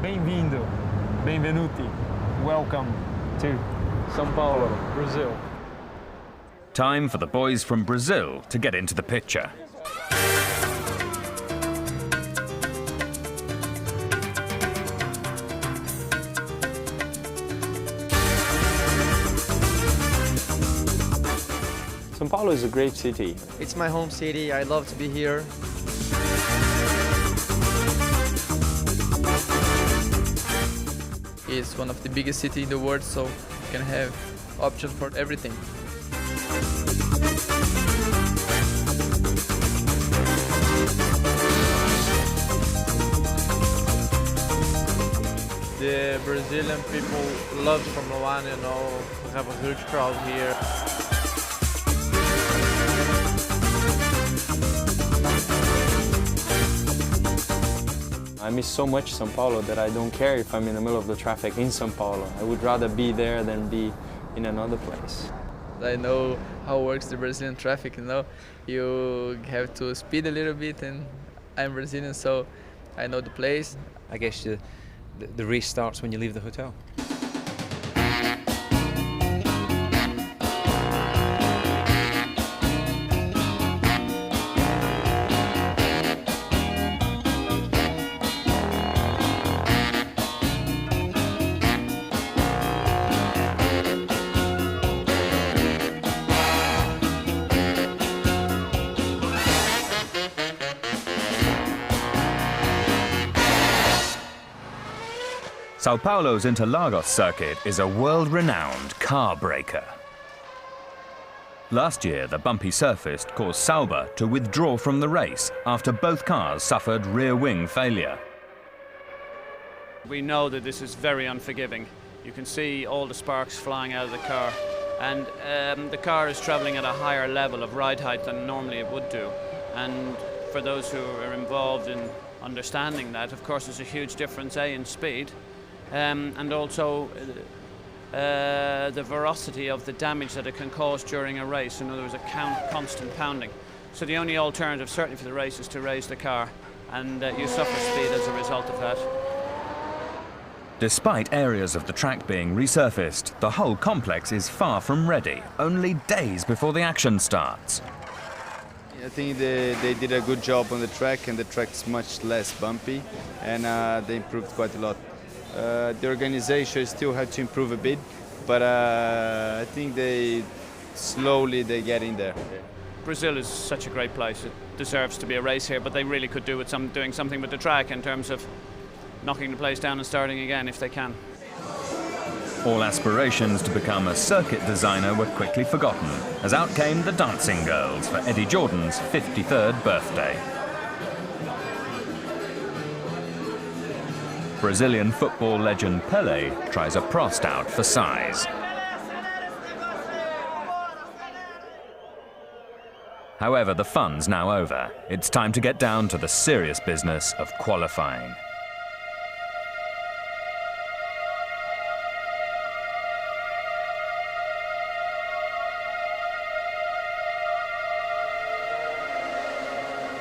Bem-vindo, benvenuti, welcome to São Paulo, Brazil. Time for the boys from Brazil to get into the picture. São Paulo is a great city. It's my home city. I love to be here. It's one of the biggest cities in the world, so you can have options for everything. The Brazilian people love Formula One, you know, we have a huge crowd here. I miss so much São Paulo that I don't care if I'm in the middle of the traffic in São Paulo. I would rather be there than be in another place. I know how works the Brazilian traffic, you know. You have to speed a little bit, and I'm Brazilian, so I know the place. I guess the race starts when you leave the hotel. Sao Paulo's Interlagos circuit is a world-renowned car breaker. Last year, the bumpy surface caused Sauber to withdraw from the race after both cars suffered rear wing failure. We know that this is very unforgiving. You can see all the sparks flying out of the car, and the car is travelling at a higher level of ride height than normally it would do. And for those who are involved in understanding that, of course, there's a huge difference in speed, and also the veracity of the damage that it can cause during a race. In other words, a constant pounding. So the only alternative, certainly for the race, is to raise the car, and you suffer speed as a result of that. Despite areas of the track being resurfaced, the whole complex is far from ready, only days before the action starts. I think they did a good job on the track, and the track's much less bumpy, and they improved quite a lot. The organization still had to improve a bit, but I think they get in there. Brazil is such a great place. It deserves to be a race here, but they really could do with doing something with the track in terms of knocking the place down and starting again if they can. All aspirations to become a circuit designer were quickly forgotten, as out came the dancing girls for Eddie Jordan's 53rd birthday. Brazilian football legend Pelé tries a Prost out for size. However, the fun's now over. It's time to get down to the serious business of qualifying.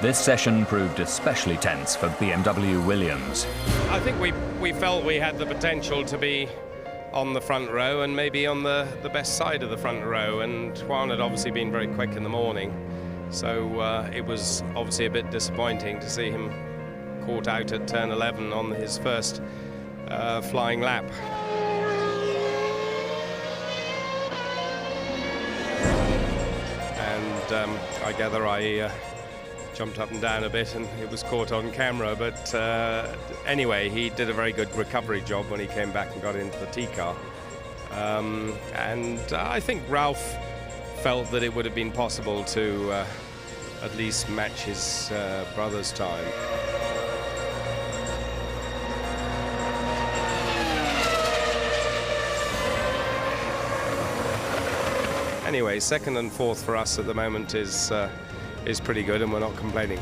This session proved especially tense for BMW Williams. I think we felt we had the potential to be on the front row and maybe on the best side of the front row, and Juan had obviously been very quick in the morning, so it was obviously a bit disappointing to see him caught out at turn 11 on his first flying lap. And I gather I jumped up and down a bit, and it was caught on camera, but anyway, he did a very good recovery job when he came back and got into the T car. And I think Ralph felt that it would have been possible to at least match his brother's time. Anyway, second and fourth for us at the moment is pretty good, and we're not complaining.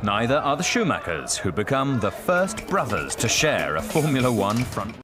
Neither are the Schumachers, who become the first brothers to share a Formula One front.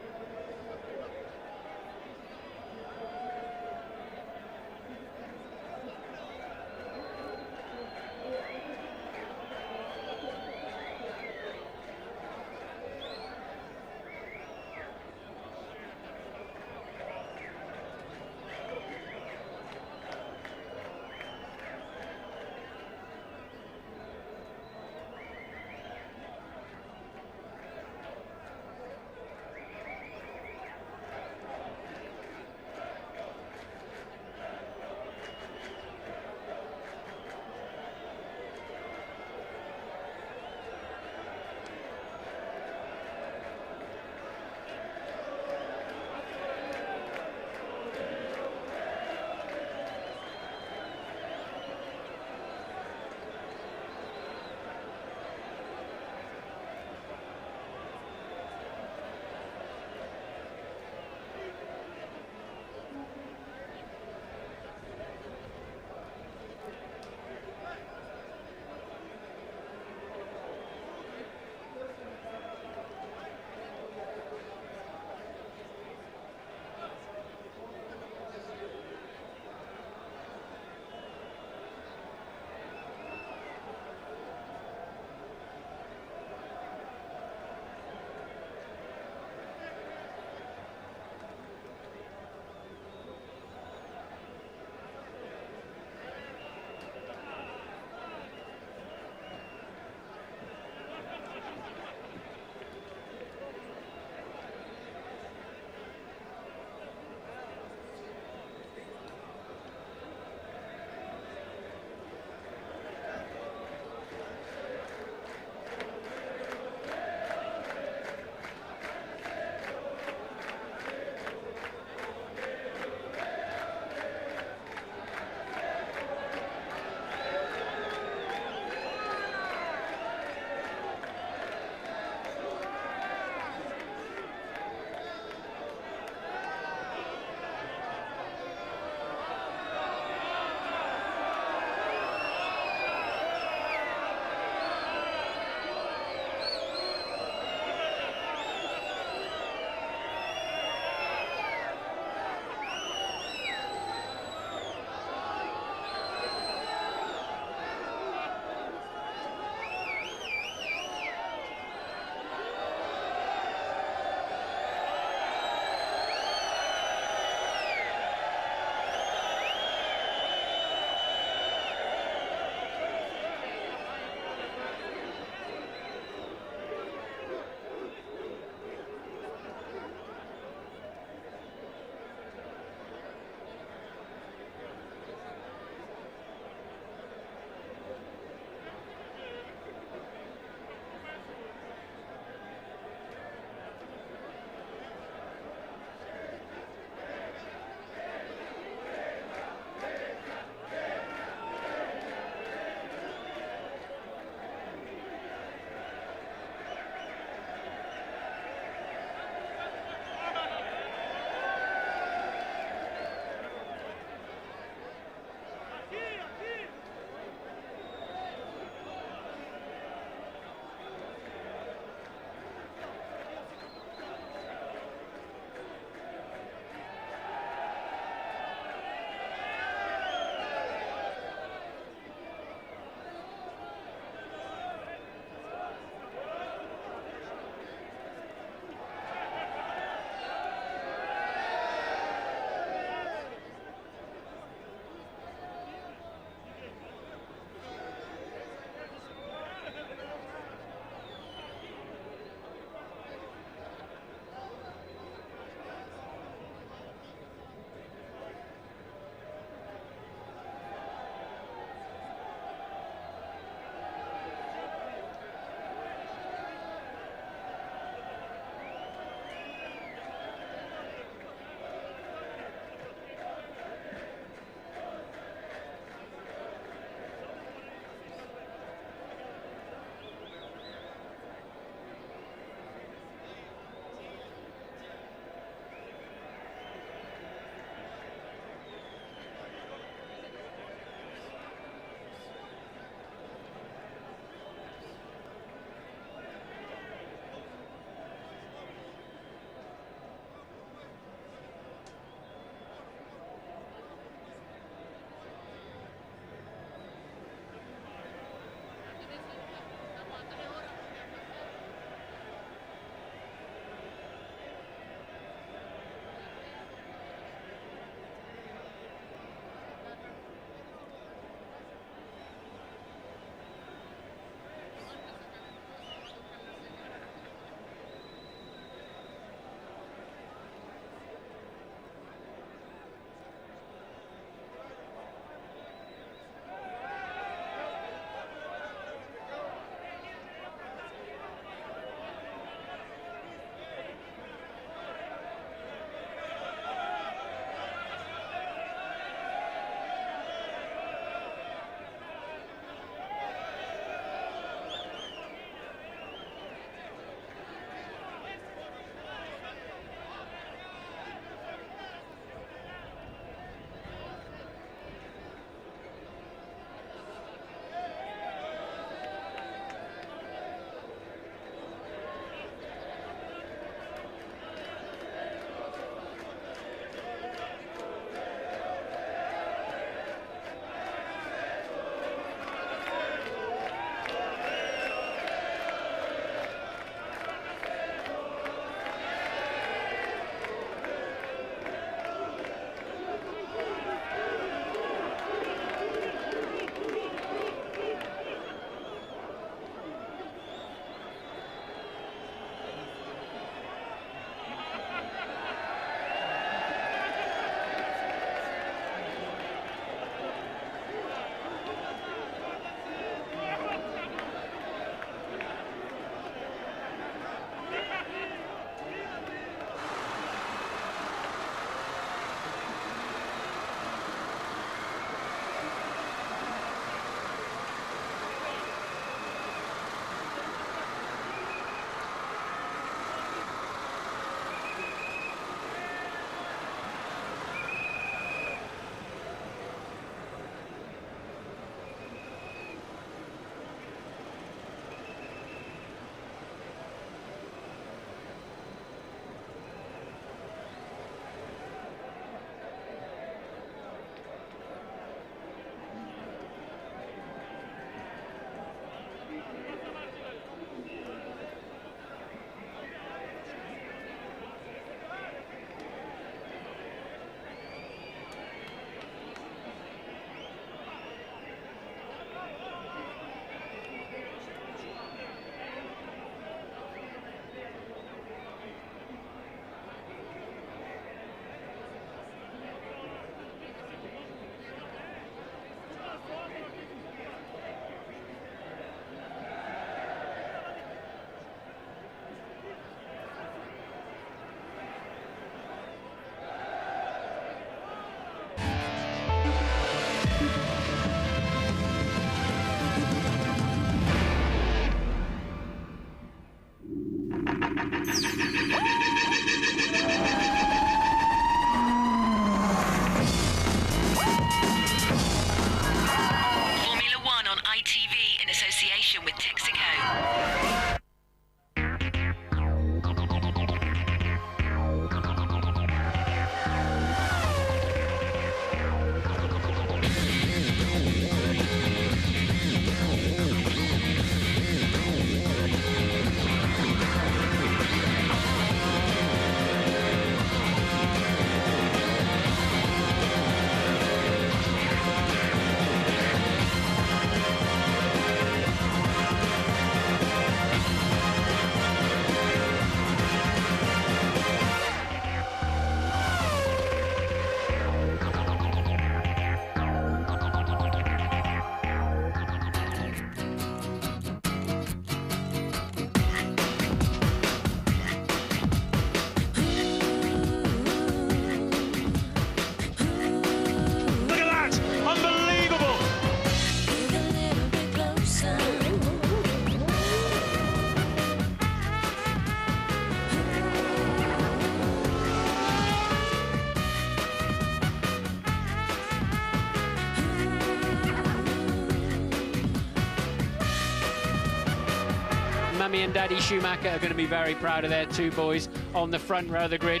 Mummy and Daddy Schumacher are going to be very proud of their two boys on the front row of the grid.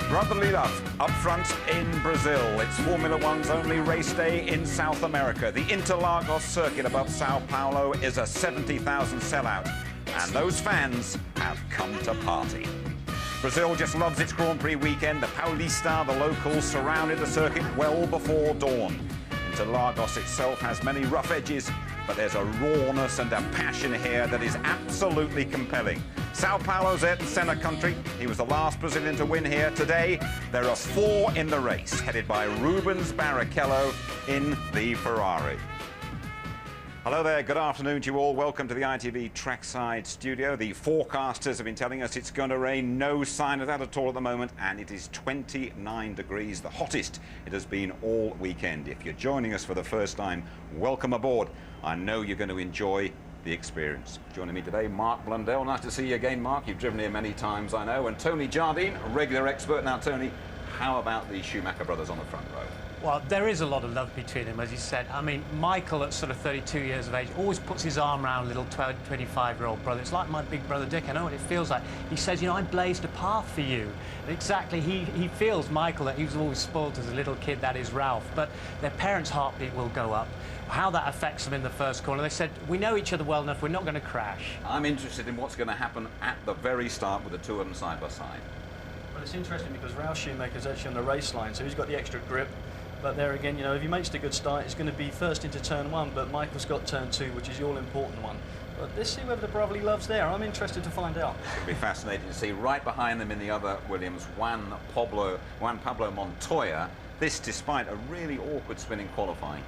Brotherly love up front in Brazil. It's Formula One's only race day in South America. The Interlagos circuit above Sao Paulo is a 70,000 sellout, and those fans have come to party. Brazil just loves its Grand Prix weekend. The Paulista, the locals, surrounded the circuit well before dawn. Interlagos itself has many rough edges, but there's a rawness and a passion here that is absolutely compelling. Sao Paulo's Ayrton Senna country. He was the last Brazilian to win here. Today, there are 4 in the race, headed by Rubens Barrichello in the Ferrari. Hello there, good afternoon to you all. Welcome to the ITV Trackside studio. The forecasters have been telling us it's going to rain. No sign of that at all at the moment, and it is 29 degrees, the hottest it has been all weekend. If you're joining us for the first time, welcome aboard. I know you're going to enjoy the experience. Joining me today, Mark Blundell. Nice to see you again, Mark. You've driven here many times, I know. And Tony Jardine, a regular expert. Now, Tony, how about the Schumacher brothers on the front row? Well, there is a lot of love between them, as you said. I mean, Michael, at sort of 32 years of age, always puts his arm around little 25-year-old brother. It's like my big brother Dick. I know what it feels like. He says, you know, I blazed a path for you. And exactly, he feels, Michael, that he was always spoiled as a little kid. That is Ralph. But their parents' heartbeat will go up. How that affects them in the first corner. They said, we know each other well enough, we're not going to crash. I'm interested in what's going to happen at the very start with the two of them side by side. Well, it's interesting because Ralph Schumacher's actually on the race line, so he's got the extra grip. But there again, you know, if he makes a good start, it's going to be first into turn 1, but Michael's got turn 2, which is the all-important one. But let's see whether the brotherly love's there. I'm interested to find out. It's going to be fascinating to see. Right behind them in the other Williams, Juan Pablo Montoya. This despite a really awkward spin in qualifying.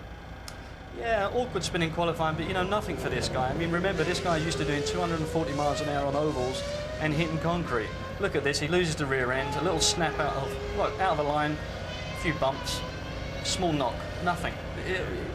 Yeah, awkward spinning qualifying, but you know, nothing for this guy. I mean, remember, this guy used to doing 240 miles an hour on ovals and hitting concrete. Look at this, he loses the rear end, a little snap out of the line, a few bumps, small knock, nothing.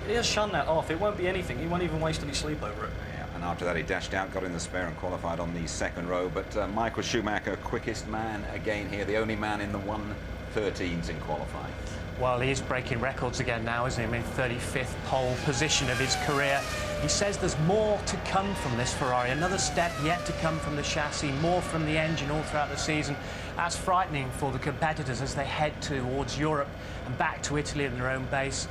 He'll shun that off, it won't be anything, he won't even waste any sleep over it. Yeah, and after that he dashed out, got in the spare and qualified on the second row, but Michael Schumacher, quickest man again here, the only man in the 1:13s in qualifying. Well, he is breaking records again now, isn't he? I mean, 35th pole position of his career. He says there's more to come from this Ferrari, another step yet to come from the chassis, more from the engine all throughout the season. That's frightening for the competitors as they head towards Europe and back to Italy in their own base.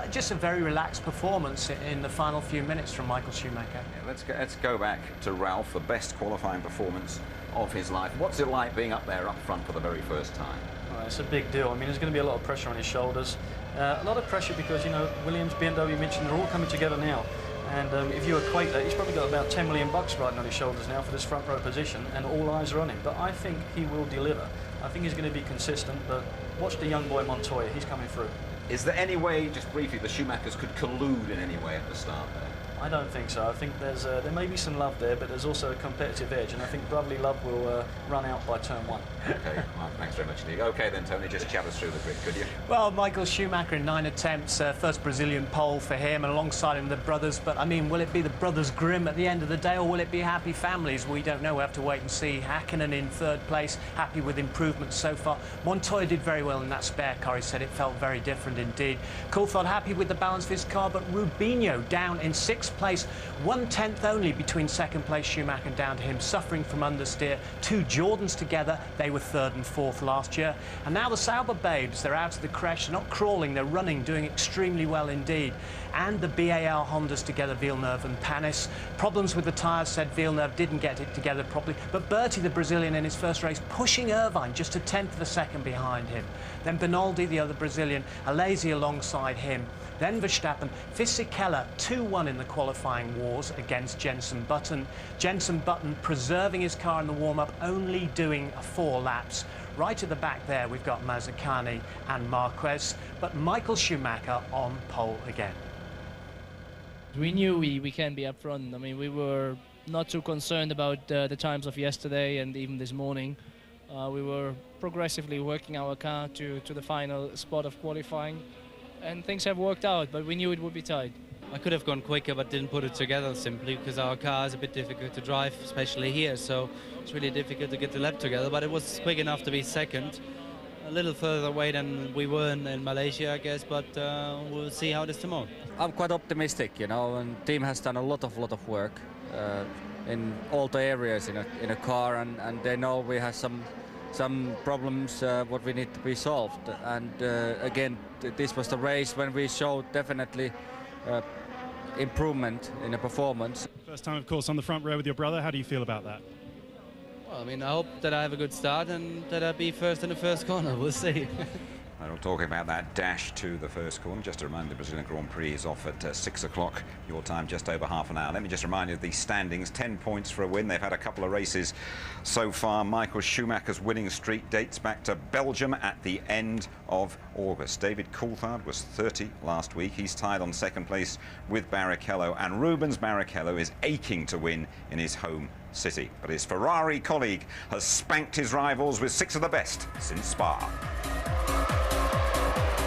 Just a very relaxed performance in the final few minutes from Michael Schumacher. Yeah, let's go back to Ralph, the best qualifying performance of his life. What's it like being up there up front for the very first time? It's a big deal. I mean, there's going to be a lot of pressure on his shoulders. A lot of pressure because, you know, Williams, BMW, mentioned they're all coming together now. And if you equate that, he's probably got about 10 million bucks riding on his shoulders now for this front row position, and all eyes are on him. But I think he will deliver. I think he's going to be consistent, but watch the young boy Montoya. He's coming through. Is there any way, just briefly, the Schumachers could collude in any way at the start there? I don't think so. I think there may be some love there, but there's also a competitive edge, and I think brotherly love will run out by turn 1. Okay, Mark, thanks very much indeed. Okay then, Tony, just chat us through the grid, could you? Well, Michael Schumacher in 9 attempts, first Brazilian pole for him, and alongside him the brothers. But I mean, will it be the brothers grim at the end of the day, or will it be happy families? We don't know. We have to wait and see. Häkkinen in 3rd place, happy with improvements so far. Montoya did very well in that spare car. He said it felt very different indeed. Coulthard happy with the balance of his car, but Rubinho down in 6th place, 1/10 only between 2nd place Schumacher and down to him, suffering from understeer. 2 Jordans together, they were 3rd and 4th last year. And now the Sauber babes, they're out of the crash, they're not crawling, they're running, doing extremely well indeed. And the BAL Hondas together, Villeneuve and Panis. Problems with the tyres, said Villeneuve, didn't get it together properly. But Bertie, the Brazilian, in his first race, pushing Irvine just a 1/10 of a second behind him. Then Benaldi, the other Brazilian, Alesi alongside him. Then Verstappen, Fisichella 2-1 in the qualifying wars against Jenson Button. Jenson Button preserving his car in the warm-up, only doing 4 laps. Right at the back there, we've got Mazzacane and Marquez, but Michael Schumacher on pole again. We knew we can be up front. I mean, we were not too concerned about the times of yesterday and even this morning. We were progressively working our car to the final spot of qualifying, and things have worked out, but we knew it would be tight. I could have gone quicker, but didn't put it together simply because our car is a bit difficult to drive, especially here, so it's really difficult to get the lap together, but it was quick enough to be second. A little further away than we were in Malaysia, I guess, but we'll see how it is tomorrow. I'm quite optimistic, you know, and team has done a lot of work. all the areas in a car, and they know we have some problems what we need to be solved. And again, this was the race when we showed definitely improvement in the performance. First time, of course, on the front row with your brother. How do you feel about that? Well, I mean, I hope that I have a good start and that I'll be first in the first corner. We'll see. We'll talk about that dash to the first corner. Just to remind you, the Brazilian Grand Prix is off at 6 o'clock. Your time, just over half an hour. Let me just remind you of the standings. 10 points for a win. They've had a couple of races so far. Michael Schumacher's winning streak dates back to Belgium at the end of August. David Coulthard was 30 last week. He's tied on second place with Barrichello. And Rubens Barrichello is aching to win in his home city. But his Ferrari colleague has spanked his rivals with 6 of the best since Spa.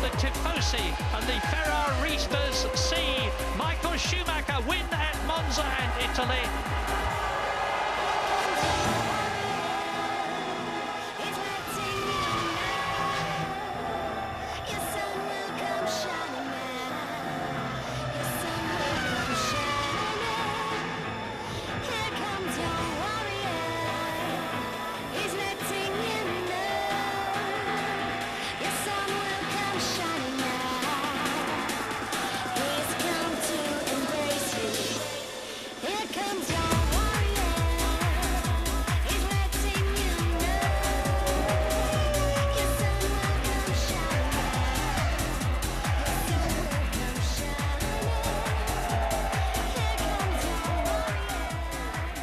The Tifosi and the Ferraristas see Michael Schumacher win at Monza and Italy.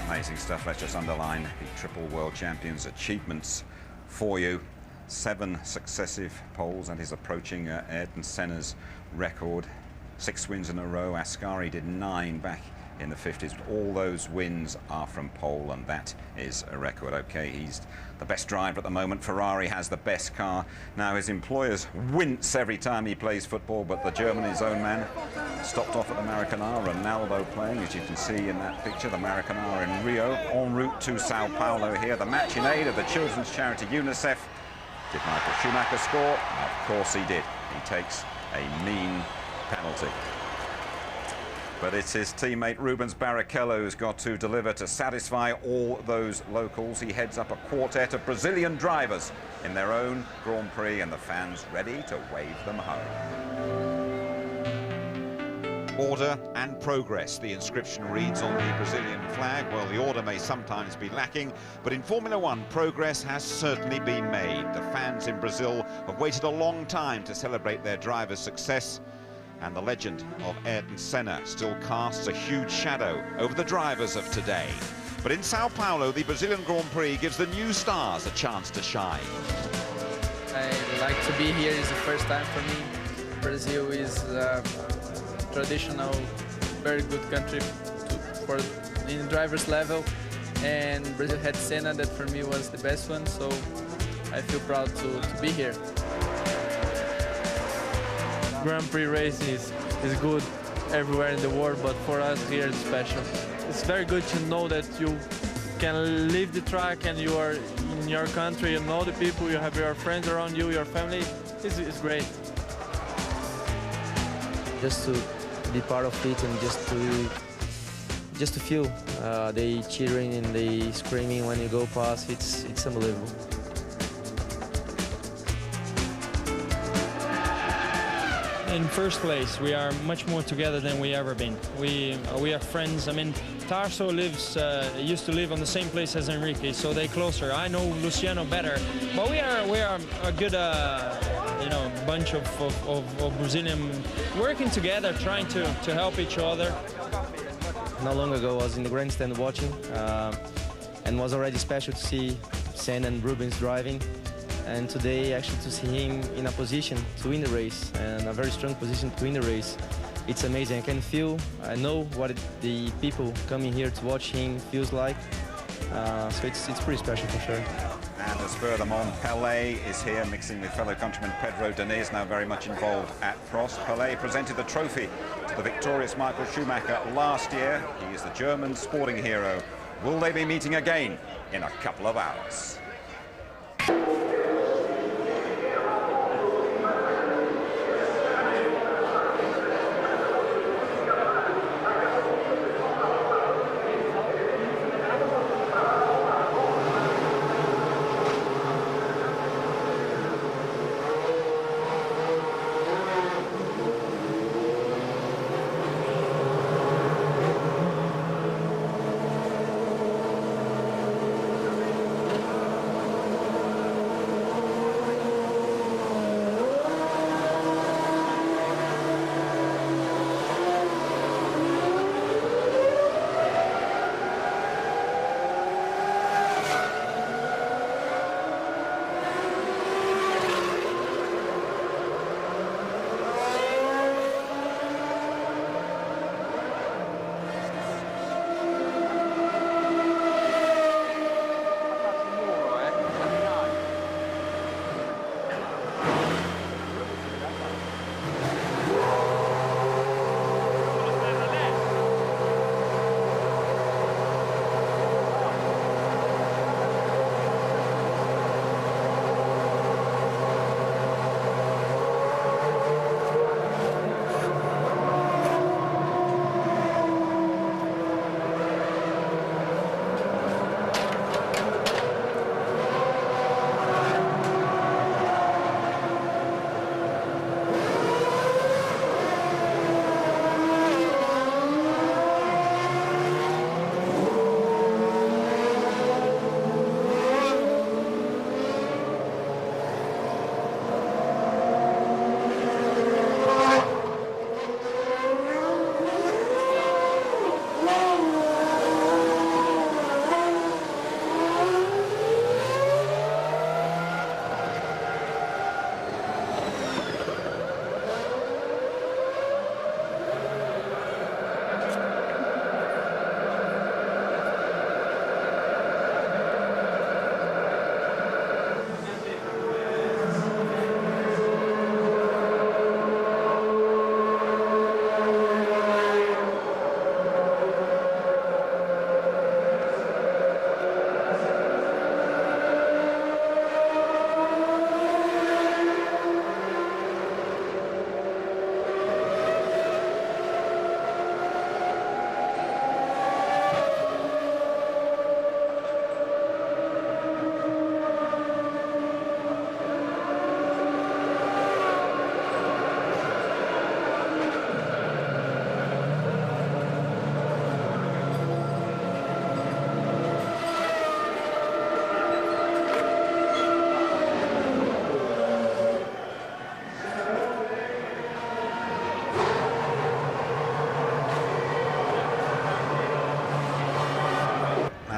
Amazing stuff. Let's just underline the triple world champions' achievements for you. 7 successive poles, and is approaching Ayrton Senna's record. 6 wins in a row. Ascari did 9 back in the 50s. But all those wins are from pole, and that is a record. Okay, he's the best driver at the moment. Ferrari has the best car. Now his employers wince every time he plays football, but the German, his own man, stopped off at the Maracanã. Ronaldo playing, as you can see in that picture, the Maracanã in Rio, en route to Sao Paulo here. The match in aid of the children's charity UNICEF. Did Michael Schumacher score? Of course he did. He takes a mean penalty. But it's his teammate Rubens Barrichello who's got to deliver to satisfy all those locals. He heads up a quartet of Brazilian drivers in their own Grand Prix, and the fans ready to wave them home. Order and progress, the inscription reads on the Brazilian flag. Well, the order may sometimes be lacking, but in Formula One, progress has certainly been made. The fans in Brazil have waited a long time to celebrate their driver's success, and the legend of Ayrton Senna still casts a huge shadow over the drivers of today. But in Sao Paulo, the Brazilian Grand Prix gives the new stars a chance to shine. I like to be here. It's the first time for me. Brazil is a traditional, very good country for in driver's level, and Brazil had Senna, that for me was the best one, so I feel proud to be here. Grand Prix racing is good everywhere in the world, but for us here it's special. It's very good to know that you can leave the track and you are in your country, you know the people, you have your friends around you, your family. It's great. Just to be part of it and just to feel they cheering and they screaming when you go past, it's unbelievable. In first place, we are much more together than we ever been. We are friends. I mean, Tarso used to live on the same place as Enrique, so they're closer. I know Luciano better, but we are a good bunch of Brazilian working together, trying to help each other. Not long ago, I was in the grandstand watching, and was already special to see Senna and Rubens driving. And today, actually, to see him in a position to win the race, and a very strong position to win the race, it's amazing. I know what the people coming here to watch him feels like. So it's pretty special for sure. And as further on, Pelé is here mixing with fellow countryman Pedro Diniz, now very much involved at Prost. Pelé presented the trophy to the victorious Michael Schumacher last year. He is the German sporting hero. Will they be meeting again in a couple of hours?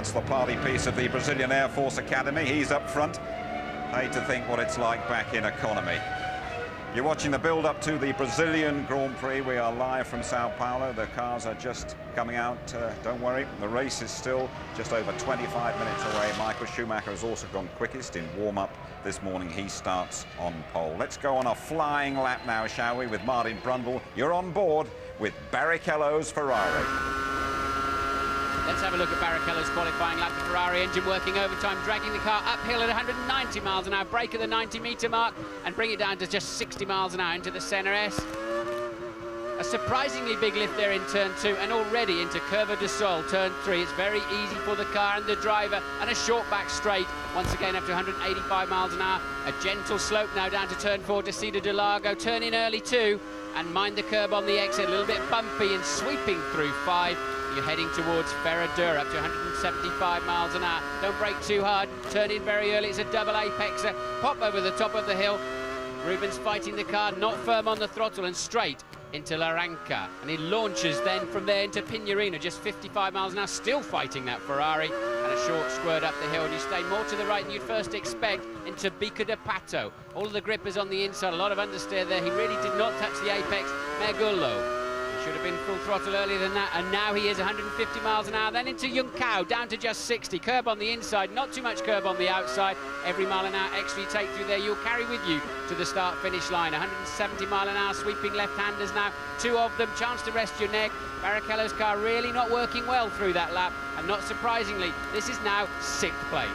That's the party piece of the Brazilian Air Force Academy. He's up front. Hate to think what it's like back in economy. You're watching the build-up to the Brazilian Grand Prix. We are live from Sao Paulo. The cars are just coming out. Don't worry, the race is still just over 25 minutes away. Michael Schumacher has also gone quickest in warm-up this morning. He starts on pole. Let's go on a flying lap now, shall we, with Martin Brundle. You're on board with Barrichello's Ferrari. Let's have a look at Barrichello's qualifying lap. The Ferrari engine working overtime, dragging the car uphill at 190 miles an hour, brake at the 90-metre mark, and bring it down to just 60 miles an hour into the Senna S. A surprisingly big lift there in turn 2, and already into Curva de Sol, turn 3. It's very easy for the car and the driver, and a short back straight, once again up to 185 miles an hour. A gentle slope now down to turn 4 to Cida de Lago, turn in early too, and mind the curb on the exit, a little bit bumpy and sweeping through 5. You're heading towards Ferradura up to 175 miles an hour. Don't brake too hard, turn in very early. It's a double apexer, pop over the top of the hill. Rubens fighting the car, not firm on the throttle, and straight into Laranca. And he launches then from there into Pinerino, just 55 miles an hour, still fighting that Ferrari. And a short squirt up the hill, and you stay more to the right than you'd first expect into Bica de Pato. All of the grip is on the inside, a lot of understeer there. He really did not touch the apex. Mergullo. Should have been full throttle earlier than that, and now he is 150 miles an hour. Then into Juncao, down to just 60. Curb on the inside, not too much curb on the outside. Every mile an hour extra you take through there, you'll carry with you to the start-finish line. 170 mile an hour sweeping left-handers now, 2 of them, chance to rest your neck. Barrichello's car really not working well through that lap, and not surprisingly, this is now 6th place.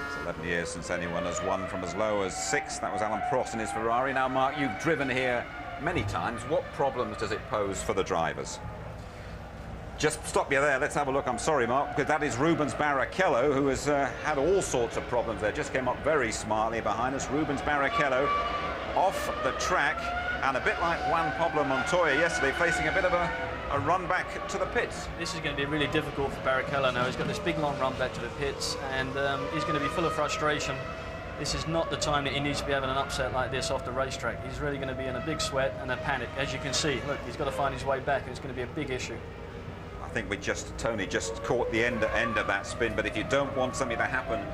It's 11 years since anyone has won from as low as 6th. That was Alan Prost in his Ferrari. Now, Mark, you've driven here many times. What problems does it pose for the drivers? Just stop you there. Let's have a look. I'm sorry, Mark, because that is Rubens Barrichello, who has had all sorts of problems there. Just came up very smartly behind us. Rubens Barrichello off the track, and a bit like Juan Pablo Montoya yesterday, facing a bit of a run back to the pits. This is going to be really difficult for Barrichello now. He's got this big long run back to the pits, and he's going to be full of frustration. This is not the time that he needs to be having an upset like this off the racetrack. He's really going to be in a big sweat and a panic. As you can see, look, he's got to find his way back, and it's going to be a big issue. I think Tony just caught the end of that spin, but if you don't want something to happen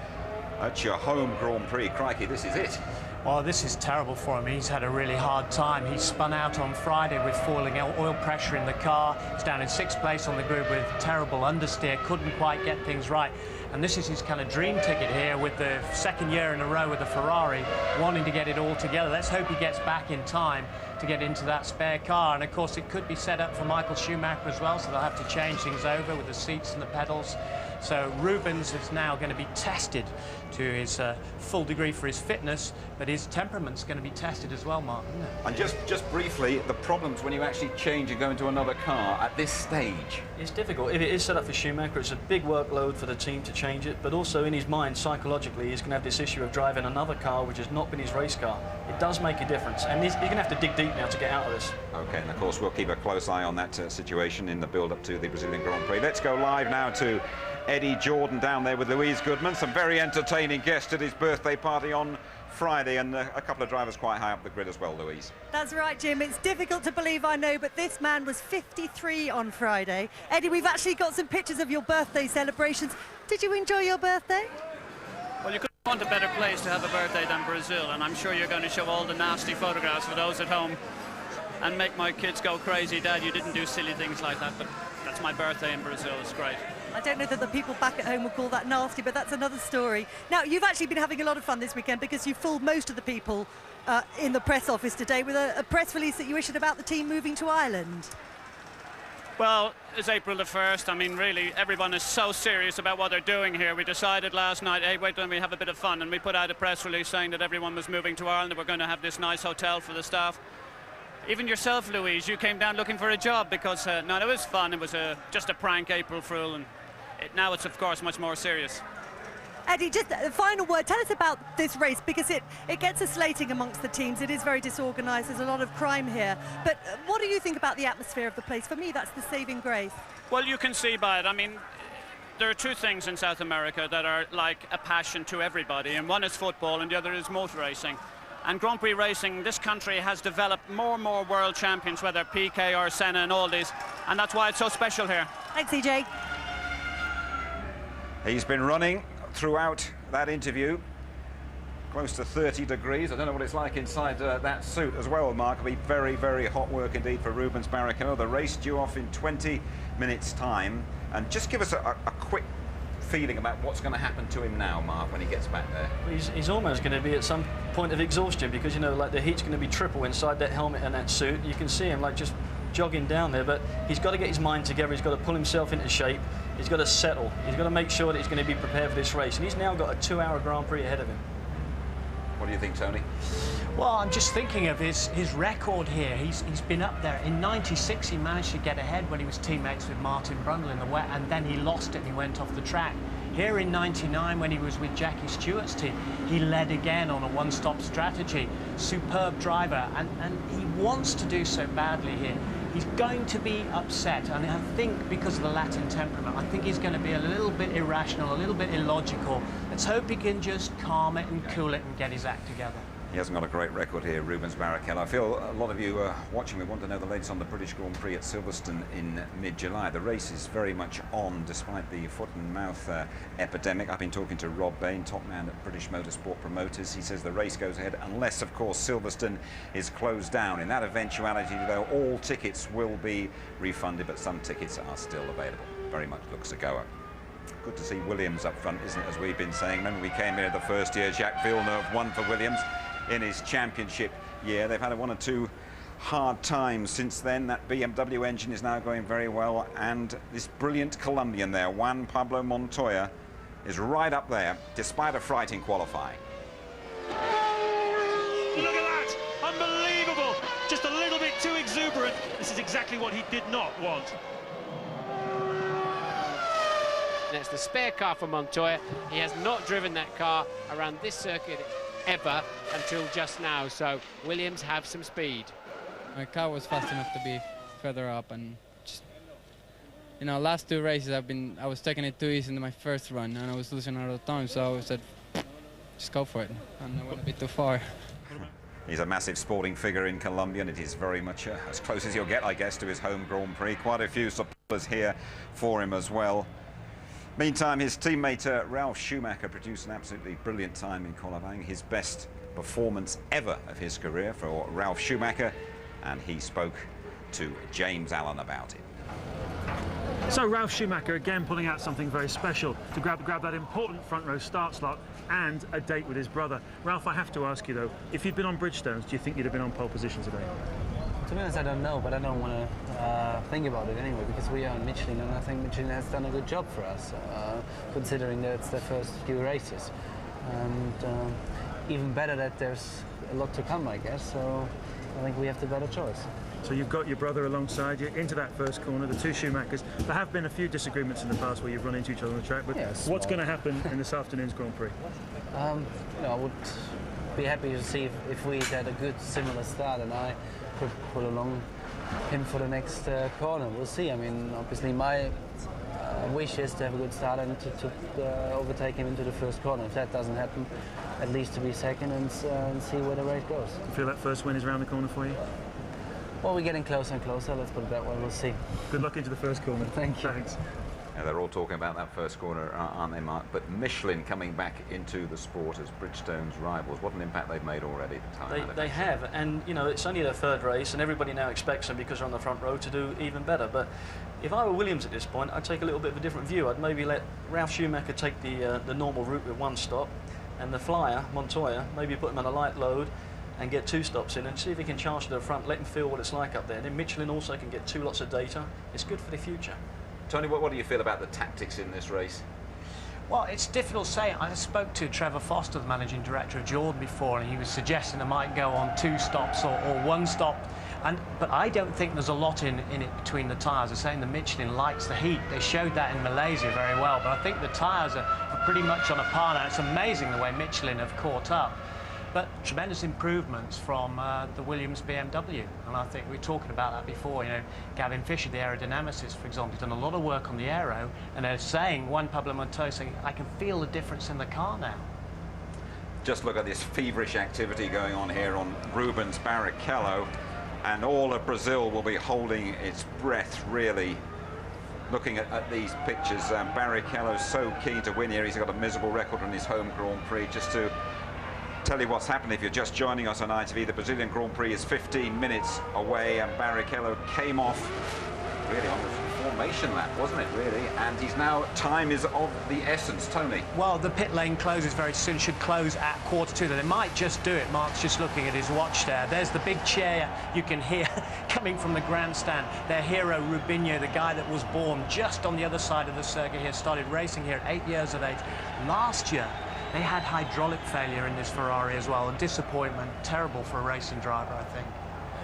at your home Grand Prix, crikey, this is it. Well, this is terrible for him. He's had a really hard time. He spun out on Friday with falling oil pressure in the car. He's down in 6th place on the grid with terrible understeer, couldn't quite get things right. And this is his kind of dream ticket here, with the 2nd year in a row with the Ferrari, wanting to get it all together. Let's hope he gets back in time to get into that spare car. And of course, it could be set up for Michael Schumacher as well, so they'll have to change things over with the seats and the pedals. So Rubens is now going to be tested to his full degree for his fitness, but his temperament's going to be tested as well, Mark, isn't it? And just briefly, the problems when you actually change and go into another car at this stage. It's difficult. If it is set up for Schumacher, it's a big workload for the team to change it, but also in his mind, psychologically, he's going to have this issue of driving another car which has not been his race car. It does make a difference, and he's going to have to dig deep now to get out of this. OK, and of course, we'll keep a close eye on that situation in the build-up to the Brazilian Grand Prix. Let's go live now to Eddie Jordan down there with Louise Goodman. Some very entertaining guests at his birthday party on Friday, and a couple of drivers quite high up the grid as well, Louise. That's right, Jim. It's difficult to believe, I know, but this man was 53 on Friday. Eddie, we've actually got some pictures of your birthday celebrations. Did you enjoy your birthday? Well, you couldn't want a better place to have a birthday than Brazil, and I'm sure you're going to show all the nasty photographs for those at home and make my kids go crazy. Dad, you didn't do silly things like that, but that's my birthday in Brazil. It's great. I don't know that the people back at home would call that nasty, but that's another story. Now, you've actually been having a lot of fun this weekend because you fooled most of the people in the press office today with a press release that you issued about the team moving to Ireland. Well, it's April the 1st. I mean, really, everyone is so serious about what they're doing here. We decided last night, hey, wait till we have a bit of fun, and we put out a press release saying that everyone was moving to Ireland, that we're going to have this nice hotel for the staff. Even yourself, Louise, you came down looking for a job because, no, it was fun. It was just a prank, April Fool, and now it's, of course, much more serious. Eddie, just a final word. Tell us about this race, because it gets a slating amongst the teams. It is very disorganised. There's a lot of crime here. But what do you think about the atmosphere of the place? For me, that's the saving grace. Well, you can see by it. I mean, there are two things in South America that are like a passion to everybody, and one is football and the other is motor racing. And Grand Prix racing, this country has developed more and more world champions, whether PK or Senna and all these, and that's why it's so special here. Thanks, EJ. He's been running throughout that interview, close to 30 degrees. I don't know what it's like inside that suit as well, Mark. It'll be very, very hot work indeed for Rubens Barrichello. The race due off in 20 minutes' time. And just give us a quick feeling about what's going to happen to him now, Mark, when he gets back there. He's almost going to be at some point of exhaustion because, you know, like the heat's going to be triple inside that helmet and that suit. You can see him like just jogging down there, but he's got to get his mind together. He's got to pull himself into shape. He's got to settle. He's got to make sure that he's going to be prepared for this race. And he's now got a 2-hour Grand Prix ahead of him. What do you think, Tony? Well, I'm just thinking of his record here. He's been up there. In '96, he managed to get ahead when he was teammates with Martin Brundle in the wet, and then he lost it and he went off the track. Here in '99, when he was with Jackie Stewart's team, he led again on a one-stop strategy. Superb driver, and he wants to do so badly here. He's going to be upset, and I think because of the Latin temperament, I think he's going to be a little bit irrational, a little bit illogical. Let's hope he can just calm it and cool it and get his act together. He hasn't got a great record here, Rubens Barrichello. I feel a lot of you watching me want to know the latest on the British Grand Prix at Silverstone in mid-July. The race is very much on despite the foot and mouth epidemic. I've been talking to Rob Bain, top man at British Motorsport Promoters. He says the race goes ahead unless, of course, Silverstone is closed down. In that eventuality, though, all tickets will be refunded, but some tickets are still available. Very much looks a goer. Good to see Williams up front, isn't it, as we've been saying. Remember, we came in the first year, Jacques Villeneuve won for Williams in his championship year. They've had one or two hard times since then. That BMW engine is now going very well, and this brilliant Colombian there, Juan Pablo Montoya, is right up there, despite a fright in qualifying. Look at that! Unbelievable! Just a little bit too exuberant. This is exactly what he did not want. It's the spare car for Montoya. He has not driven that car around this circuit ever until just now, so Williams have some speed. My car was fast enough to be further up, and just, you know, last two races I was taking it too easy in my first run, and I was losing a lot of time, so I said, just go for it, and I went a bit too far. He's a massive sporting figure in Colombia, and it is very much as close as you'll get, I guess, to his home Grand Prix. Quite a few supporters here for him as well. Meantime, his teammate Ralf Schumacher produced an absolutely brilliant time in qualifying, his best performance ever of his career for Ralf Schumacher, and he spoke to James Allen about it. So Ralf Schumacher again pulling out something very special to grab that important front row start slot and a date with his brother. Ralf, I have to ask you though, if you'd been on Bridgestones, do you think you'd have been on pole position today? To be honest, I don't know, but I don't want to think about it anyway, because we are on Michelin, and I think Michelin has done a good job for us, considering that it's their first few races. And even better that there's a lot to come, I guess, so I think we have the better choice. So you've got your brother alongside you into that first corner, the two Schumachers. There have been a few disagreements in the past where you've run into each other on the track, but yeah, what's going to happen in this afternoon's Grand Prix? You know, I would be happy to see if we had a good similar start and I could pull along him for the next corner. We'll see. I mean, obviously my wish is to have a good start and to overtake him into the first corner. If that doesn't happen, at least to be second and see where the race goes. You feel that first win is around the corner for you? Well, we're getting closer and closer, let's put it that way. We'll see. Good luck into the first corner. Thank you. Thanks. Yeah, they're all talking about that first corner, aren't they, Mark? But Michelin coming back into the sport as Bridgestone's rivals. What an impact they've made already. They have, and you know, it's only their third race, and everybody now expects them, because they're on the front row, to do even better. But if I were Williams at this point, I'd take a little bit of a different view. I'd maybe let Ralf Schumacher take the normal route with one stop, and the flyer, Montoya, maybe put him on a light load and get 2 stops in and see if he can charge to the front, let him feel what it's like up there. And then Michelin also can get 2 lots of data. It's good for the future. Tony, what do you feel about the tactics in this race? Well, it's difficult to say. I spoke to Trevor Foster, the managing director of Jordan, before, and he was suggesting they might go on 2 stops or 1 stop. But I don't think there's a lot in it between the tyres. They're saying the Michelin likes the heat. They showed that in Malaysia very well, but I think the tyres are pretty much on a par now. It's amazing the way Michelin have caught up. But tremendous improvements from the Williams BMW, and I think we were talking about that before. You know, Gavin Fisher, the aerodynamicist, for example, has done a lot of work on the aero, and they're saying, Juan Pablo Montoya saying, I can feel the difference in the car now. Just look at this feverish activity going on here on Rubens Barrichello, and all of Brazil will be holding its breath, really. looking at these pictures, Barrichello's so keen to win here. He's got a miserable record on his home Grand Prix. Just to tell you what's happened if you're just joining us on ITV, the Brazilian Grand Prix is 15 minutes away, and Barrichello came off really on the formation lap, wasn't it, really? And he's now, time is of the essence. Tony? Well, the pit lane closes very soon, should close at 1:45. They might just do it. Mark's just looking at his watch there. There's the big chair you can hear coming from the grandstand. Their hero, Rubinho, the guy that was born just on the other side of the circuit here, started racing here at 8 years of age. Last year, they had hydraulic failure in this Ferrari as well. A disappointment, terrible for a racing driver, I think.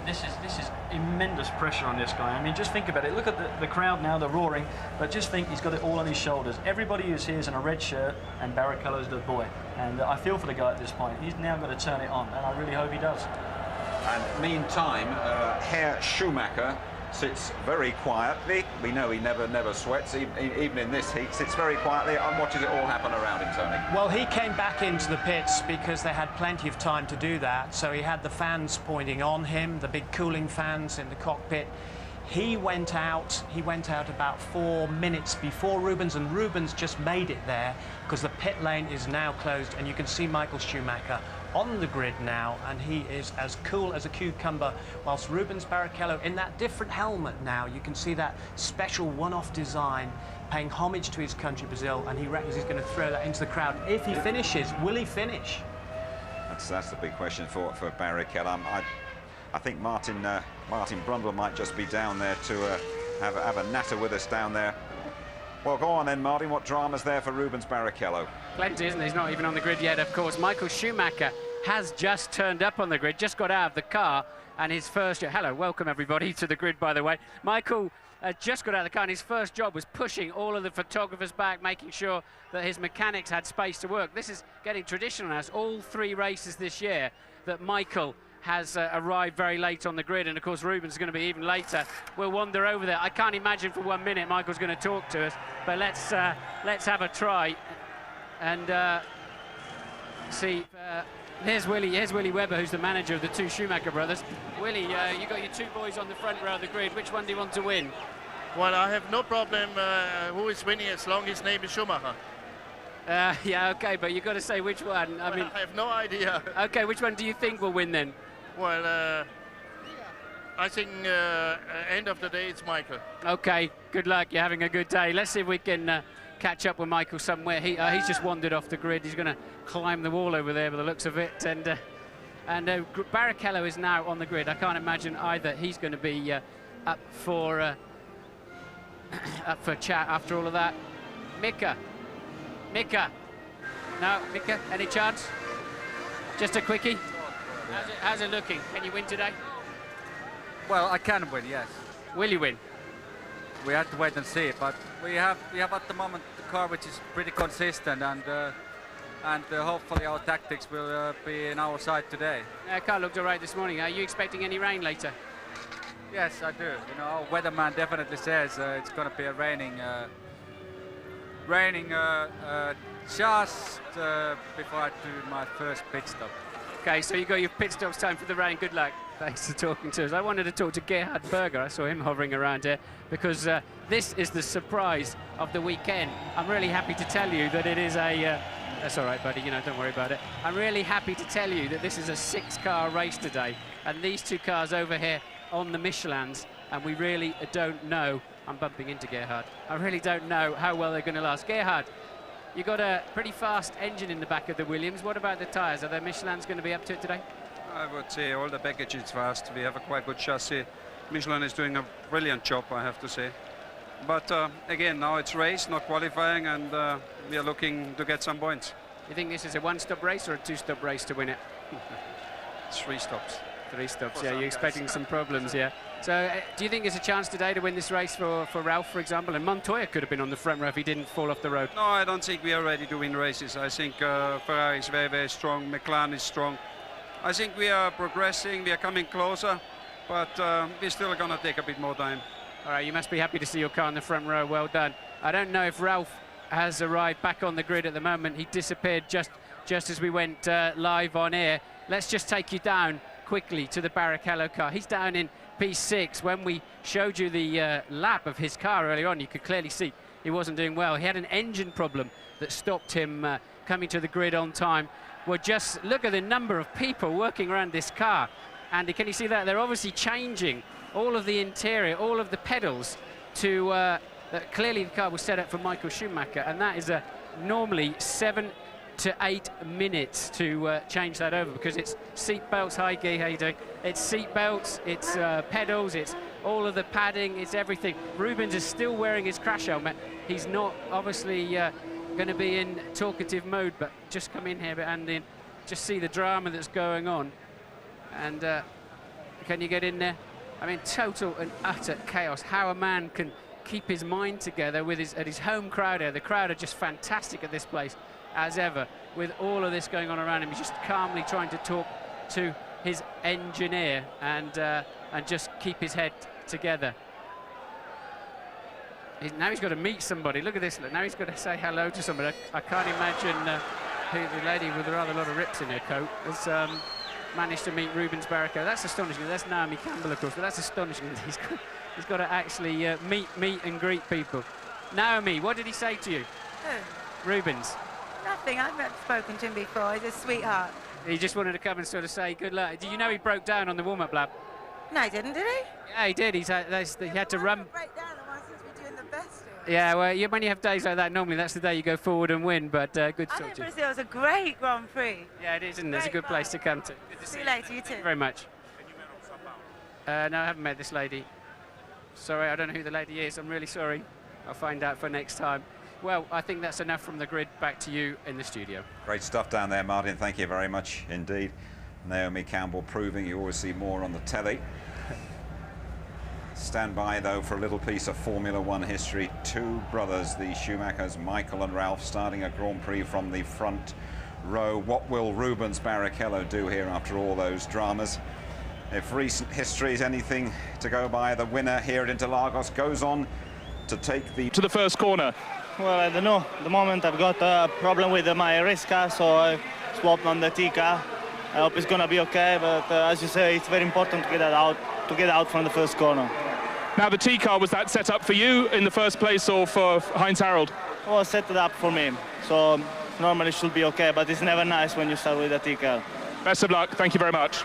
This is immense pressure on this guy. I mean, just think about it. Look at the crowd now, they're roaring, but just think he's got it all on his shoulders. Everybody who's here is in a red shirt, and Barrichello's the boy. And I feel for the guy at this point. He's now got to turn it on, and I really hope he does. And meantime, Herr Schumacher sits very quietly. We know he never sweats, even in this heat, sits very quietly and watches it all happen around him, Tony. Well, he came back into the pits because they had plenty of time to do that, so he had the fans pointing on him, the big cooling fans in the cockpit. He went out about 4 minutes before Rubens, and Rubens just made it there because the pit lane is now closed, and you can see Michael Schumacher on the grid now, and he is as cool as a cucumber, whilst Rubens Barrichello in that different helmet now. You can see that special one-off design paying homage to his country, Brazil, and he reckons he's going to throw that into the crowd. If he finishes, will he finish? That's the big question for Barrichello. I think Martin Brundle might just be down there to have a natter with us down there. Well, go on then, Martin. What drama's there for Rubens Barrichello? Plenty, isn't there? He's not even on the grid yet, of course. Michael Schumacher has just turned up on the grid, just got out of the car, and his first... Hello, welcome everybody to the grid, by the way. Michael just got out of the car, and his first job was pushing all of the photographers back, making sure that his mechanics had space to work. This is getting traditional now. It's all 3 races this year that Michael has arrived very late on the grid, and of course Rubens is going to be even later. We'll wander over there. I can't imagine for 1 minute Michael's going to talk to us, but let's have a try and see. Here's Willy Webber, who's the manager of the 2 Schumacher brothers. Willy, you got your 2 boys on the front row of the grid. Which one do you want to win? Well, I have no problem who is winning as long as his name is Schumacher. Yeah, okay, but you've got to say which one. I mean, I have no idea. Okay, which one do you think will win then? Well, I think end of the day it's Michael. Okay, good luck. You're having a good day. Let's see if we can catch up with Michael somewhere. He's just wandered off the grid. He's going to climb the wall over there by the looks of it. And Barrichello is now on the grid. I can't imagine either he's going to be up for chat after all of that. Mika. No, Mika, any chance? Just a quickie. How's it looking? Can you win today? Well, I can win, yes. Will you win? We have to wait and see, but we have at the moment the car which is pretty consistent, and hopefully our tactics will be in our side today. Car looked all right this morning. Are you expecting any rain later? Yes, I do. You know, our weatherman definitely says it's going to be a raining just before I do my first pit stop. Okay, so you got your pit stops time for the rain. Good luck. Thanks for talking to us. I wanted to talk to Gerhard Berger. I saw him hovering around here because this is the surprise of the weekend. I'm really happy to tell you that it is a... that's all right, buddy. You know, don't worry about it. I'm really happy to tell you that this is a 6-car race today, and these 2 cars over here on the Michelins, and we really don't know. I'm bumping into Gerhard. I really don't know how well they're going to last. Gerhard, you got a pretty fast engine in the back of the Williams. What about the tyres? Are the Michelins going to be up to it today? I would say all the package is fast. We have a quite good chassis. Michelin is doing a brilliant job, I have to say. But again, now it's race, not qualifying, and we are looking to get some points. You think this is a 1-stop race or a 2-stop race to win it? 3 stops. 3 stops, yeah. You're expecting some problems, yeah. So do you think there's a chance today to win this race for Ralph, for example? And Montoya could have been on the front row if he didn't fall off the road. No, I don't think we are ready to win races. I think Ferrari is very, very strong. McLaren is strong. I think we are progressing. We are coming closer, but we're still going to take a bit more time. All right, you must be happy to see your car in the front row. Well done. I don't know if Ralph has arrived back on the grid at the moment. He disappeared just as we went live on air. Let's just take you down quickly to the Barrichello car. He's down in P6. When we showed you the lap of his car earlier on, you could clearly see he wasn't doing well. He had an engine problem that stopped him coming to the grid on time. Well, just look at the number of people working around this car. Andy, can you see that? They're obviously changing all of the interior, all of the pedals to... clearly the car was set up for Michael Schumacher, and that is normally 7 to 8 minutes to change that over, because it's seat belts. Hi Guy, how you doing? It's seat belts, it's pedals, it's all of the padding, it's everything. Rubens is still wearing his crash helmet. He's not obviously going to be in talkative mode, but just come in here and just see the drama that's going on. And can you get in there? I mean, total and utter chaos. How a man can keep his mind together with his home crowd here. The crowd are just fantastic at this place, as ever, with all of this going on around him. He's just calmly trying to talk to his engineer and just keep his head together. Now he's got to meet somebody. Look at this. Look, now he's got to say hello to somebody. I can't imagine who the lady with a rather lot of rips in her coat has managed to meet Rubens Barrichello. That's astonishing. That's Naomi Campbell, of course, but that's astonishing. He's got to actually meet and greet people. Naomi, what did he say to you? Who? Rubens. Nothing. I've never spoken to him before. He's a sweetheart. He just wanted to come and sort of say good luck. Do you know he broke down on the warm-up lap? No, he didn't, did he? Yeah, he did. He had to run. Break down the one since we're doing the best. Yeah, well, when you have days like that, normally that's the day you go forward and win. But good I talk think to you. Brazil was a great Grand Prix. Yeah, it is, isn't it? It's a good place to come to. Good to see you later. You too. Thank you very much. No, I haven't met this lady. Sorry, I don't know who the lady is. I'm really sorry. I'll find out for next time. Well, I think that's enough from the grid. Back to you in the studio. Great stuff down there, Martin. Thank you very much indeed. Naomi Campbell proving you always see more on the telly. Stand by, though, for a little piece of Formula One history. Two brothers, the Schumachers, Michael and Ralph, starting a Grand Prix from the front row. What will Rubens Barrichello do here after all those dramas? If recent history is anything to go by, the winner here at Interlagos goes on to take to the first corner. Well, I don't know. At the moment I've got a problem with my race car, so I swapped on the T car. I hope it's gonna be okay, but as you say, it's very important to get out from the first corner. Now, the T car, was that set up for you in the first place or for Heinz Harald? Well, set it up for me, so normally it should be okay, but it's never nice when you start with a T car. Best of luck. Thank you very much.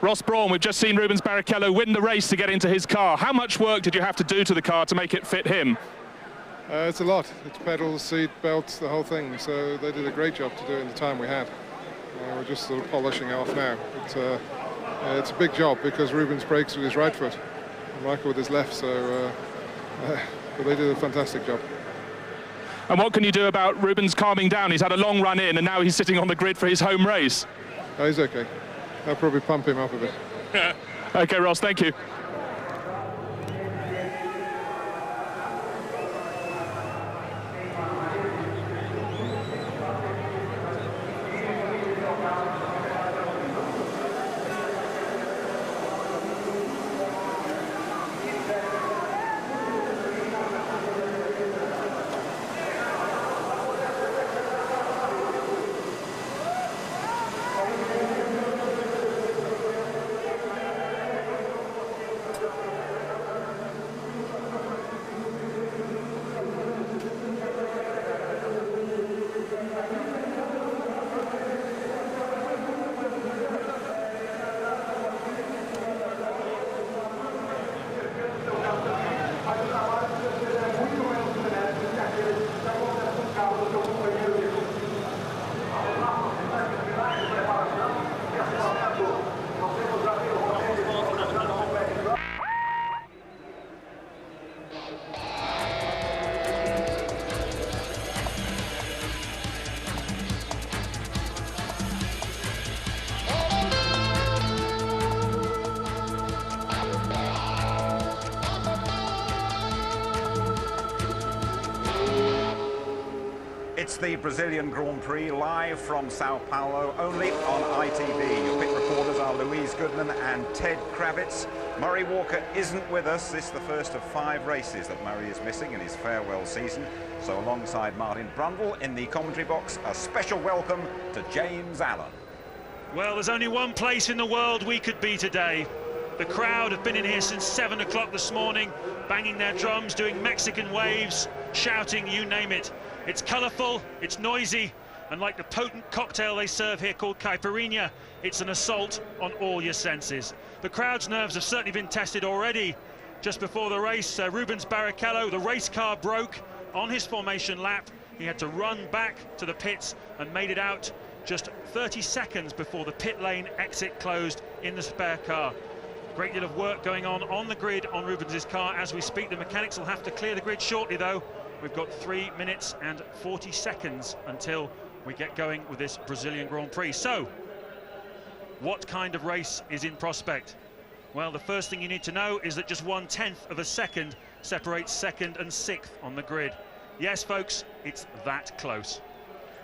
Ross Brawn, we've just seen Rubens Barrichello win the race to get into his car. How much work did you have to do to the car to make it fit him? It's a lot. It's pedals, seat, belts, the whole thing. So they did a great job to do it in the time we had. We're just sort of polishing off now. It's a big job because Rubens brakes with his right foot and Michael with his left. So but they did a fantastic job. And what can you do about Rubens calming down? He's had a long run in and now he's sitting on the grid for his home race. Oh, he's okay. I'll probably pump him up a bit. Okay, Ross, thank you. the Brazilian Grand Prix live from Sao Paulo, only on ITV. Your pit reporters are Louise Goodman and Ted Kravitz. Murray Walker isn't with us. This is the first of 5 races that Murray is missing in his farewell season. So alongside Martin Brundle in the commentary box, a special welcome to James Allen. Well, there's only one place in the world we could be today. The crowd have been in here since 7 o'clock this morning, banging their drums, doing Mexican waves, shouting, you name it. It's colourful, it's noisy, and like the potent cocktail they serve here called caipirinha, it's an assault on all your senses. The crowd's nerves have certainly been tested already. Just before the race, Rubens Barrichello, the race car broke on his formation lap. He had to run back to the pits and made it out just 30 seconds before the pit lane exit closed in the spare car. Great deal of work going on the grid on Rubens's car as we speak. The mechanics will have to clear the grid shortly, though. We've got 3 minutes and 40 seconds until we get going with this Brazilian Grand Prix. So, what kind of race is in prospect? Well, the first thing you need to know is that just 1/10 of a second separates 2nd and 6th on the grid. Yes, folks, it's that close.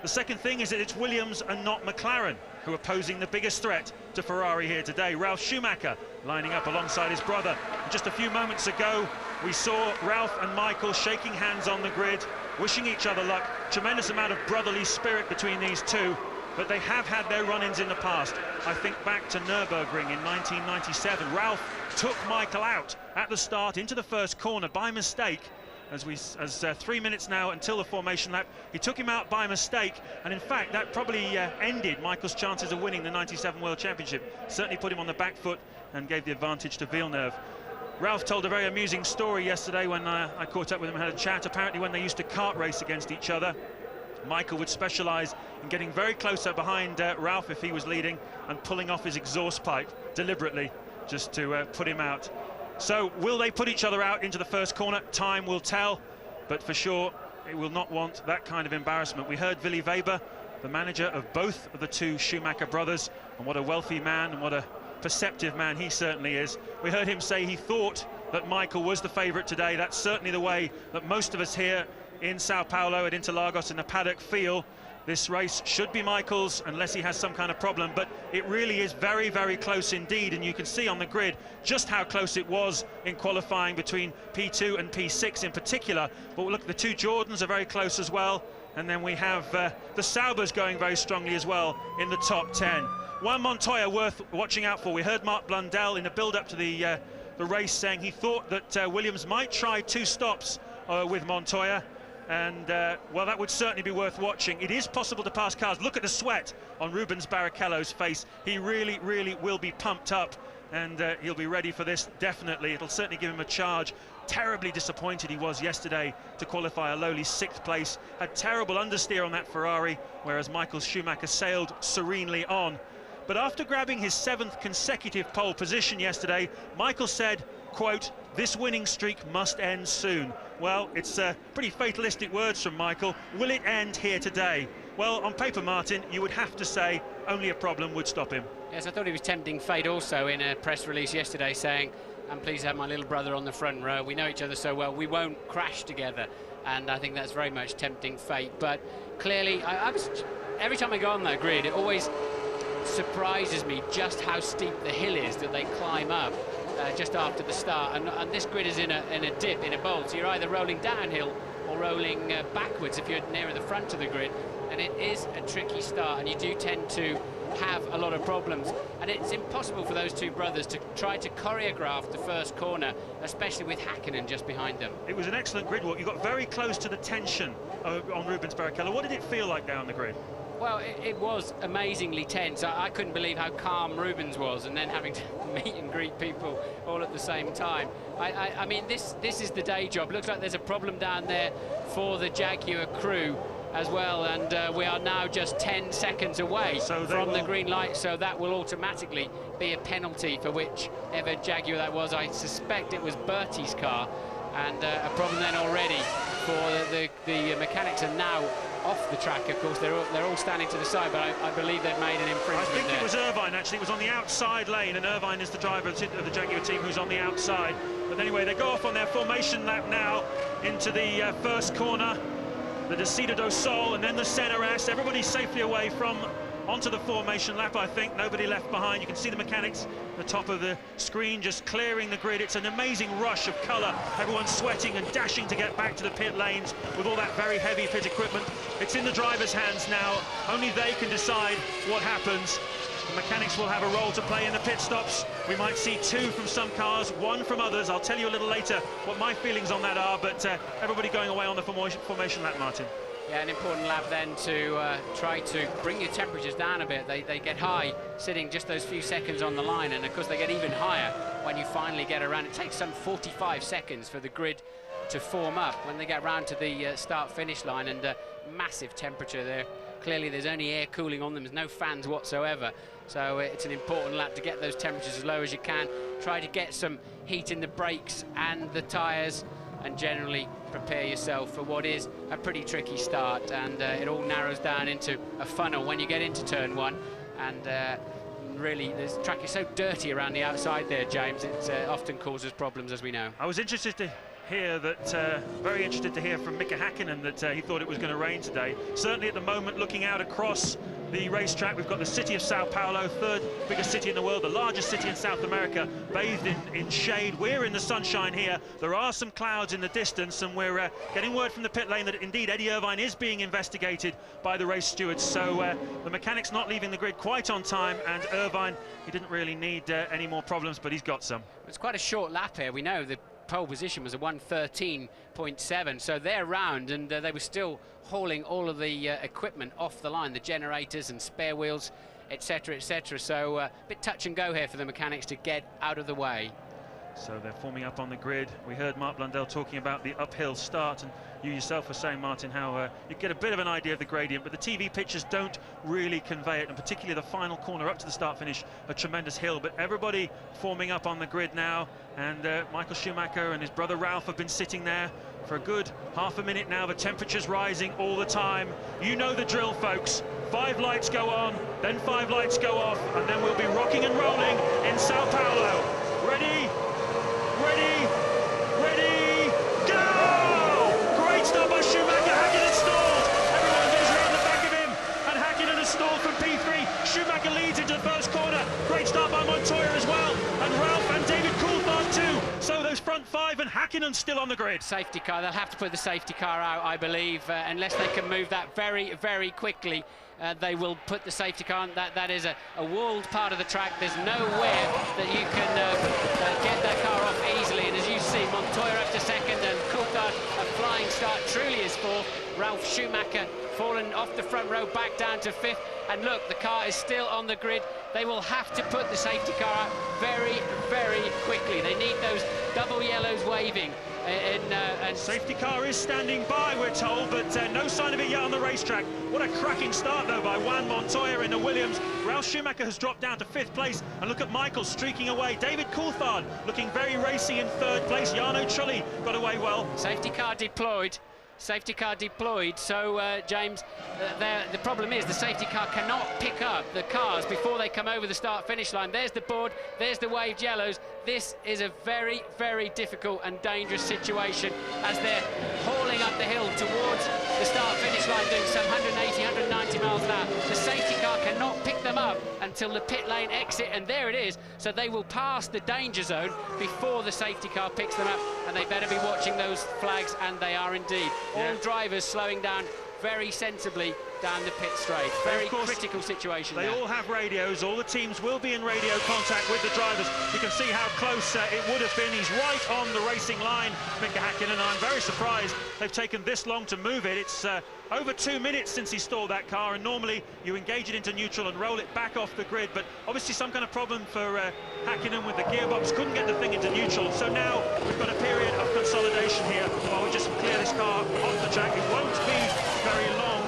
The second thing is that it's Williams and not McLaren who are posing the biggest threat to Ferrari here today. Ralf Schumacher lining up alongside his brother. And just a few moments ago, we saw Ralf and Michael shaking hands on the grid, wishing each other luck. Tremendous amount of brotherly spirit between these two, but they have had their run-ins in the past. I think back to Nürburgring in 1997. Ralf took Michael out at the start into the first corner by mistake. As 3 minutes now until the formation lap, he took him out by mistake, and in fact that probably ended Michael's chances of winning the 97 World Championship. Certainly put him on the back foot and gave the advantage to Villeneuve. Ralf told a very amusing story yesterday when I caught up with him and had a chat. Apparently when they used to kart race against each other, Michael would specialise in getting very close up behind Ralf if he was leading and pulling off his exhaust pipe deliberately just to put him out. So will they put each other out into the first corner? Time will tell, but for sure it will not want that kind of embarrassment. We heard Willy Weber, the manager of both of the two Schumacher brothers, and what a wealthy man and what a perceptive man he certainly is. We heard him say he thought that Michael was the favourite today. That's certainly the way that most of us here in Sao Paulo at Interlagos in the paddock feel. This race should be Michael's unless he has some kind of problem, but it really is very, very close indeed, and you can see on the grid just how close it was in qualifying between P2 and P6 in particular. But look, the two Jordans are very close as well, and then we have the Saubers going very strongly as well in the top 10. Juan Montoya worth watching out for. We heard Mark Blundell in the build-up to the race saying he thought that Williams might try 2 stops with Montoya. And, well, that would certainly be worth watching. It is possible to pass cars. Look at the sweat on Rubens Barrichello's face. He really, really will be pumped up, and he'll be ready for this, definitely. It'll certainly give him a charge. Terribly disappointed he was yesterday to qualify a lowly 6th place. Had terrible understeer on that Ferrari, whereas Michael Schumacher sailed serenely on. But after grabbing his 7th consecutive pole position yesterday, Michael said, quote, "This winning streak must end soon." Well, it's pretty fatalistic words from Michael. Will it end here today? Well, on paper, Martin, you would have to say only a problem would stop him. Yes, I thought he was tempting fate also in a press release yesterday, saying, "I'm pleased to have my little brother on the front row. We know each other so well, we won't crash together." And I think that's very much tempting fate. But clearly, every time I go on that grid, it always surprises me just how steep the hill is that they climb up just after the start, and this grid is in a dip, in a bowl, so you're either rolling downhill or rolling backwards if you're nearer the front of the grid, and it is a tricky start, and you do tend to have a lot of problems, and it's impossible for those two brothers to try to choreograph the first corner, especially with Häkkinen just behind them. It was an excellent grid walk. You got very close to the tension on Rubens Barrichello. What did it feel like down the grid? Well, it was amazingly tense. I couldn't believe how calm Rubens was, and then having to meet and greet people all at the same time. I mean, this is the day job. Looks like there's a problem down there for the Jaguar crew as well, and we are now just 10 seconds away from the green light, so that will automatically be a penalty for whichever Jaguar that was. I suspect it was Bertie's car, and a problem then already for the mechanics are now off the track. Of course, they're all standing to the side, but I believe they've made an infringement. I think it was Irvine, actually. It was on the outside lane, and Irvine is the driver of the Jaguar team who's on the outside. But anyway, they go off on their formation lap now into the first corner. the Descida do Sol, and then the Senna S. Everybody's safely away from onto the formation lap, I think. Nobody left behind. You can see the mechanics at the top of the screen just clearing the grid. It's an amazing rush of colour. Everyone's sweating and dashing to get back to the pit lanes with all that very heavy pit equipment. It's in the driver's hands now. Only they can decide what happens. The mechanics will have a role to play in the pit stops. We might see 2 from some cars, 1 from others. I'll tell you a little later what my feelings on that are, but everybody going away on the formation lap, Martin. Yeah, an important lap then to try to bring your temperatures down a bit. They get high sitting just those few seconds on the line, and of course they get even higher when you finally get around. It takes some 45 seconds for the grid to form up when they get round to the start-finish line, and massive temperature there. Clearly there's only air cooling on them, there's no fans whatsoever, so it's an important lap to get those temperatures as low as you can, try to get some heat in the brakes and the tyres, and generally prepare yourself for what is a pretty tricky start. And it all narrows down into a funnel when you get into turn 1, and really this track is so dirty around the outside there, James, it often causes problems, as we know. I was interested to hear that, very interested to hear from Mika Häkkinen that he thought it was going to rain today. Certainly at the moment, looking out across the racetrack, we've got the city of Sao Paulo, 3rd biggest city in the world, the largest city in South America, bathed in shade. We're in the sunshine here. There are some clouds in the distance, and we're getting word from the pit lane that indeed Eddie Irvine is being investigated by the race stewards. So the mechanic's not leaving the grid quite on time, and Irvine, he didn't really need any more problems, but he's got some. It's quite a short lap here. We know the pole position was a 1:13.7, so they're round, and they were still hauling all of the equipment off the line, the generators and spare wheels, etc, etc. So a bit touch and go here for the mechanics to get out of the way. So they're forming up on the grid. We heard Mark Blundell talking about the uphill start, and you yourself were saying, Martin, how you get a bit of an idea of the gradient, but the TV pictures don't really convey it, and particularly the final corner up to the start-finish, a tremendous hill. But everybody forming up on the grid now, and Michael Schumacher and his brother Ralph have been sitting there for a good half a minute now. The temperature's rising all the time. You know the drill, folks. 5 lights go on, then 5 lights go off, and then we'll be rocking and rolling in Sao Paulo. Ready? Ready, ready, go! Great start by Schumacher. Häkkinen stalled. Everyone goes around the back of him, and Häkkinen has stalled from P3. Schumacher leads into the first corner. Great start by Montoya as well, and Ralph and David Coulthard too. So those front 5, and Häkkinen still on the grid. Safety car, they'll have to put the safety car out, I believe, unless they can move that very, very quickly. They will put the safety car on. That is a walled part of the track. There's nowhere that you can get that car off easily. And as you see, Montoya up to 2nd, and Coulthard, a flying start, truly is 4th. Ralf Schumacher fallen off the front row back down to 5th. And look, the car is still on the grid. They will have to put the safety car out very, very quickly. They need those double yellows waving. And safety car is standing by, we're told, but no sign of it yet on the racetrack. What a cracking start, though, by Juan Montoya in the Williams. Ralf Schumacher has dropped down to 5th place, and look at Michael streaking away. David Coulthard looking very racy in 3rd place. Jarno Trulli got away well. Safety car deployed. Safety car deployed, so James, the problem is the safety car cannot pick up the cars before they come over the start-finish line. There's the board, there's the waved yellows. This is a very, very difficult and dangerous situation as they're hauling up the hill towards the start-finish line, doing some 180, 190 miles an hour. The safety car cannot pick them up until the pit lane exit, and there it is. So they will pass the danger zone before the safety car picks them up, and they better be watching those flags, and they are indeed. Yeah. All drivers slowing down very sensibly down the pit straight. Very critical situation. They all have radios. All the teams will be in radio contact with the drivers. You can see how close it would have been. He's right on the racing line, Mika Häkkinen. I'm very surprised they've taken this long to move it. It's over 2 minutes since he stalled that car, and normally you engage it into neutral and roll it back off the grid, but obviously some kind of problem for Häkkinen with the gearbox. Couldn't get the thing into neutral, so now we've got a period of consolidation here while we just clear this car off the track. It won't be very long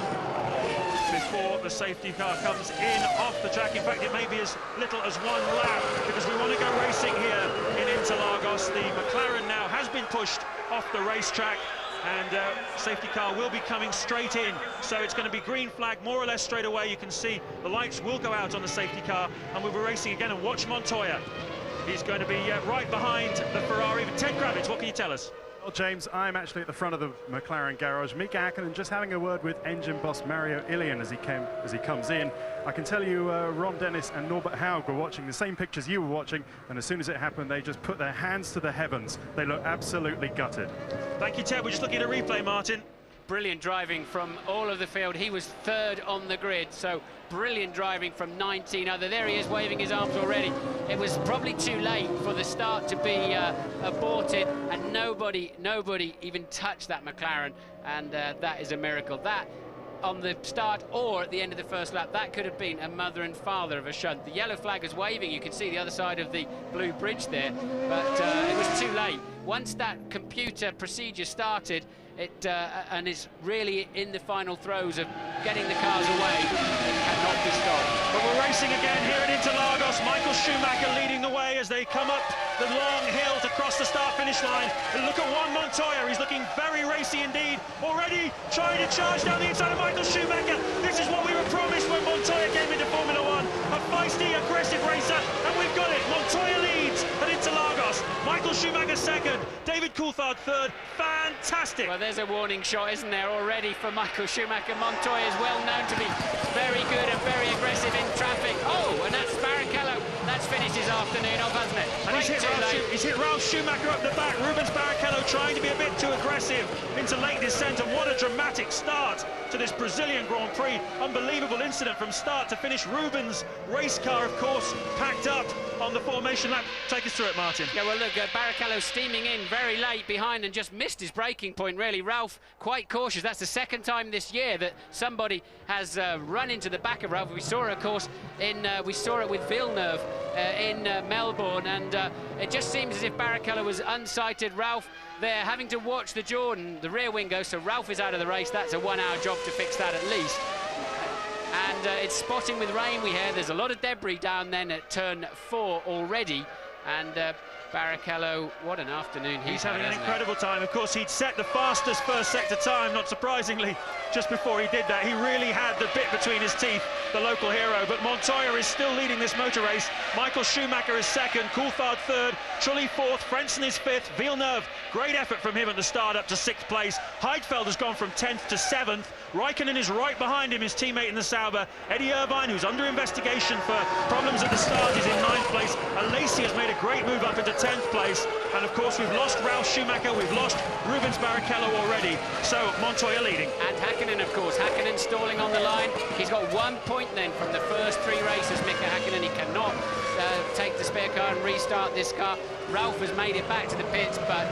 before the safety car comes in off the track. In fact, it may be as little as 1 lap, because we want to go racing here in Interlagos. The McLaren now has been pushed off the racetrack, and safety car will be coming straight in, so it's going to be green flag more or less straight away. You can see the lights will go out on the safety car, and we'll be racing again. And watch Montoya, he's going to be right behind the Ferrari. But Ted Kravitz, what can you tell us? Well, James, I'm actually at the front of the McLaren garage. Mika Häkkinen just having a word with engine boss Mario Ilian as he comes in. I can tell you Ron Dennis and Norbert Haug were watching the same pictures you were watching, and as soon as it happened, they just put their hands to the heavens. They look absolutely gutted. Thank you, Ted. We're just looking at a replay, Martin. Brilliant driving from all of the field. He was third on the grid, so brilliant driving from 19 other. There he is waving his arms already. It was probably too late for the start to be aborted, and nobody even touched that McLaren, and that is a miracle. That on the start or at the end of the first lap, that could have been a mother and father of a shunt. The yellow flag is waving. You can see the other side of the blue bridge there, but it was too late. Once that computer procedure started, and is really in the final throes of getting the cars away, it cannot be stopped. But we're racing again here at Interlagos. Michael Schumacher leading the way as they come up the long hill to cross the start-finish line. And look at Juan Montoya, he's looking very racy indeed. Already trying to charge down the inside of Michael Schumacher. This is what we were promised when Montoya came into Formula One. A feisty, aggressive racer, and we've got it. Montoya leads at Interlagos. Michael Schumacher second, David Coulthard third. Fantastic. Well, there's a warning shot, isn't there, already for Michael Schumacher. Montoya is well known to be very good and very aggressive in traffic. Oh, and that's Barrichello. That's finished his afternoon off, hasn't it? And he's hit Ralf Schumacher up the back. Rubens Barrichello trying to be a bit too aggressive into late descent, and what a dramatic start to this Brazilian Grand Prix. Unbelievable incident from start to finish. Rubens' race car, of course, packed up on the formation lap. Take us through it, Martin. Yeah, well, look, Barrichello steaming in very late behind and just missed his braking point, really. Ralf quite cautious. That's the second time this year that somebody has run into the back of Ralf. We saw it, of course, we saw it with Villeneuve in Melbourne, and it just seems as if Barrichello was unsighted. Ralf there having to watch the Jordan, the rear wing goes, so Ralf is out of the race. That's a 1 hour job to fix that at least. And it's spotting with rain, we hear. There's a lot of debris down then at turn 4 already, and Barrichello, what an afternoon he's having an incredible time. Of course, he'd set the fastest first sector time, not surprisingly. Just before he did that, he really had the bit between his teeth, the local hero. But Montoya is still leading this motor race. Michael Schumacher is second, Coulthard third, Trulli fourth, Frentzen is fifth, Villeneuve, great effort from him at the start up to 6th place. Heidfeld has gone from 10th to 7th. Raikkonen is right behind him, his teammate in the Sauber. Eddie Irvine, who's under investigation for problems at the start, is in 9th place. Alesi has made a great move up into 10th place. And of course, we've lost Ralf Schumacher, we've lost Rubens Barrichello already. So Montoya leading. And Häkkinen, of course. Häkkinen stalling on the line. He's got 1 point then from the first 3 races. Mika Häkkinen, he cannot take the spare car and restart this car. Ralf has made it back to the pits, but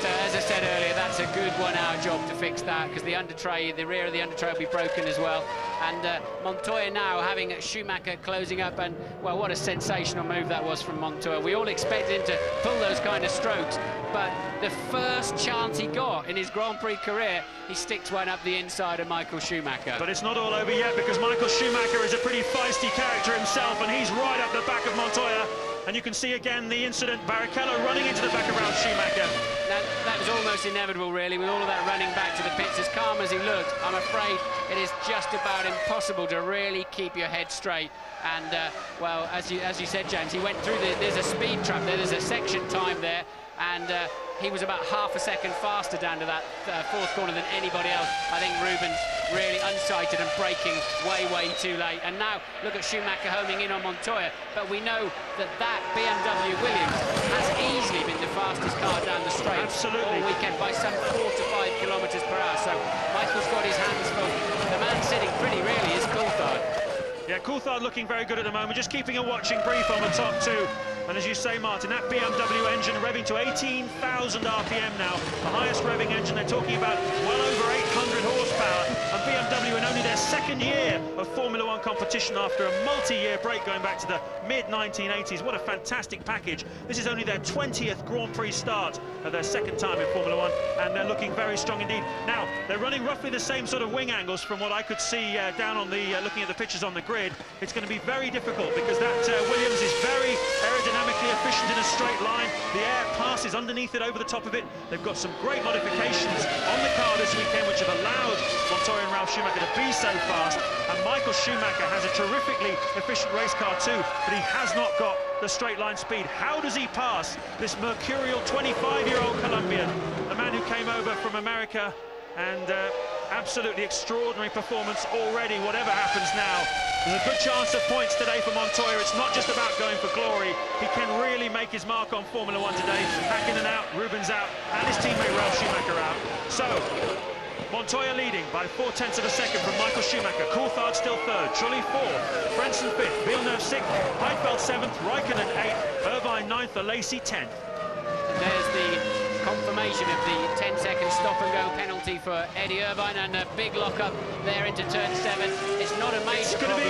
as I said earlier, that's a good 1 hour job to fix that, because the undertray, the rear of the undertray will be broken as well. And Montoya now having Schumacher closing up, and well, what a sensational move that was from Montoya. We all expected him to pull those kind of strokes, but the first chance he got in his Grand Prix career, he sticks one up the inside of Michael Schumacher. But it's not all over yet, because Michael Schumacher is a pretty feisty character himself, and he's right up the back of Montoya. And you can see again the incident, Barrichello running into the back of Ralf Schumacher. That was almost inevitable, really, with all of that running back to the pits. As calm as he looked, I'm afraid it is just about impossible to really keep your head straight. And, well, as you said, James, he went through there's a speed trap there, there's a section time there, and he was about half a second faster down to that 4th corner than anybody else. I think Rubens really unsighted and braking way too late. And now look at Schumacher homing in on Montoya, but we know that BMW Williams has easily been the fastest car down the straight all weekend by some 4 to 5 kilometres per hour. So Michael's got his hands full. The man sitting pretty really is Coulthard. Yeah, Coulthard looking very good at the moment, just keeping a watching brief on the top 2. And as you say, Martin, that BMW engine revving to 18,000 RPM now, the highest revving engine. They're talking about well over 800 horsepower. And BMW in only their 2nd year of Formula One competition after a multi-year break going back to the mid-1980s. What a fantastic package. This is only their 20th Grand Prix start of their 2nd time in Formula One, and they're looking very strong indeed. Now, they're running roughly the same sort of wing angles from what I could see down on the, looking at the pictures on the grid. It's going to be very difficult because that Williams is very aerodynamically efficient in a straight line. The air passes underneath it, over the top of it. They've got some great modifications on the car this weekend which have allowed Montoya and Ralf Schumacher to be so fast, and Michael Schumacher has a terrifically efficient race car too, but he has not got the straight line speed. How does he pass this mercurial 25-year-old Colombian, the man who came over from America, and absolutely extraordinary performance already, whatever happens now. There's a good chance of points today for Montoya. It's not just about going for glory. He can really make his mark on Formula One today. Hakkinen out, Rubens out, and his teammate Ralf Schumacher out. So, Montoya leading by 0.4 of a second from Michael Schumacher. Coulthard still third, Trulli fourth, Frentzen fifth, Villeneuve sixth, Heidfeld seventh, Raikkonen eighth, Irvine ninth, Alesi 10th. There's the confirmation of the 10-second stop-and-go penalty for Eddie Irvine, and a big lock-up there into turn 7. It's not a major problem.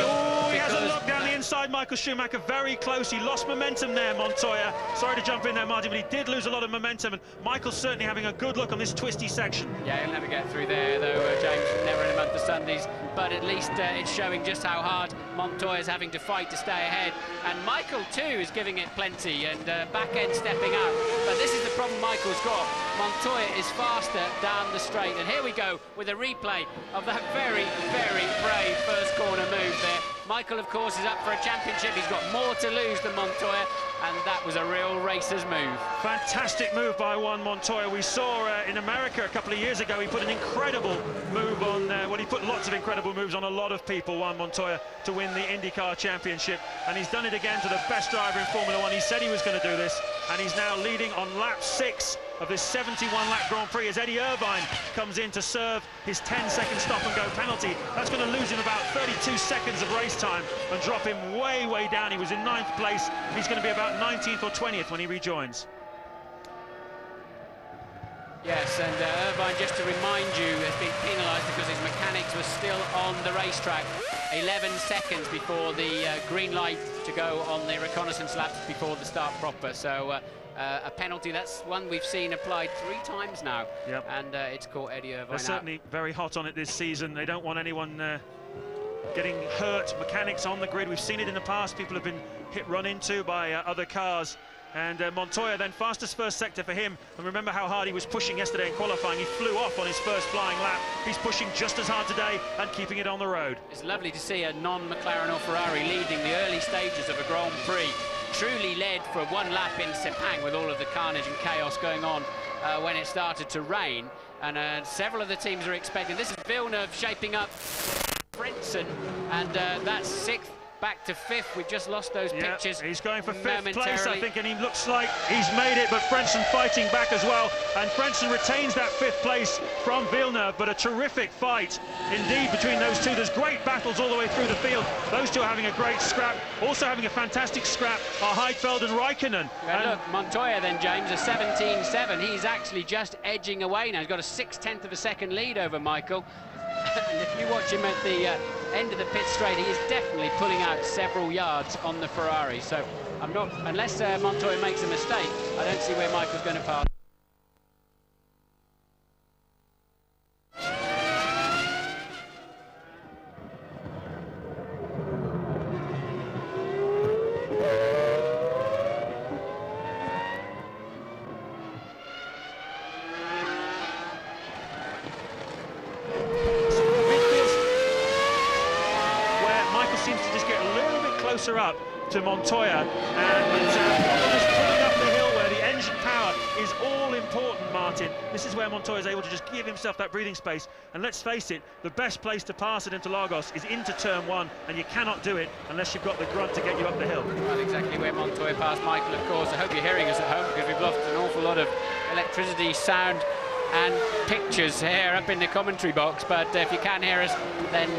He has a lock down the inside, Michael Schumacher, very close. He lost momentum there, Montoya. Sorry to jump in there, Martin, but he did lose a lot of momentum, and Michael's certainly having a good look on this twisty section. Yeah, he'll never get through there, though, James, never in a month of Sundays, but at least it's showing just how hard Montoya's having to fight to stay ahead. And Michael, too, is giving it plenty, and back-end stepping out. But this is the problem Michael's got. Montoya is faster down the straight, and here we go with a replay of that very, very brave first corner move there. Michael, of course, is up for a championship. He's got more to lose than Montoya, and that was a real racer's move. Fantastic move by Juan Montoya. We saw in America a couple of years ago, he put an incredible move on, well, he put lots of incredible moves on a lot of people, Juan Montoya, to win the IndyCar Championship, and he's done it again to the best driver in Formula One. He said he was going to do this, and he's now leading on lap 6 of this 71-lap Grand Prix as Eddie Irvine comes in to serve his 10-second stop-and-go penalty. That's going to lose him about 32 seconds of race time and drop him way, way down. He was in 9th place. He's going to be about 19th or 20th when he rejoins. Yes, and Irvine, just to remind you, has been penalised because his mechanics were still on the racetrack. 11 seconds before the green light to go on the reconnaissance laps before the start proper. So a penalty, that's one we've seen applied 3 times now. Yep. And it's caught Eddie Irvine They're certainly very hot on it this season. They don't want anyone getting hurt. Mechanics on the grid, we've seen it in the past. People have been run into by other cars. And Montoya then fastest first sector for him. And remember how hard he was pushing yesterday in qualifying. He flew off on his first flying lap. He's pushing just as hard today and keeping it on the road. It's lovely to see a non-McLaren or Ferrari leading the early stages of a Grand Prix. Truly led for 1 lap in Sepang with all of the carnage and chaos going on when it started to rain. And several of the teams are expecting. This is Villeneuve shaping up Frentzen, and that's 6th. Back to 5th. We've just lost those pictures. He's going for 5th place, I think, and he looks like he's made it, but Frentzen fighting back as well, and Frentzen retains that 5th place from Villeneuve, but a terrific fight indeed between those two. There's great battles all the way through the field. Those two are having a great scrap. Also having a fantastic scrap are Heidfeld and Raikkonen. And look, Montoya then, James, a 17.7. He's actually just edging away now. He's got a 0.6 of a second lead over Michael. And if you watch him at the end of the pit straight, he is definitely pulling out several yards on the Ferrari. So I'm not, unless Montoya makes a mistake, I don't see where Michael's going to pass. Up to Montoya, and it's just pulling up the hill where the engine power is all important, Martin. This is where Montoya is able to just give himself that breathing space, and let's face it, the best place to pass at Interlagos is into turn 1, and you cannot do it unless you've got the grunt to get you up the hill. Well, exactly where Montoya passed Michael, of course. I hope you're hearing us at home, because we've lost an awful lot of electricity, sound and pictures here up in the commentary box, but if you can hear us, then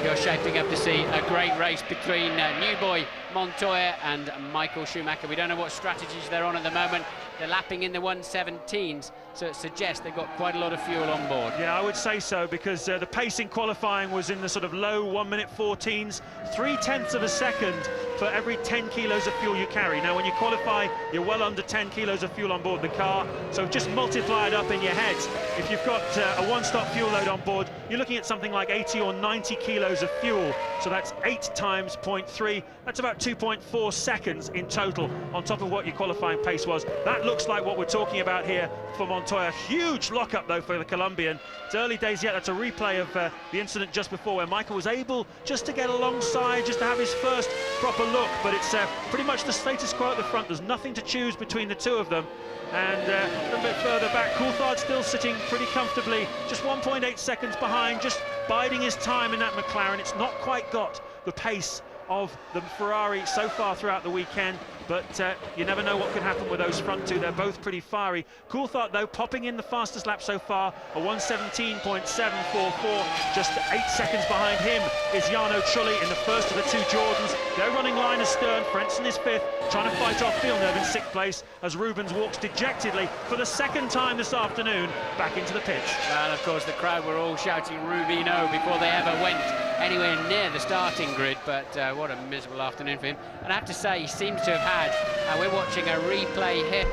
you're shaping up to see a great race between new boy Montoya and Michael Schumacher. We don't know what strategies they're on at the moment. They're lapping in the 1:17s, so it suggests they've got quite a lot of fuel on board. Yeah, I would say so, because the pace in qualifying was in the sort of low 1:14s, 0.3 of a second for every 10 kilos of fuel you carry. Now, when you qualify, you're well under 10 kilos of fuel on board the car, so just multiply it up in your head. If you've got a one-stop fuel load on board, you're looking at something like 80 or 90 kilos of fuel, so that's 8 times 0.3. That's about 2.4 seconds in total on top of what your qualifying pace was. That looks like what we're talking about here for Montoya. Montoya. Huge lockup, though, for the Colombian. It's early days yet. That's a replay of the incident just before, where Michael was able just to get alongside, just to have his first proper look. But it's pretty much the status quo at the front. There's nothing to choose between the two of them. And a little bit further back, Coulthard still sitting pretty comfortably, just 1.8 seconds behind, just biding his time in that McLaren. It's not quite got the pace of the Ferrari so far throughout the weekend, but you never know what could happen with those front two. They're both pretty fiery. Coulthard, though, popping in the fastest lap so far, a 1:17.744. Just 8 seconds behind him is Jarno Trulli in the first of the two Jordans. They're running line astern. Frentzen is fifth, trying to fight off Villeneuve in sixth place, as Rubens walks dejectedly for the second time this afternoon back into the pits. Well, of course, the crowd were all shouting Rubino before they ever went anywhere near the starting grid, but what a miserable afternoon for him. And I have to say, he seems to have had, we're watching a replay here.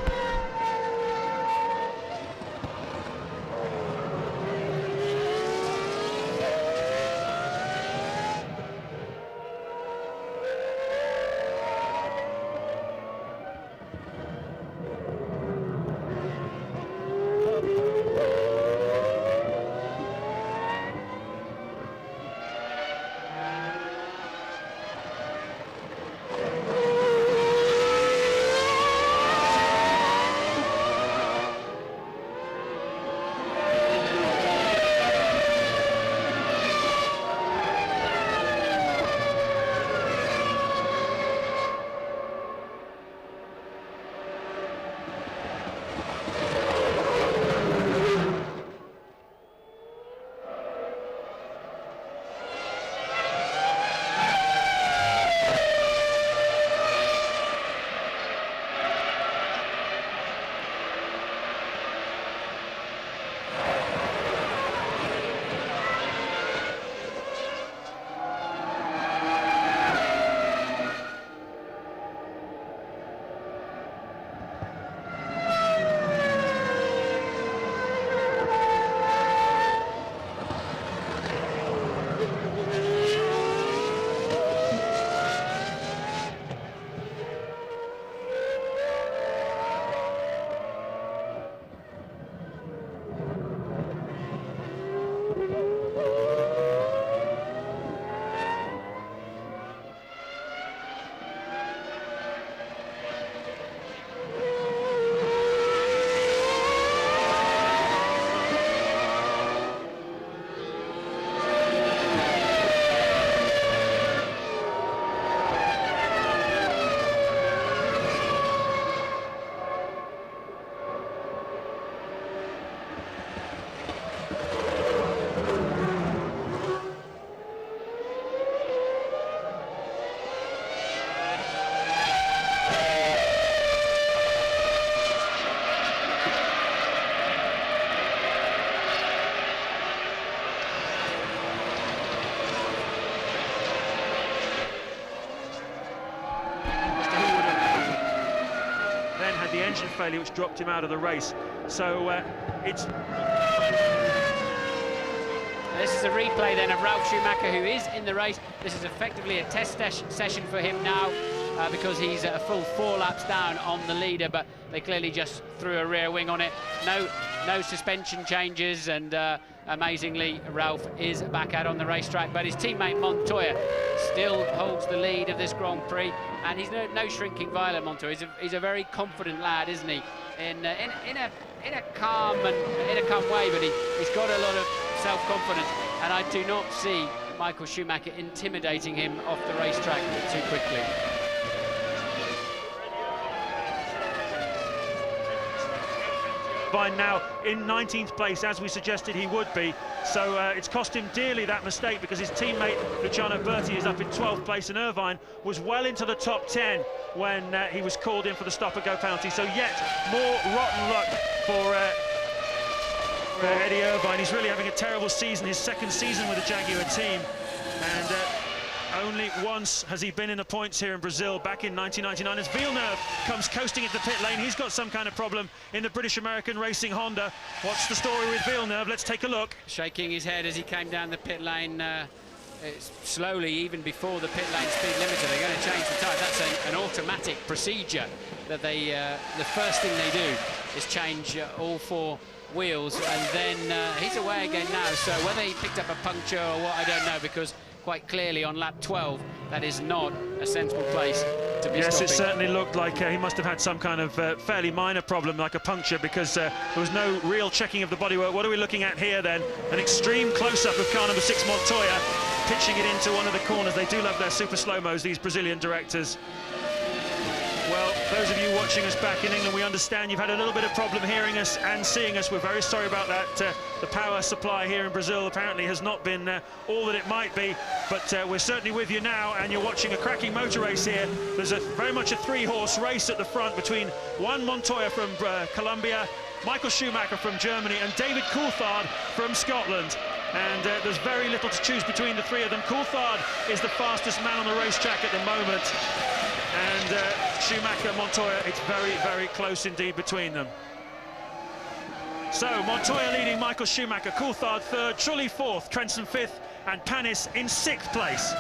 Engine failure which dropped him out of the race. So it's... This is a replay then of Ralf Schumacher, who is in the race. This is effectively a test session for him now, because he's a full 4 laps down on the leader, but they clearly just threw a rear wing on it. No suspension changes, and amazingly, Ralf is back out on the racetrack, but his teammate Montoya still holds the lead of this Grand Prix, and he's no shrinking violet. Montoya, he's a very confident lad, isn't he? In a calm way, but he's got a lot of self-confidence, and I do not see Michael Schumacher intimidating him off the racetrack too quickly. By now in 19th place, as we suggested he would be, so it's cost him dearly, that mistake, because his teammate Luciano Berti is up in 12th place, and Irvine was well into the top 10 when he was called in for the stop-and-go penalty. So yet more rotten luck for Eddie Irvine. He's really having a terrible season, his second season with the Jaguar team, and only once has he been in the points here in Brazil, back in 1999, as Villeneuve comes coasting into the pit lane. He's got some kind of problem in the British-American Racing Honda. What's the story with Villeneuve? Let's take a look. Shaking his head as he came down the pit lane slowly, even before the pit lane speed limiter. They're going to change the tyre. That's an automatic procedure that they, the first thing they do is change all 4 wheels, and then he's away again now. So whether he picked up a puncture or what, I don't know, because quite clearly on lap 12, that is not a sensible place to be Yes, stopping. it certainly looked like he must have had some kind of fairly minor problem, like a puncture, because there was no real checking of the bodywork. What are we looking at here then? An extreme close-up of car number 6, Montoya, pitching it into one of the corners. They do love their super slow-mos, these Brazilian directors. Well, those of you watching us back in England, we understand you've had a little bit of problem hearing us and seeing us. We're very sorry about that. The power supply here in Brazil apparently has not been all that it might be, but we're certainly with you now, and you're watching a cracking motor race here. There's very much a 3-horse race at the front between Juan Montoya from Colombia, Michael Schumacher from Germany, and David Coulthard from Scotland. And there's very little to choose between the 3 of them. Coulthard is the fastest man on the racetrack at the moment. And Schumacher, Montoya, it's very, very close indeed between them. So Montoya leading Michael Schumacher, Coulthard 3rd, Trulli 4th, Trenson 5th, and Panis in 6th place.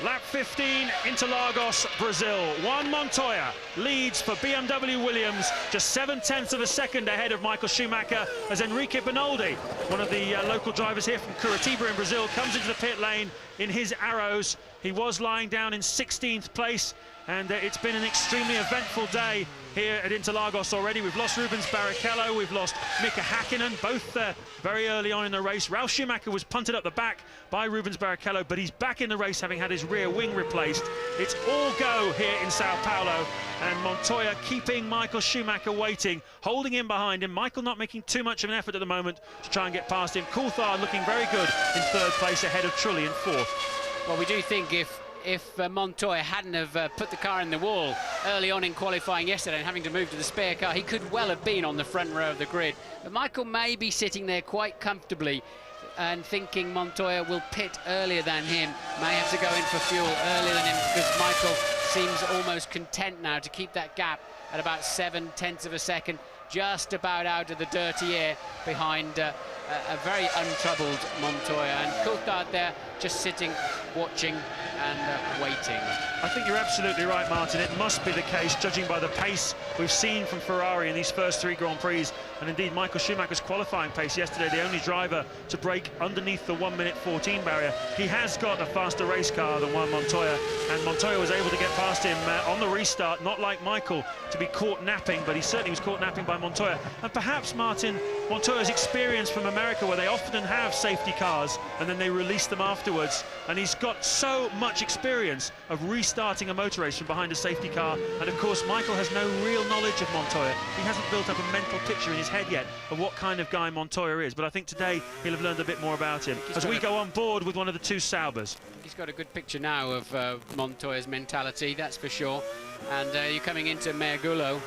Lap 15, Interlagos, Brazil. Juan Montoya leads for BMW Williams, just 0.7 of a second ahead of Michael Schumacher, as Enrique Benoldi, one of the local drivers here from Curitiba in Brazil, comes into the pit lane in his Arrows. He was lying down in 16th place, and it's been an extremely eventful day here at Interlagos already. We've lost Rubens Barrichello, we've lost Mika Hakkinen, both very early on in the race. Ralf Schumacher was punted up the back by Rubens Barrichello, but he's back in the race having had his rear wing replaced. It's all go here in Sao Paulo, and Montoya keeping Michael Schumacher waiting, holding him behind him. Michael not making too much of an effort at the moment to try and get past him. Coulthard looking very good in 3rd place ahead of Trulli in 4th. Well, we do think if Montoya hadn't have put the car in the wall early on in qualifying yesterday and having to move to the spare car, he could well have been on the front row of the grid. But Michael may be sitting there quite comfortably and thinking Montoya will pit earlier than him, may have to go in for fuel earlier than him, because Michael seems almost content now to keep that gap at about 0.7 of a second, just about out of the dirty air behind a very untroubled Montoya. And Coulthard there just sitting, watching, and waiting. I think you're absolutely right, Martin. It must be the case, judging by the pace we've seen from Ferrari in these first 3 Grand Prix, and indeed Michael Schumacher's qualifying pace yesterday, the only driver to break underneath the 1:14 barrier. He has got a faster race car than Juan Montoya, and Montoya was able to get past him on the restart, not like Michael to be caught napping, but he certainly was caught napping by Montoya. And perhaps, Martin, Montoya's experience from America, where they often have safety cars and then they release them afterwards, and he's got so much experience of restarting a motor race from behind a safety car. And of course Michael has no real knowledge of Montoya. He hasn't built up a mental picture in his head yet of what kind of guy Montoya is, but I think today he'll have learned a bit more about him as we go on board with one of the 2 Saubers. He's got a good picture now of Montoya's mentality, that's for sure. And you're coming into Mergulo,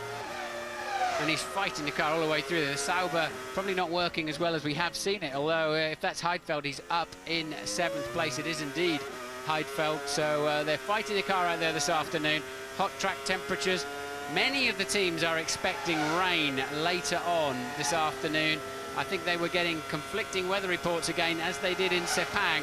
and he's fighting the car all the way through. The Sauber probably not working as well as we have seen it, although if that's Heidfeld, he's up in 7th place. It is indeed Heidfeld, so they're fighting the car out there this afternoon. Hot track temperatures. Many of the teams are expecting rain later on this afternoon. I think they were getting conflicting weather reports again, as they did in Sepang.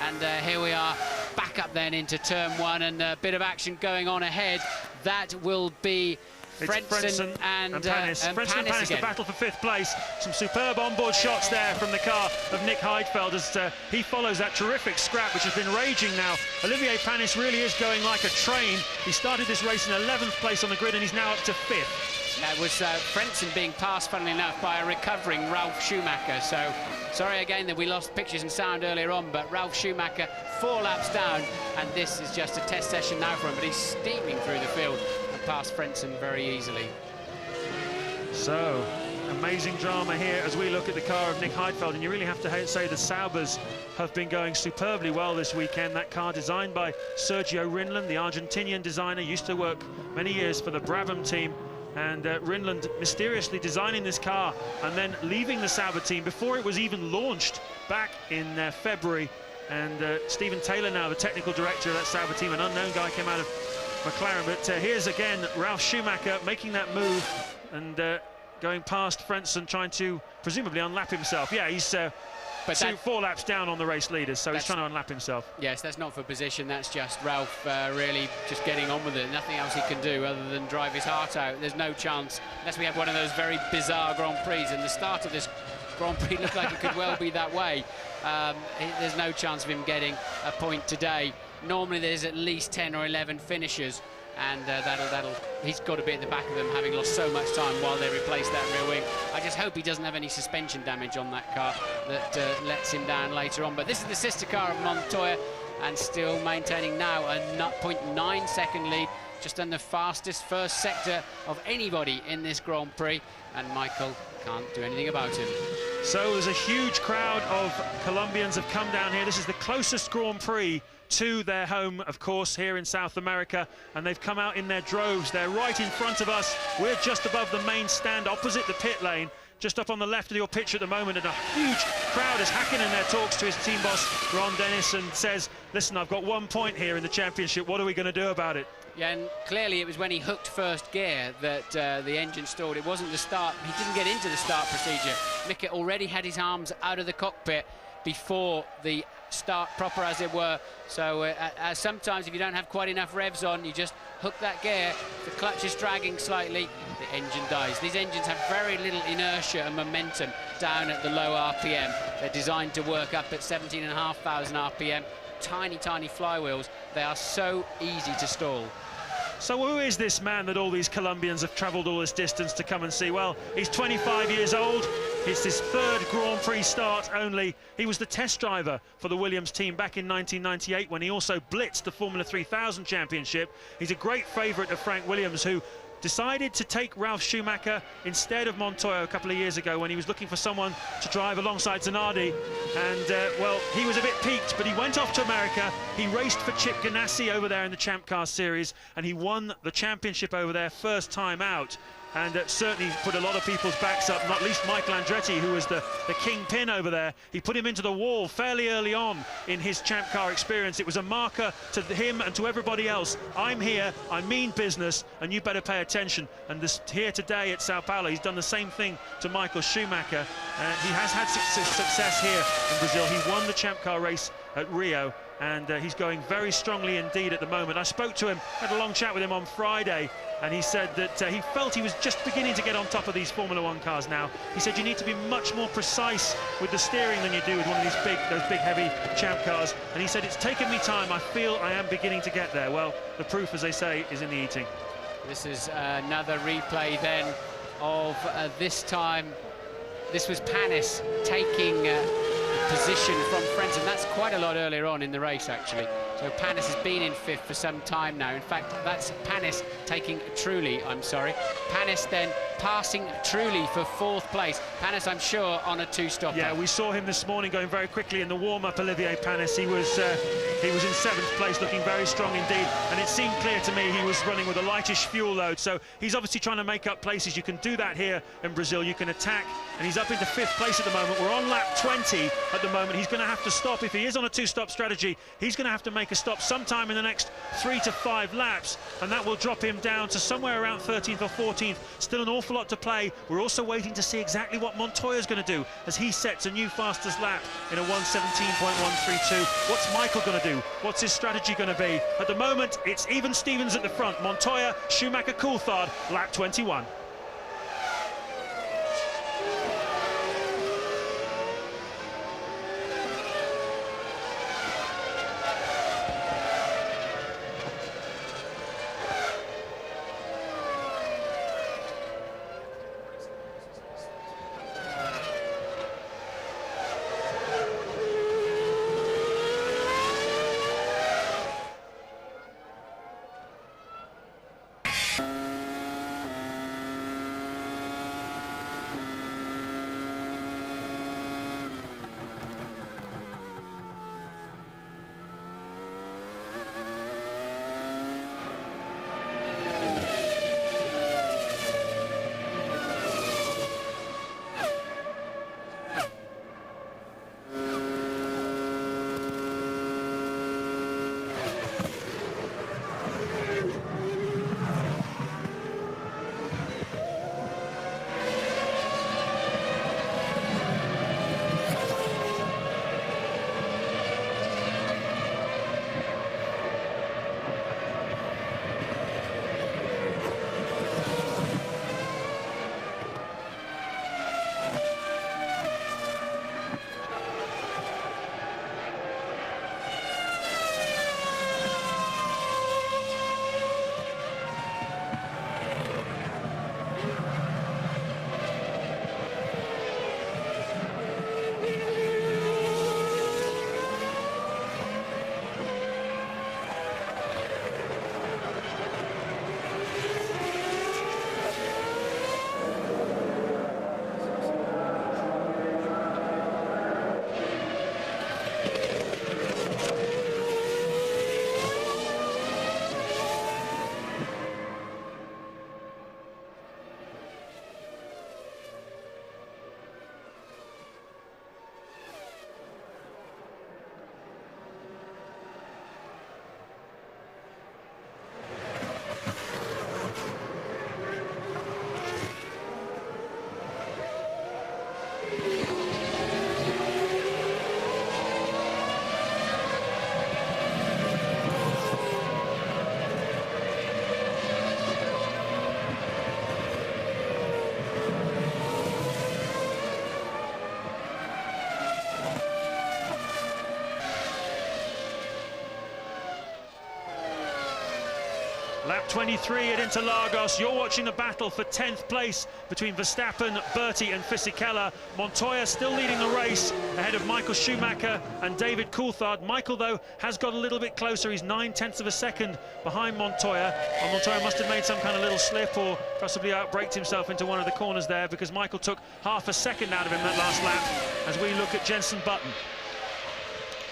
And here we are, back up then into turn 1, and a bit of action going on ahead. That will be Frentzen and Panis. Frentzen and Panis, the battle for 5th place. Some superb onboard shots there from the car of Nick Heidfeld as he follows that terrific scrap which has been raging now. Olivier Panis really is going like a train. He started this race in 11th place on the grid, and he's now up to 5th. That was Frentzen being passed, funnily enough, by a recovering Ralf Schumacher. So sorry again that we lost pictures and sound earlier on, but Ralf Schumacher 4 laps down, and this is just a test session now for him, but he's steaming through the field and past Frentzen very easily. So amazing drama here as we look at the car of Nick Heidfeld, and you really have to say the Saubers have been going superbly well this weekend. That car designed by Sergio Rinland, the Argentinian designer, used to work many years for the Brabham team. And Rinland mysteriously designing this car and then leaving the Sauber team before it was even launched back in February. And Stephen Taylor now the technical director of that Sauber team, an unknown guy, came out of McLaren. But here's again Ralf Schumacher making that move and going past Frentzen, trying to presumably unlap himself. Yeah, he's 4 laps down on the race leaders, so he's trying to unlap himself. Yes, that's not for position, that's just Ralf really just getting on with it. Nothing else he can do other than drive his heart out. There's no chance, unless we have one of those very bizarre Grand Prix, and the start of this Grand Prix looked like it could well be that way. There's no chance of him getting a point today. Normally there's at least 10 or 11 finishers, and he's got to be at the back of them, having lost so much time while they replace that rear wing. I just hope he doesn't have any suspension damage on that car that lets him down later on. But this is the sister car of Montoya, and still maintaining now a 0.9 second lead, just on the fastest first sector of anybody in this Grand Prix, and Michael can't do anything about him. So there's a huge crowd of Colombians have come down here. This is the closest Grand Prix to their home, of course, here in South America, and they've come out in their droves. They're right in front of us. We're just above the main stand, opposite the pit lane, just up on the left of your pitch at the moment, and a huge crowd as Hakkinen there talks to his team boss, Ron Dennis, and says, listen, I've got 1 point here in the championship. What are we going to do about it? Yeah, and clearly it was when he hooked first gear that the engine stalled. It wasn't the start. He didn't get into the start procedure. Mickett already had his arms out of the cockpit before the start proper, as it were. So sometimes if you don't have quite enough revs on, you just hook that gear, the clutch is dragging slightly, the engine dies. These engines have very little inertia and momentum down at the low RPM. They're designed to work up at 17,500 RPM. Tiny flywheels. They are so easy to stall. So who is this man that all these Colombians have travelled all this distance to come and see? Well, he's 25 years old. It's his 3rd Grand Prix start only. He was the test driver for the Williams team back in 1998 when he also blitzed the Formula 3000 Championship. He's a great favourite of Frank Williams, who decided to take Ralf Schumacher instead of Montoya a couple of years ago when he was looking for someone to drive alongside Zanardi. And, well, he was a bit peaked, but he went off to America. He raced for Chip Ganassi over there in the Champ Car Series, and he won the championship over there first time out. And certainly put a lot of people's backs up, not least Michael Andretti, who was the kingpin over there. He put him into the wall fairly early on in his Champ Car experience. It was a marker to him and to everybody else. I'm here, I mean business, and you better pay attention. And here today at Sao Paulo, he's done the same thing to Michael Schumacher. He has had success here in Brazil. He won the Champ Car race at Rio. and he's going very strongly indeed at the moment. I spoke to him, had a long chat with him on Friday, and he said that he felt he was just beginning to get on top of these Formula One cars now. He said you need to be much more precise with the steering than you do with one of these those big heavy champ cars, and he said it's taken me time. I feel I am beginning to get there. Well, the proof, as they say, is in the eating. This is another replay then of this time. This was Panis taking position from Frentzen. That's quite a lot earlier on in the race, actually. So Panis has been in 5th for some time now. In fact, that's Panis taking Trulli, I'm sorry. Panis then passing Trulli for 4th place. Panis, I'm sure, on a 2-stopper. Yeah, we saw him this morning going very quickly in the warm-up, Olivier Panis. He was in 7th place, looking very strong indeed. And it seemed clear to me he was running with a lightish fuel load. So he's obviously trying to make up places. You can do that here in Brazil. You can attack, and he's up into 5th place at the moment. We're on lap 20 at the moment. He's going to have to stop. If he is on a 2-stop strategy, he's going to have to make a stop sometime in the next 3 to 5 laps, and that will drop him down to somewhere around 13th or 14th. Still an awful lot to play. We're also waiting to see exactly what Montoya's going to do as he sets a new fastest lap in a 1:17.132. What's Michael going to do? What's his strategy going to be? At the moment, it's even Stevens at the front. Montoya, Schumacher, Coulthard, lap 21. Lap 23 at Interlagos. You're watching the battle for 10th place between Verstappen, Bertie and Fisichella. Montoya still leading the race ahead of Michael Schumacher and David Coulthard. Michael, though, has got a little bit closer. He's 9/10 of a second behind Montoya. And Montoya must have made some kind of little slip or possibly outbraked himself into one of the corners there, because Michael took half a second out of him that last lap as we look at Jenson Button.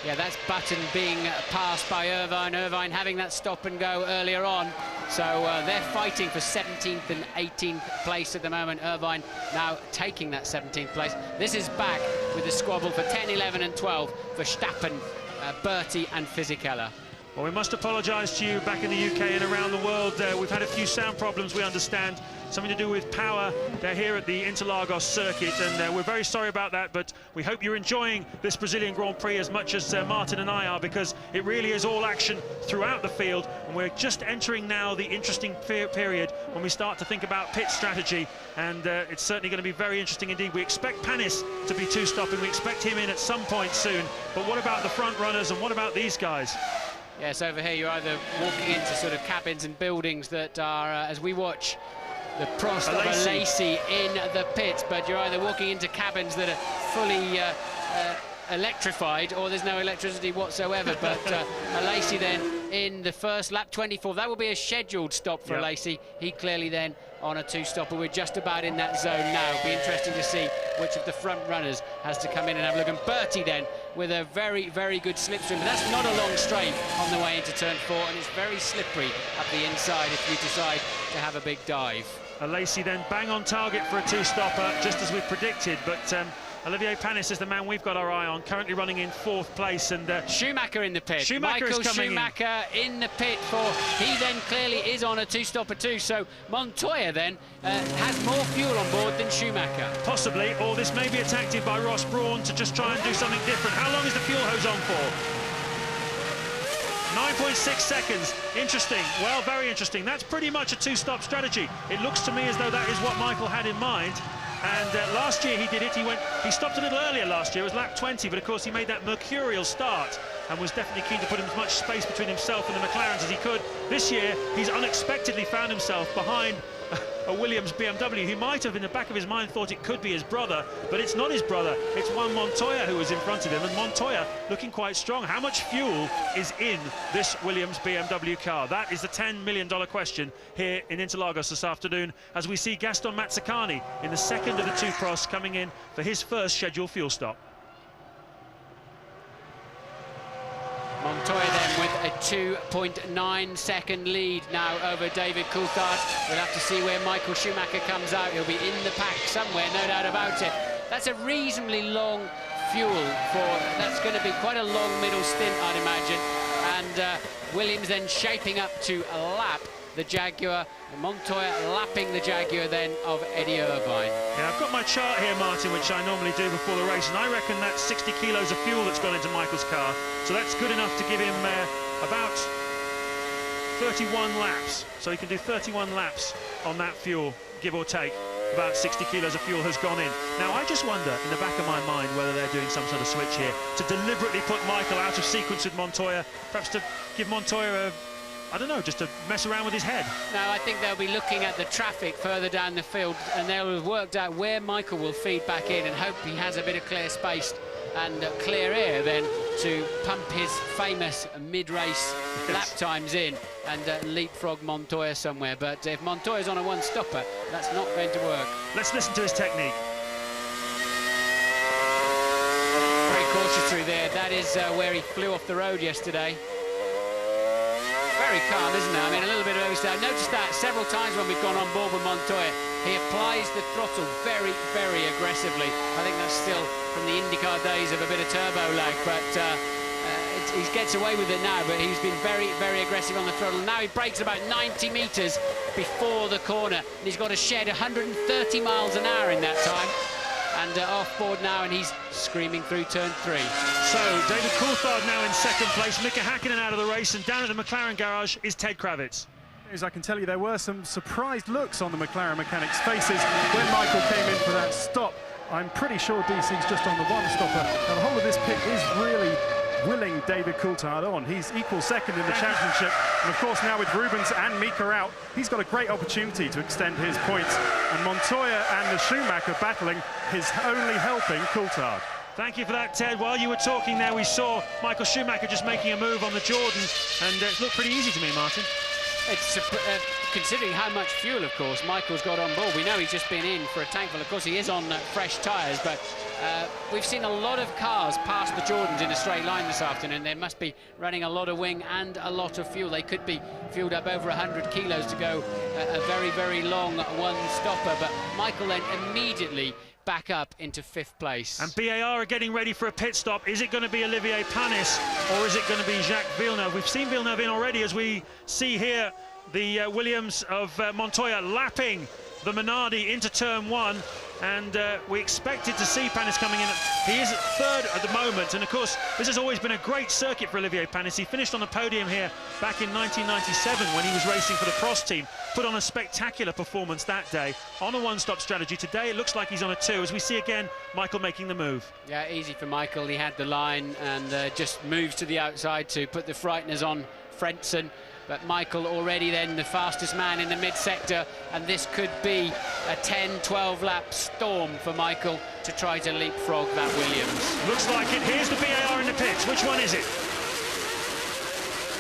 Yeah, that's Button being passed by Irvine. Irvine having that stop and go earlier on. So they're fighting for 17th and 18th place at the moment. Irvine now taking that 17th place. This is back with the squabble for 10, 11 and 12 for Verstappen, Bertie and Fisichella. Well, we must apologise to you back in the UK and around the world. We've had a few sound problems, we understand. something to do with power. They're here at the Interlagos circuit, and we're very sorry about that, but we hope you're enjoying this Brazilian Grand Prix as much as Martin and I are, because it really is all action throughout the field, and we're just entering now the interesting period when we start to think about pit strategy, and it's certainly going to be very interesting indeed. We expect Panis to be two-stopping, we expect him in at some point soon, but what about the front runners, and what about these guys? Yes, over here you're either walking into sort of cabins and buildings that are, as we watch the Prost of Alesi in the pits, but you're either walking into cabins that are fully electrified, or there's no electricity whatsoever. But Alesi then in the first lap, 24. That will be a scheduled stop for Alesi. He clearly then on a two-stopper. We're just about in that zone now. It'll be interesting to see which of the front runners has to come in and have a look. And Bertie then with a very, very good slipstream. But that's not a long straight on the way into turn 4, and it's very slippery up the inside if you decide to have a big dive. Alesi then bang on target for a two-stopper, just as we predicted, but Olivier Panis is the man we've got our eye on, currently running in 4th place. And Schumacher in the pit. Michael Schumacher in the pit he then clearly is on a two-stopper too, so Montoya then has more fuel on board than Schumacher. Possibly, or this may be a tactic by Ross Brawn to just try and do something different. How long is the fuel hose on for? 9.6 seconds. Interesting. Well, very interesting. That's pretty much a two-stop strategy. It looks to me as though that is what Michael had in mind. And last year he did it. He stopped a little earlier last year. It was lap 20, but of course he made that mercurial start and was definitely keen to put as much space between himself and the McLarens as he could. This year he's unexpectedly found himself behind a Williams BMW. He might have in the back of his mind thought it could be his brother, but it's not his brother. It's Juan Montoya who was in front of him, and Montoya looking quite strong. How much fuel is in this Williams BMW car? That is the $10 million question here in Interlagos this afternoon, as we see Gaston Mazzacani in the second of the two pros coming in for his first scheduled fuel stop. Montoya then with a 2.9-second lead now over David Coulthard. We'll have to see where Michael Schumacher comes out. He'll be in the pack somewhere, no doubt about it. That's a reasonably long fuel that's going to be quite a long middle stint, I'd imagine. And Williams then shaping up to lap the Jaguar, and Montoya lapping the Jaguar then of Eddie Irvine. Yeah, I've got my chart here, Martin, which I normally do before the race, and I reckon that's 60 kilos of fuel that's gone into Michael's car, so that's good enough to give him about 31 laps. So he can do 31 laps on that fuel, give or take. About 60 kilos of fuel has gone in. Now, I just wonder, in the back of my mind, whether they're doing some sort of switch here to deliberately put Michael out of sequence with Montoya, perhaps to give Montoya a, I don't know, just to mess around with his head. No, I think they'll be looking at the traffic further down the field, and they'll have worked out where Michael will feed back in and hope he has a bit of clear space and clear air then to pump his famous mid-race lap times in and leapfrog Montoya somewhere. But if Montoya's on a one-stopper, that's not going to work. Let's listen to his technique. Very cautious through there. That is where he flew off the road yesterday. Very calm, isn't it? I mean, a little bit of oversteer. I noticed that several times when we've gone on board with Montoya. He applies the throttle very, very aggressively. I think that's still from the IndyCar days of a bit of turbo lag, but he gets away with it now, but he's been very, very aggressive on the throttle. Now he brakes about 90 metres before the corner, and he's got to shed 130 miles an hour in that time. And off board now, and he's screaming through turn 3. So, David Coulthard now in second place, Mika Häkkinen out of the race, and down at the McLaren garage is Ted Kravitz. As I can tell you, there were some surprised looks on the McLaren mechanics' faces when Michael came in for that stop. I'm pretty sure DC's just on the one-stopper. Now, the whole of this pit is really willing David Coulthard on. He's equal second in the championship, and of course now with Rubens and Mika out, he's got a great opportunity to extend his points, and Montoya and the Schumacher battling is only helping Coulthard. Thank you for that, Ted. While you were talking there, we saw Michael Schumacher just making a move on the Jordan, and it looked pretty easy to me, Martin. It's considering how much fuel, of course, Michael's got on board. We know he's just been in for a tankful. Of course, he is on fresh tyres, but we've seen a lot of cars pass the Jordans in a straight line this afternoon. They must be running a lot of wing and a lot of fuel. They could be fueled up over 100 kilos to go a very, very long one-stopper, but Michael then immediately back up into 5th place. And BAR are getting ready for a pit stop. Is it going to be Olivier Panis or is it going to be Jacques Villeneuve? We've seen Villeneuve in already, as we see here the Williams of Montoya lapping the Minardi into turn 1, and we expected to see Panis coming in. He is at third at the moment, and of course this has always been a great circuit for Olivier Panis. He finished on the podium here back in 1997 when he was racing for the Prost team, put on a spectacular performance that day on a one-stop strategy. Today it looks like he's on a 2, as we see again Michael making the move. Yeah, easy for Michael. He had the line and just moves to the outside to put the frighteners on Frentzen. But Michael already then the fastest man in the mid-sector, and this could be a 10-12 lap storm for Michael to try to leapfrog that Williams. Looks like it. Here's the BAR in the pits. Which one is it?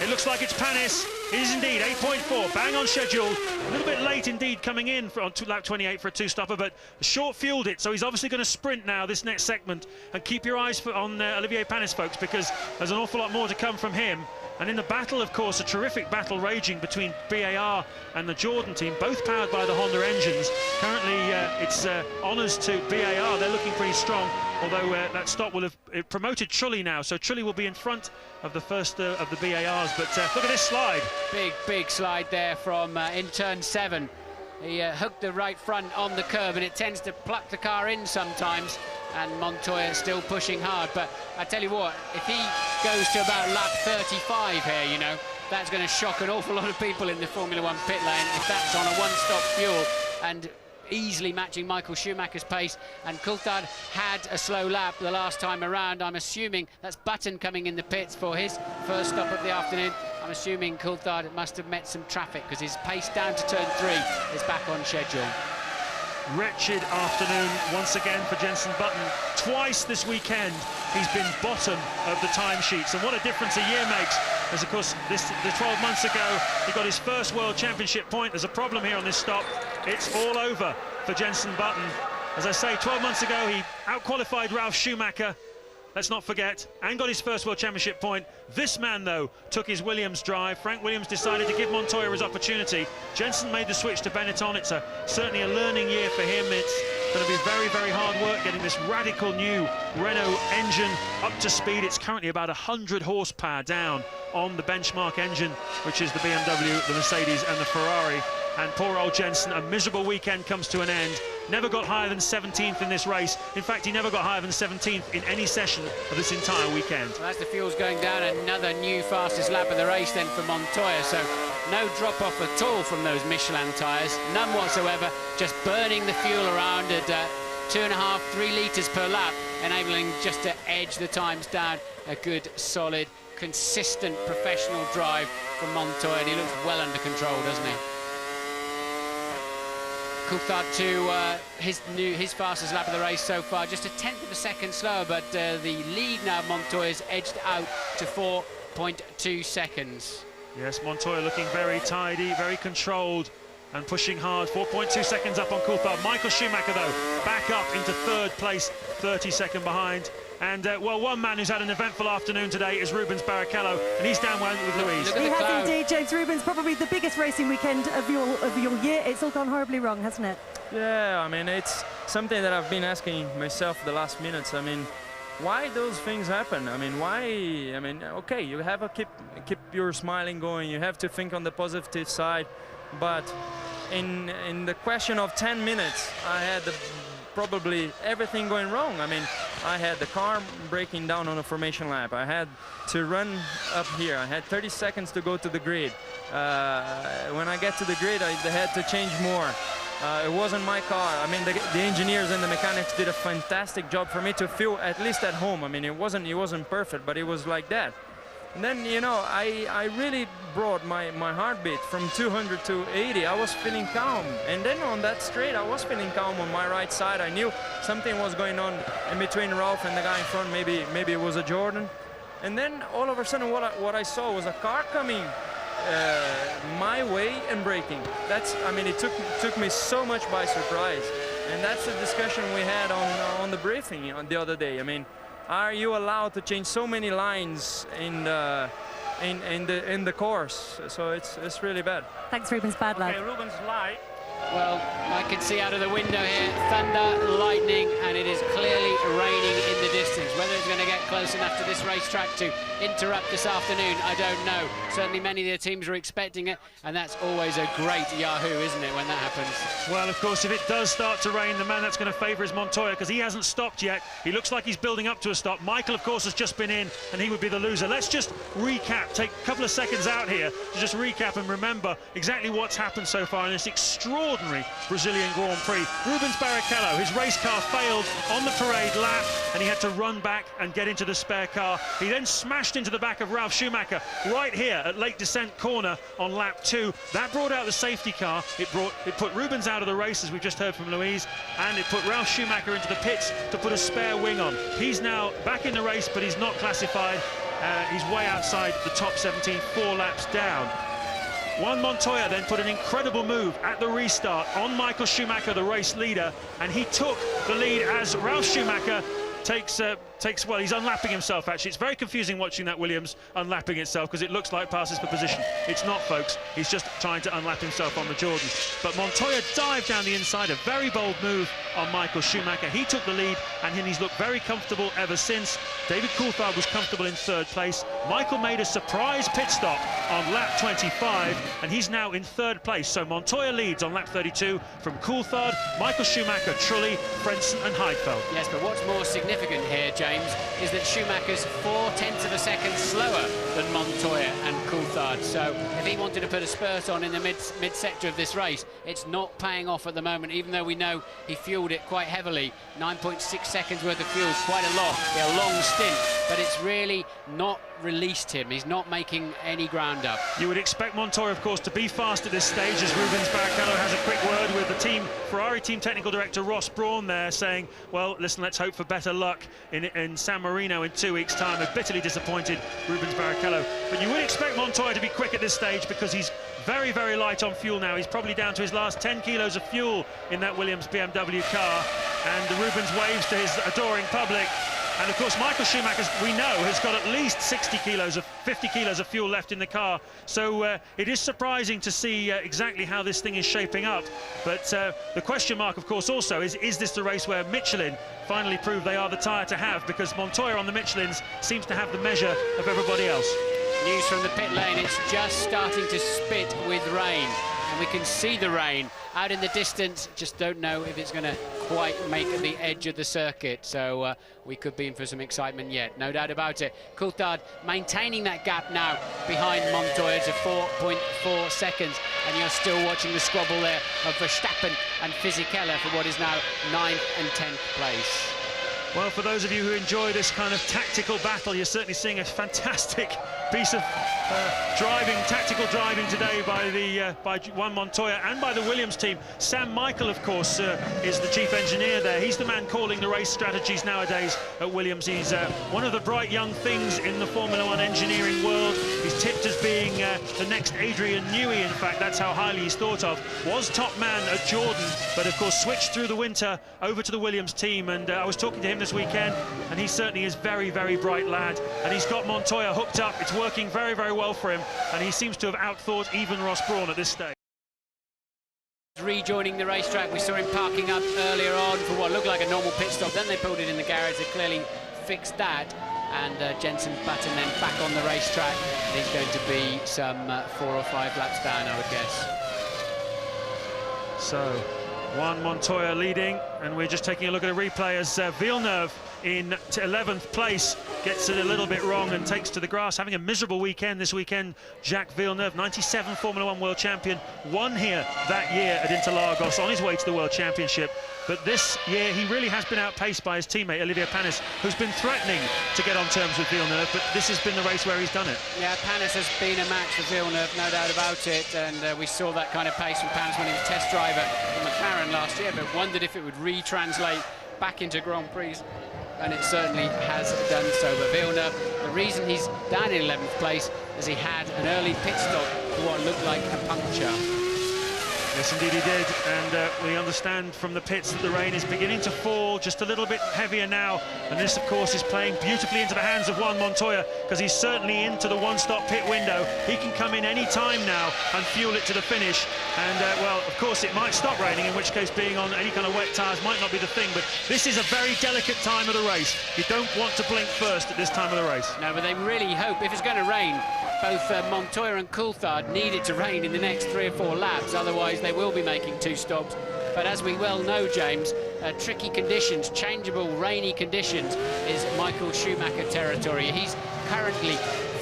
It looks like it's Panis. It is indeed 8.4, bang on schedule. A little bit late indeed coming in on lap 28 for a 2-stopper, but short-fueled it, so he's obviously going to sprint now this next segment. And keep your eyes on Olivier Panis, folks, because there's an awful lot more to come from him. And in the battle, of course, a terrific battle raging between BAR and the Jordan team, both powered by the Honda engines. Currently, it's honours to BAR. They're looking pretty strong, although that stop will have promoted Trulli now. So Trulli will be in front of the first of the BARs. But look at this slide. Big slide there from in turn 7. He hooked the right front on the curve, and it tends to pluck the car in sometimes. And Montoya still pushing hard, but I tell you what, if he goes to about lap 35 here, you know, that's going to shock an awful lot of people in the Formula 1 pit lane if that's on a one-stop fuel, and easily matching Michael Schumacher's pace. And Coulthard had a slow lap the last time around. I'm assuming that's Button coming in the pits for his first stop of the afternoon. I'm assuming Coulthard must have met some traffic because his pace down to turn 3 is back on schedule. Wretched afternoon once again for Jenson Button. Twice this weekend he's been bottom of the timesheets, and what a difference a year makes, as of course the 12 months ago he got his first World Championship point. There's a problem here on this stop. It's all over for Jenson Button. As I say, 12 months ago he outqualified Ralf Schumacher, let's not forget, and got his first World Championship point. This man, though, took his Williams drive. Frank Williams decided to give Montoya his opportunity. Jenson made the switch to Benetton. It's certainly a learning year for him. It's going to be very, very hard work getting this radical new Renault engine up to speed. It's currently about 100 horsepower down on the benchmark engine, which is the BMW, the Mercedes and the Ferrari. And poor old Jenson, a miserable weekend comes to an end. Never got higher than 17th in this race. In fact, he never got higher than 17th in any session of this entire weekend. Well, as the fuel's going down, another new fastest lap of the race then for Montoya. So no drop-off at all from those Michelin tyres, none whatsoever. Just burning the fuel around at 2.5, 3 litres per lap, enabling just to edge the times down. A good, solid, consistent, professional drive from Montoya, and he looks well under control, doesn't he? Coulthard to his fastest lap of the race so far, just a 1/10 of a second slower, but the lead now Montoya's edged out to 4.2 seconds. Yes, Montoya looking very tidy, very controlled and pushing hard. 4.2 seconds up on Coulthard. Michael Schumacher, though, back up into 3rd place, 30-second behind. And, well, one man who's had an eventful afternoon today is Rubens Barrichello, and he's down one with Louise. He has indeed, James. Rubens, probably the biggest racing weekend of your year. It's all gone horribly wrong, hasn't it? Yeah, I mean, it's something that I've been asking myself the last minutes. I mean, why those things happen? I mean, why? I mean, okay, you have to keep your smiling going. You have to think on the positive side. But in the question of 10 minutes, I had probably everything going wrong. I mean, I had the car breaking down on a formation lap. I had to run up here. I had 30 seconds to go to the grid. When I get to the grid, I had to change more. It wasn't my car. I mean, the engineers and the mechanics did a fantastic job for me to feel at least at home. I mean, it wasn't perfect, but it was like that. And then, you know, I really brought my heartbeat from 200 to 80. I was feeling calm. And then on that straight, I was feeling calm on my right side. I knew something was going on in between Ralf and the guy in front. Maybe it was a Jordan. And then all of a sudden, what I saw was a car coming my way and braking. I mean, it took me so much by surprise. And that's the discussion we had on the briefing on the other day. I mean, are you allowed to change so many lines in the course? So it's really bad. Thanks, Rubens. Bad luck. Okay, Rubens light. Well, I can see out of the window here thunder, lightning, and it is clearly raining in the distance. Whether it's going to get close enough to this racetrack to interrupt this afternoon? I don't know. Certainly many of the teams are expecting it, and that's always a great yahoo, isn't it, when that happens? Well, of course, if it does start to rain, the man that's going to favour is Montoya, because he hasn't stopped yet. He looks like he's building up to a stop. Michael, of course, has just been in, and he would be the loser. Let's just recap, take a couple of seconds out here to just recap and remember exactly what's happened so far in this extraordinary Brazilian Grand Prix. Rubens Barrichello, his race car failed on the parade lap, and he had to run back and get into the spare car. He then smashed into the back of Ralf Schumacher right here at Lake Descent corner on lap 2. That brought out the safety car. It put Rubens out of the race, as we've just heard from Louise, and it put Ralf Schumacher into the pits to put a spare wing on. He's now back in the race, but he's not classified. He's way outside the top 17, 4 laps down. Juan Montoya then put an incredible move at the restart on Michael Schumacher, the race leader, and he took the lead as Ralf Schumacher well, he's unlapping himself, actually. It's very confusing watching that Williams unlapping itself, because it looks like passes for position. It's not, folks. He's just trying to unlap himself on the Jordan. But Montoya dived down the inside, a very bold move on Michael Schumacher. He took the lead, and he's looked very comfortable ever since. David Coulthard was comfortable in 3rd place. Michael made a surprise pit stop on lap 25, and he's now in 3rd place. So Montoya leads on lap 32 from Coulthard, Michael Schumacher, Trulli, Frentzen and Heidfeld. Yes, but what's more significant here, James, is that Schumacher's 0.4 of a second slower than Montoya and Coulthard. So if he wanted to put a spurt on in the mid-sector of this race, it's not paying off at the moment, even though we know he fueled it quite heavily. 9.6 seconds worth of fuel, quite a lot, a long stint, but it's really not released him. He's not making any ground up. You would expect Montoya, of course, to be fast at this stage, as Rubens Barrichello has a quick word with the Ferrari team technical director Ross Brawn there, saying, well, listen, let's hope for better luck in San Marino in 2 weeks' time. A bitterly disappointed Rubens Barrichello. But you would expect Montoya to be quick at this stage, because he's very, very light on fuel now. He's probably down to his last 10 kilos of fuel in that Williams BMW car, and Rubens waves to his adoring public. And of course, Michael Schumacher, we know, has got at least 50 kilos of fuel left in the car. So it is surprising to see exactly how this thing is shaping up. But the question mark, of course, also is this the race where Michelin finally prove they are the tyre to have? Because Montoya on the Michelins seems to have the measure of everybody else. News from the pit lane, it's just starting to spit with rain. And we can see the rain out in the distance, just don't know if it's going to quite make the edge of the circuit. So we could be in for some excitement yet, no doubt about it. Coulthard maintaining that gap now behind Montoya to 4.4 seconds. And you're still watching the squabble there of Verstappen and Fisichella for what is now 9th and 10th place. Well, for those of you who enjoy this kind of tactical battle, you're certainly seeing a fantastic piece of tactical driving today by Juan Montoya and by the Williams team. Sam Michael, of course, is the chief engineer there. He's the man calling the race strategies nowadays at Williams. He's one of the bright young things in the Formula One engineering world. He's tipped as being the next Adrian Newey. In fact, that's how highly he's thought of. Was top man at Jordan, but of course switched through the winter over to the Williams team. And I was talking to him this weekend, and he certainly is very, very bright lad. And he's got Montoya hooked up. It's working very, very well for him, and he seems to have outthought even Ross Brawn at this stage. Rejoining the racetrack, we saw him parking up earlier on for what looked like a normal pit stop. Then they pulled it in the garage. They clearly fixed that, and Jenson Button then back on the racetrack. He's going to be some 4 or 5 laps down, I would guess. So Juan Montoya leading, and we're just taking a look at a replay as Villeneuve in 11th place gets it a little bit wrong and takes to the grass. Having a miserable weekend this weekend, Jacques Villeneuve, 97 Formula One world champion, won here that year at Interlagos on his way to the World Championship. But this year he really has been outpaced by his teammate Olivier Panis, who's been threatening to get on terms with Villeneuve, but this has been the race where he's done it. Yeah, Panis has been a match for Villeneuve, no doubt about it, and we saw that kind of pace from Panis when he was test driver for McLaren last year, but wondered if it would retranslate back into Grand Prix, and it certainly has done so. But Villeneuve, the reason he's down in 11th place is he had an early pit stop for what looked like a puncture. Yes, indeed he did, and we understand from the pits that the rain is beginning to fall just a little bit heavier now, and this, of course, is playing beautifully into the hands of Juan Montoya, because he's certainly into the one-stop pit window. He can come in any time now and fuel it to the finish, and, well, of course, it might stop raining, in which case being on any kind of wet tyres might not be the thing, but this is a very delicate time of the race. You don't want to blink first at this time of the race. No, but they really hope, if it's going to rain, both Montoya and Coulthard need it to rain in the next 3 or 4 laps, otherwise they will be making 2 stops. But as we well know, James, tricky conditions, changeable, rainy conditions is Michael Schumacher territory. He's currently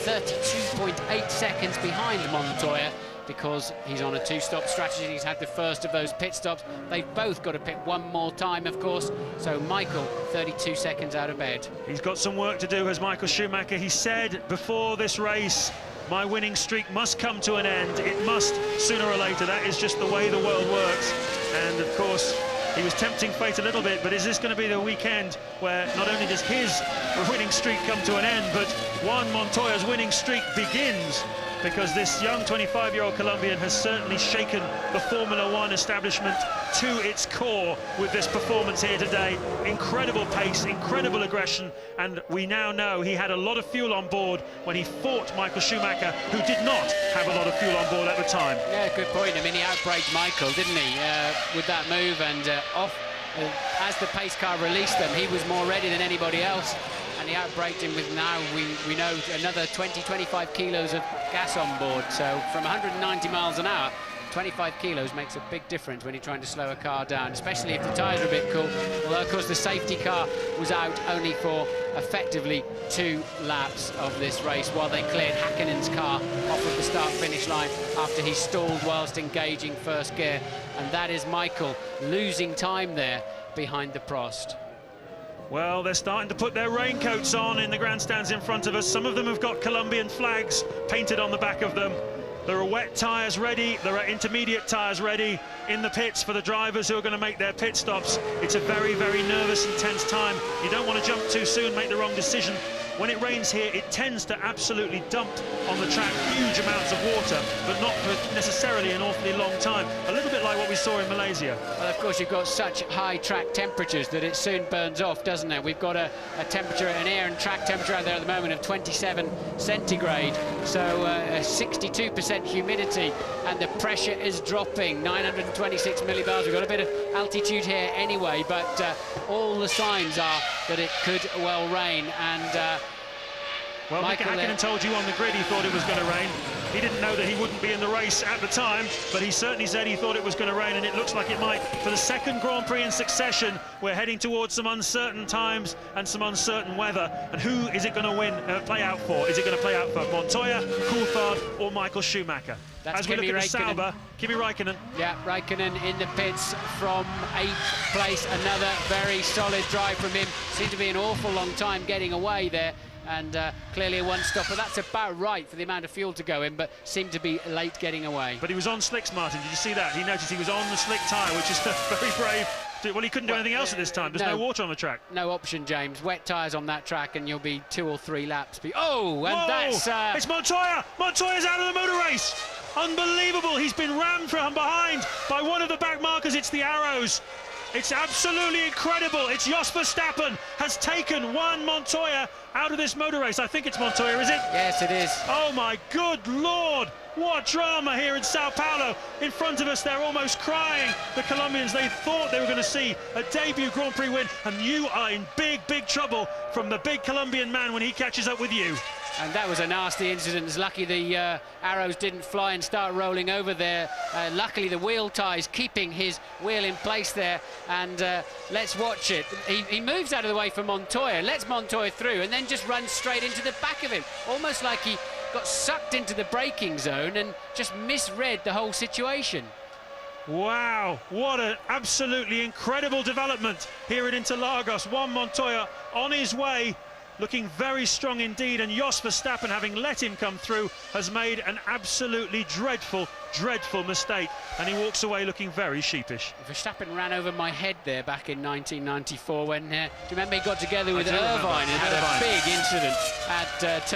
32.8 seconds behind Montoya because he's on a 2-stop strategy. He's had the first of those pit stops. They've both got to pit one more time, of course. So Michael, 32 seconds out of bed. He's got some work to do, as Michael Schumacher. He said before this race, my winning streak must come to an end. It must, sooner or later. That is just the way the world works. And, of course, he was tempting fate a little bit, but is this going to be the weekend where not only does his winning streak come to an end, but Juan Montoya's winning streak begins? Because this young 25-year-old Colombian has certainly shaken the Formula One establishment to its core with this performance here today. Incredible pace, incredible aggression, and we now know he had a lot of fuel on board when he fought Michael Schumacher, who did not have a lot of fuel on board at the time. Yeah, good point. I mean, he outbraked Michael, didn't he, with that move, and as the pace car released them, he was more ready than anybody else. And he outbraked him with, now we know, another 20-25 kilos of gas on board. So from 190 miles an hour, 25 kilos makes a big difference when you're trying to slow a car down, especially if the tyres are a bit cool. Although, of course, the safety car was out only for effectively 2 laps of this race while they cleared Häkkinen's car off of the start-finish line after he stalled whilst engaging first gear. And that is Michael losing time there behind the Prost. Well, they're starting to put their raincoats on in the grandstands in front of us. Some of them have got Colombian flags painted on the back of them. There are wet tyres ready, there are intermediate tyres ready in the pits for the drivers who are going to make their pit stops. It's a very, very nervous, intense time. You don't want to jump too soon, make the wrong decision. When it rains here, it tends to absolutely dump on the track huge amounts of water, but not for necessarily an awfully long time. A little bit like what we saw in Malaysia. Well, of course, you've got such high track temperatures that it soon burns off, doesn't it? We've got a temperature, an air and track temperature out there at the moment of 27 centigrade, so 62% humidity, and the pressure is dropping, 926 millibars. We've got a bit of altitude here anyway, but all the signs are that it could well rain, and well, Michael Häkkinen told you on the grid he thought it was going to rain. He didn't know that he wouldn't be in the race at the time, but he certainly said he thought it was going to rain, and it looks like it might. For the second Grand Prix in succession, we're heading towards some uncertain times and some uncertain weather. And who is it going to play out for? Is it going to play out for Montoya, Coulthard, or Michael Schumacher? That's As we look at the Sauber, Kimi Räikkönen. Yeah, Räikkönen in the pits from 8th place. Another very solid drive from him. Seemed to be an awful long time getting away there. And clearly a one-stopper. That's about right for the amount of fuel to go in, but seemed to be late getting away. But he was on slicks, Martin. Did you see that? He noticed he was on the slick tyre, which is very brave. Well, he couldn't do anything else at this time. There's no water on the track. No option, James. Wet tyres on that track, and you'll be 2 or 3 laps. Oh, and whoa, that's... It's Montoya! Montoya's out of the motor race! Unbelievable! He's been rammed from behind by one of the back markers. It's the Arrows. It's absolutely incredible. It's Jos Verstappen has taken Juan Montoya out of this motor race. I think it's Montoya, is it? Yes, it is. Oh, my good Lord. What drama here in Sao Paulo. In front of us, they're almost crying. The Colombians, they thought they were going to see a debut Grand Prix win, and you are in big, big trouble from the big Colombian man when he catches up with you. And that was a nasty incident. It's lucky the Arrows didn't fly and start rolling over there. Luckily, the wheel ties keeping his wheel in place there. And let's watch it. He moves out of the way for Montoya, lets Montoya through, and then just runs straight into the back of him. Almost like he got sucked into the braking zone and just misread the whole situation. Wow, what an absolutely incredible development here at Interlagos. Juan Montoya on his way, looking very strong indeed, and Jos Verstappen, having let him come through, has made an absolutely dreadful, dreadful mistake, and he walks away looking very sheepish. Verstappen ran over my head there back in 1994 when, do you remember he got together with Irvine and had a big incident at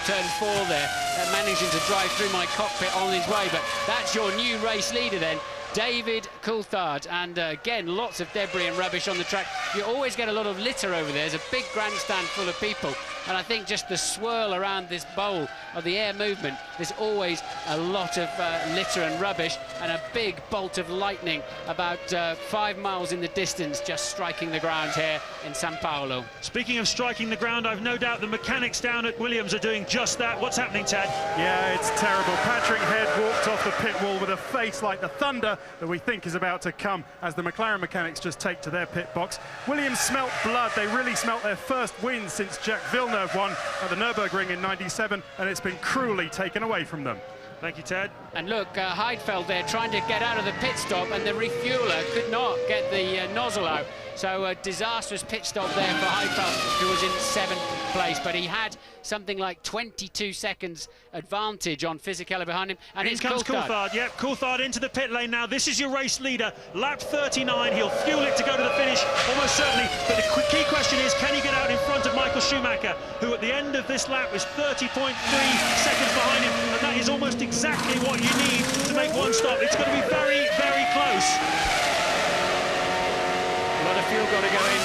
turn 4 there, managing to drive through my cockpit on his way. But that's your new race leader then, David Coulthard. And again, lots of debris and rubbish on the track. You always get a lot of litter over there. There's a big grandstand full of people. And I think just the swirl around this bowl of the air movement, there's always a lot of litter and rubbish, and a big bolt of lightning about 5 miles in the distance just striking the ground here in Sao Paulo. Speaking of striking the ground, I've no doubt the mechanics down at Williams are doing just that. What's happening, Ted? Yeah, it's terrible. Patrick Head walked off the pit wall with a face like the thunder that we think is about to come as the McLaren mechanics just take to their pit box. Williams smelt blood. They really smelt their first win since Jacques Villeneuve won at the Nürburgring in '97, and it's been cruelly taken away from them. Thank you, Ted. And look, Heidfeld there trying to get out of the pit stop, and the refueler could not get the nozzle out. So a disastrous pit stop there for Heidfeld, who was in 7th place, but he had something like 22 seconds advantage on Fisichella behind him. And in comes Coulthard. Yep, Coulthard into the pit lane now. This is your race leader, lap 39. He'll fuel it to go to the finish, almost certainly. But the key question is, can he get out in front of Michael Schumacher, who at the end of this lap is 30.3 seconds behind him, and that is almost exactly what you need to make one stop. It's going to be very, very close. A lot of fuel got to go in.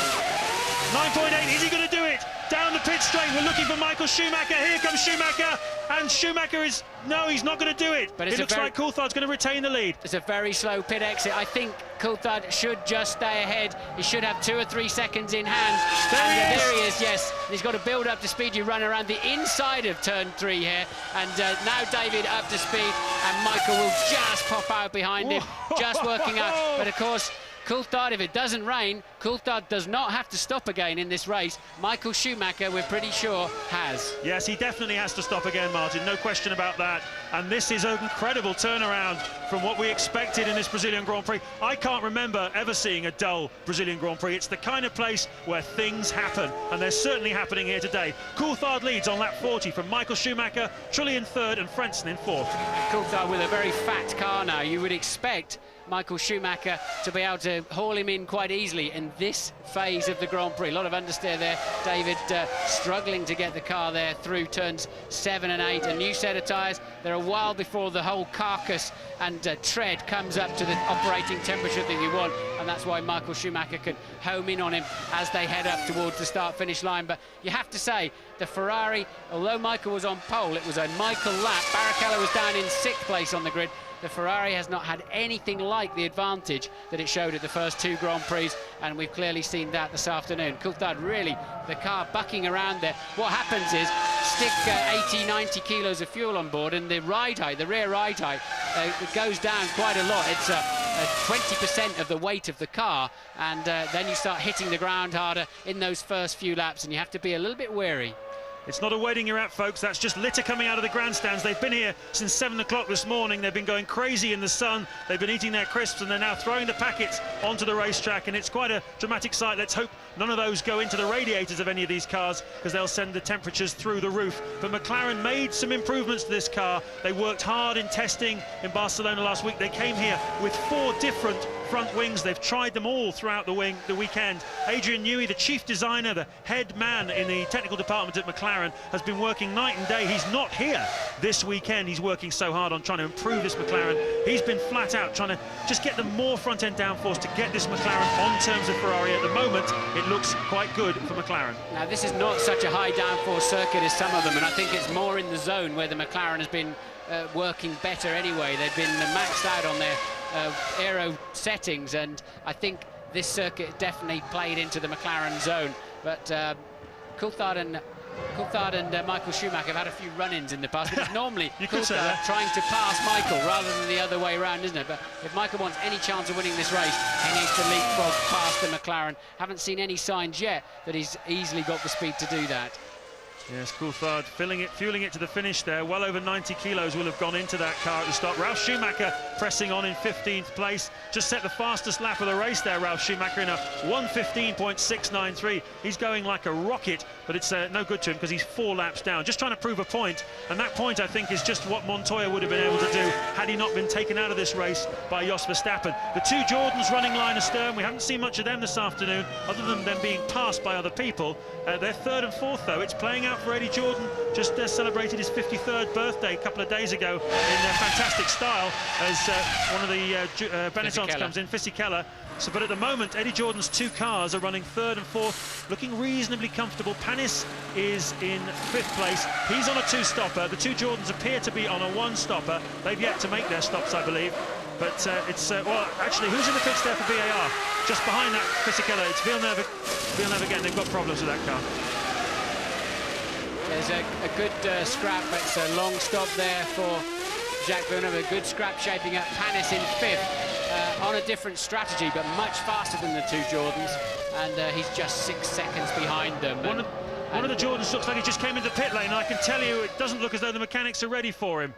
9.8, is he going to do it? Down the pit straight, we're looking for Michael Schumacher. Here comes Schumacher, and Schumacher is... No, he's not going to do it. But it looks like Coulthard's going to retain the lead. It's a very slow pit exit. I think Coulthard should just stay ahead. He should have 2 or 3 seconds in hand. There he is, yes. He's got to build up to speed. You run around the inside of turn 3 here. And now David up to speed, and Michael will just pop out behind him, just working out. But of course, Coulthard, if it doesn't rain, Coulthard does not have to stop again in this race. Michael Schumacher, we're pretty sure, has. Yes, he definitely has to stop again, Martin, no question about that. And this is an incredible turnaround from what we expected in this Brazilian Grand Prix. I can't remember ever seeing a dull Brazilian Grand Prix. It's the kind of place where things happen, and they're certainly happening here today. Coulthard leads on lap 40 from Michael Schumacher, Trulli in 3rd and Frentzen in 4th. Coulthard with a very fat car now. You would expect Michael Schumacher to be able to haul him in quite easily in this phase of the Grand Prix. A lot of understeer there. David struggling to get the car there through turns 7 and 8. A new set of tyres. They're a while before the whole carcass and tread comes up to the operating temperature that you want, and that's why Michael Schumacher can home in on him as they head up towards the start-finish line. But you have to say, the Ferrari, although Michael was on pole, it was a Michael lap. Barrichello was down in 6th place on the grid. The Ferrari has not had anything like the advantage that it showed at the first 2 Grand Prix, and we've clearly seen that this afternoon. Coulthard really, the car bucking around there. What happens is, stick 80, 90 kilos of fuel on board, and the ride height, the rear ride height, it goes down quite a lot. It's 20% of the weight of the car, and then you start hitting the ground harder in those first few laps, and you have to be a little bit wary. It's not a waiting you're at, folks. That's just litter coming out of the grandstands. They've been here since 7 o'clock this morning. They've been going crazy in the sun. They've been eating their crisps, and they're now throwing the packets onto the racetrack, and it's quite a dramatic sight. Let's hope none of those go into the radiators of any of these cars, because they'll send the temperatures through the roof. But McLaren made some improvements to this car. They worked hard in testing in Barcelona last week. They came here with 4 different front wings. They've tried them all throughout the weekend. Adrian Newey, the chief designer, the head man in the technical department at McLaren, has been working night and day. He's not here this weekend. He's working so hard on trying to improve this McLaren. He's been flat out trying to just get them more front-end downforce to get this McLaren on terms of Ferrari. At the moment, it looks quite good for McLaren. Now, this is not such a high downforce circuit as some of them, and I think it's more in the zone where the McLaren has been working better anyway. They've been maxed out on their aero settings, and I think this circuit definitely played into the McLaren zone. But Coulthard and Michael Schumacher have had a few run-ins in the past, because normally Coulthard trying to pass Michael rather than the other way around, isn't it? But if Michael wants any chance of winning this race, he needs to leapfrog past the McLaren. Haven't seen any signs yet that he's easily got the speed to do that. Yes, Coulthard fueling it to the finish there. Well over 90 kilos will have gone into that car at the start. Ralf Schumacher pressing on in 15th place. Just set the fastest lap of the race there, Ralf Schumacher, in a 1:15.693. He's going like a rocket, but it's no good to him because he's 4 laps down. Just trying to prove a point, and that point, I think, is just what Montoya would have been able to do had he not been taken out of this race by Jos Verstappen. The 2 Jordans running line astern, we haven't seen much of them this afternoon, other than them being passed by other people. They're 3rd and 4th, though. It's playing out for Eddie Jordan. Just celebrated his 53rd birthday a couple of days ago in fantastic style as one of the Benettons comes in, Fisichella. So, but at the moment, Eddie Jordan's 2 cars are running 3rd and 4th, looking reasonably comfortable. Panis is in 5th place. He's on a 2-stopper. The 2 Jordans appear to be on a 1-stopper. They've yet to make their stops, I believe. But it's, well, actually, who's in the pits there for VAR? Just behind that Fisichella, it's Villeneuve again. They've got problems with that car. There's a good scrap. It's a long stop there for Jacques Villeneuve. A good scrap shaping up. Panis in 5th. On a different strategy, but much faster than the 2 Jordans, and he's just 6 seconds behind them. One of the Jordans looks like he just came into the pit lane, and I can tell you it doesn't look as though the mechanics are ready for him.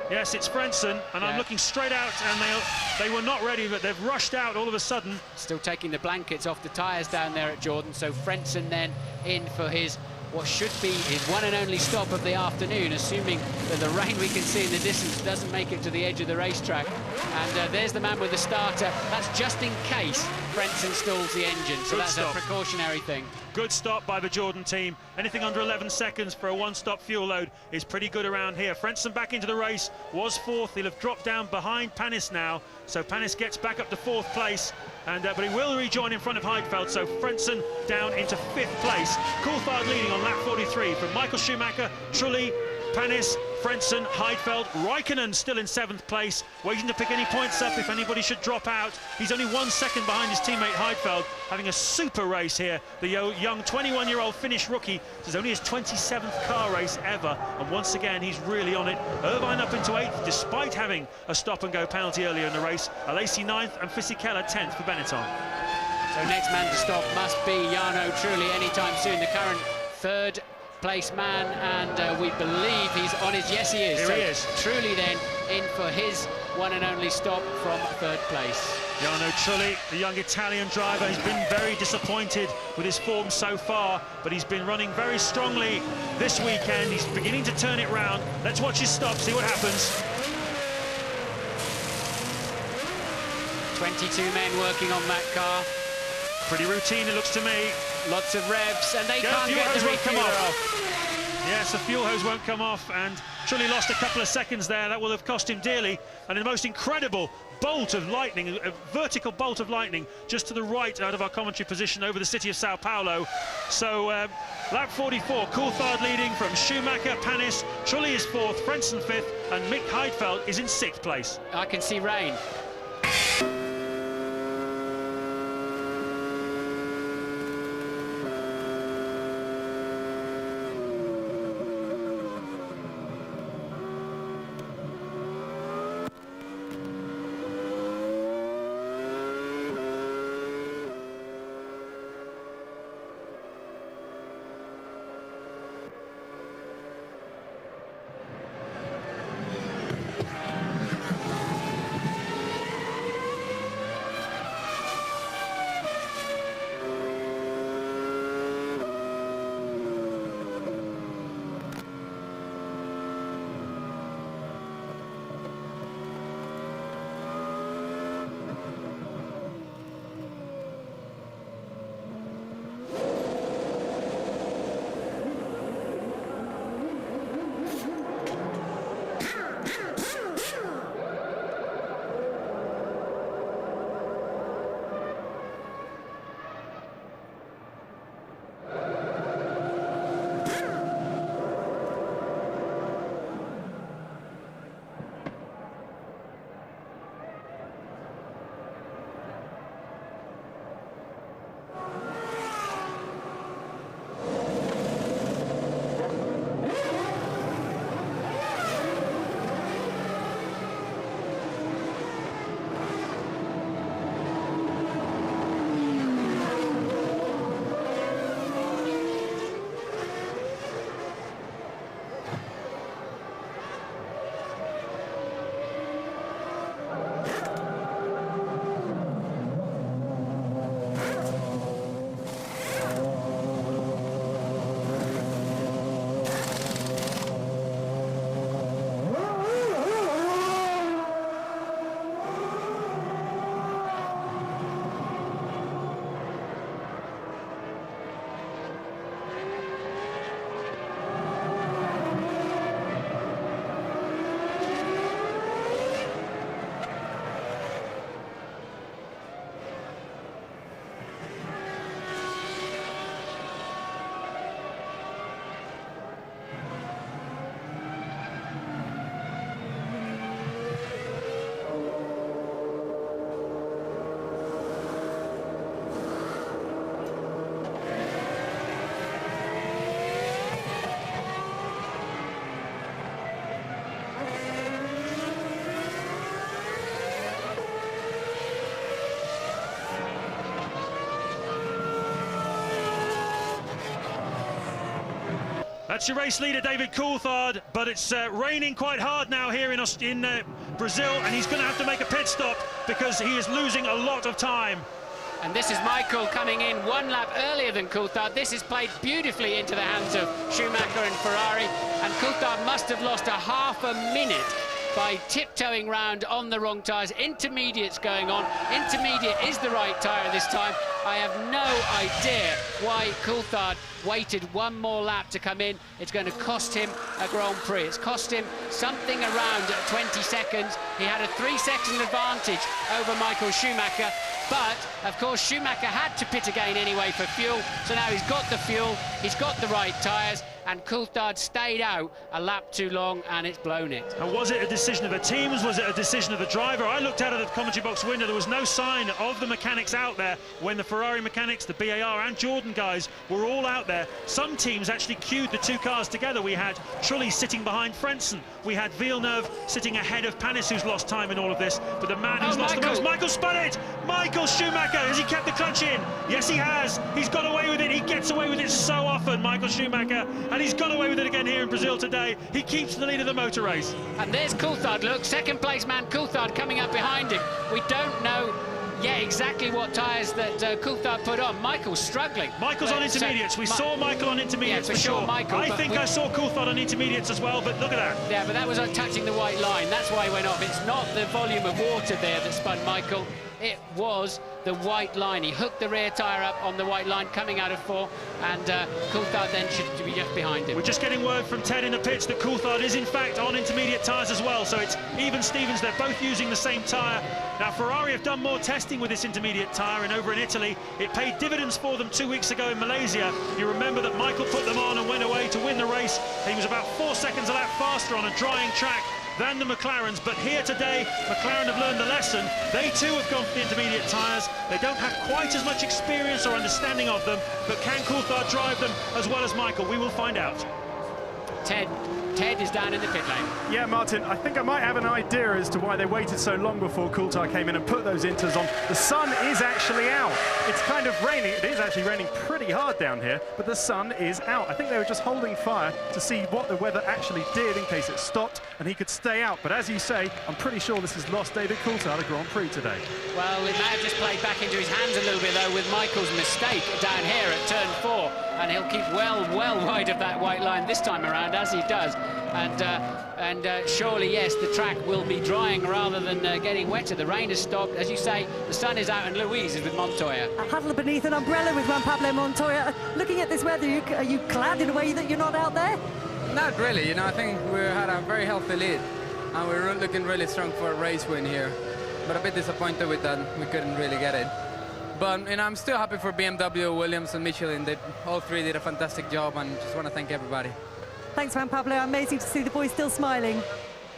Yes, it's Frentzen, and I'm looking straight out, and they were not ready, but they've rushed out all of a sudden. Still taking the blankets off the tyres down there at Jordan, so Frentzen then in for his what should be his one and only stop of the afternoon, assuming that the rain we can see in the distance doesn't make it to the edge of the racetrack. And there's the man with the starter. That's just in case Frentzen stalls the engine, so that's a precautionary thing. Good stop by the Jordan team. Anything under 11 seconds for a 1-stop fuel load is pretty good around here. Frentzen back into the race, was 4th. He'll have dropped down behind Panis now, so Panis gets back up to 4th place. And, but he will rejoin in front of Heidfeld, so Frentzen down into 5th place. Coulthard leading on lap 43 from Michael Schumacher, Trulli, Panis, Frentzen, Heidfeld. Raikkonen still in 7th place, waiting to pick any points up if anybody should drop out. He's only 1 second behind his teammate Heidfeld, having a super race here. The young 21-year-old Finnish rookie. This is only his 27th car race ever, and once again he's really on it. Irvine up into 8th, despite having a stop-and-go penalty earlier in the race. Alesi 9th and Fisichella 10th for Benetton. So next man to stop must be Jarno Trulli anytime soon, the current 3rd place man, and we believe he's on his, yes he is. Here he is. Trulli then in for his one and only stop from 3rd place. Jarno Trulli, the young Italian driver, has been very disappointed with his form so far, but he's been running very strongly this weekend. He's beginning to turn it round. Let's watch his stop, see what happens. 22 men working on that car. Pretty routine, it looks to me. Lots of revs, and they can't get the refueler off. Yes, the fuel hose won't come off, and Trulli lost a couple of seconds there. That will have cost him dearly. And the most incredible bolt of lightning, a vertical bolt of lightning, just to the right out of our commentary position over the city of Sao Paulo. So, lap 44, Coulthard leading from Schumacher, Panis. Trulli is 4th, Frentzen 5th, and Mick Heidfeld is in 6th place. I can see rain. That's your race leader, David Coulthard, but it's raining quite hard now here in Brazil, and he's going to have to make a pit stop because he is losing a lot of time. And this is Michael coming in 1 lap earlier than Coulthard. This is played beautifully into the hands of Schumacher and Ferrari, and Coulthard must have lost a half a minute by tiptoeing round on the wrong tyres. Intermediate's going on. Intermediate is the right tyre this time. I have no idea why Coulthard waited 1 more lap to come in. It's going to cost him a Grand Prix. It's cost him something around 20 seconds. He had a 3-second advantage over Michael Schumacher, but of course Schumacher had to pit again anyway for fuel, so now he's got the fuel, he's got the right tyres, and Coulthard stayed out a lap too long, and it's blown it. And was it a decision of the teams? Was it a decision of the driver? I looked out of the commentary box window. There was no sign of the mechanics out there when the Ferrari mechanics, the BAR and Jordan guys were all out there. Some teams actually queued the 2 cars together. We had Trulli sitting behind Frentzen. We had Villeneuve sitting ahead of Panis, who's lost time in all of this. But the man who's lost the most, Michael spun it! Michael Schumacher, has he kept the clutch in? Yes, he has. He's got away with it. He gets away with it so often, Michael Schumacher. And he's got away with it again here in Brazil today. He keeps the lead of the motor race. And there's Coulthard, look, second place man Coulthard coming up behind him. We don't know yet exactly what tyres that Coulthard put on. Michael's struggling. Michael's on intermediates. We saw Michael on intermediates, yeah, for sure. Michael, I think I saw Coulthard on intermediates as well, but look at that. Yeah, but that was touching the white line. That's why he went off. It's not the volume of water there that spun Michael. It was the white line. He hooked the rear tyre up on the white line coming out of 4, and Coulthard then should be just behind him. We're just getting word from Ted in the pits that Coulthard is in fact on intermediate tyres as well, so it's even Stevens. They're both using the same tyre. Now Ferrari have done more testing with this intermediate tyre, and over in Italy it paid dividends for them 2 weeks ago in Malaysia. You remember that Michael put them on and went away to win the race. He was about 4 seconds a lap faster on a drying track than the McLarens, but here today McLaren have learned the lesson. They too have gone for the intermediate tyres. They don't have quite as much experience or understanding of them, but can Coulthard drive them as well as Michael? We will find out. Ted is down in the pit lane. Yeah, Martin, I think I might have an idea as to why they waited so long before Coulthard came in and put those inters on. The sun is actually out. It's kind of raining. It is actually raining pretty hard down here, but the sun is out. I think they were just holding fire to see what the weather actually did in case it stopped and he could stay out. But as you say, I'm pretty sure this has lost David Coulthard a Grand Prix today. Well, it may have just played back into his hands a little bit, though, with Michael's mistake down here at turn 4. And he'll keep well wide of that white line this time around, as he does. And surely, yes, the track will be drying rather than getting wetter. The rain has stopped. As you say, the sun is out, and Louise is with Montoya. A huddle beneath an umbrella with Juan Pablo Montoya. Looking at this weather, are you glad in a way that you're not out there? Not really, you know, I think we had a very healthy lead, and we're looking really strong for a race win here. But a bit disappointed with that, we couldn't really get it. But, you know, I'm still happy for BMW, Williams and Michelin. They all three did a fantastic job, and just want to thank everybody. Thanks, Juan Pablo. Amazing to see the boys still smiling.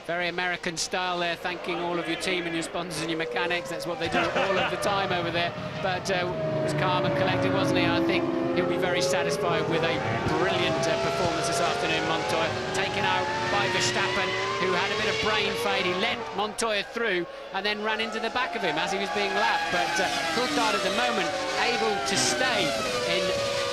Very American style there, thanking all of your team and your sponsors and your mechanics. That's what they do all of the time over there. But it was calm and collected, wasn't he? I think he'll be very satisfied with a brilliant performance this afternoon, Montoya. Taken out by Verstappen, who had a bit of brain fade. He let Montoya through and then ran into the back of him as he was being lapped. But Coulthard at the moment able to stay in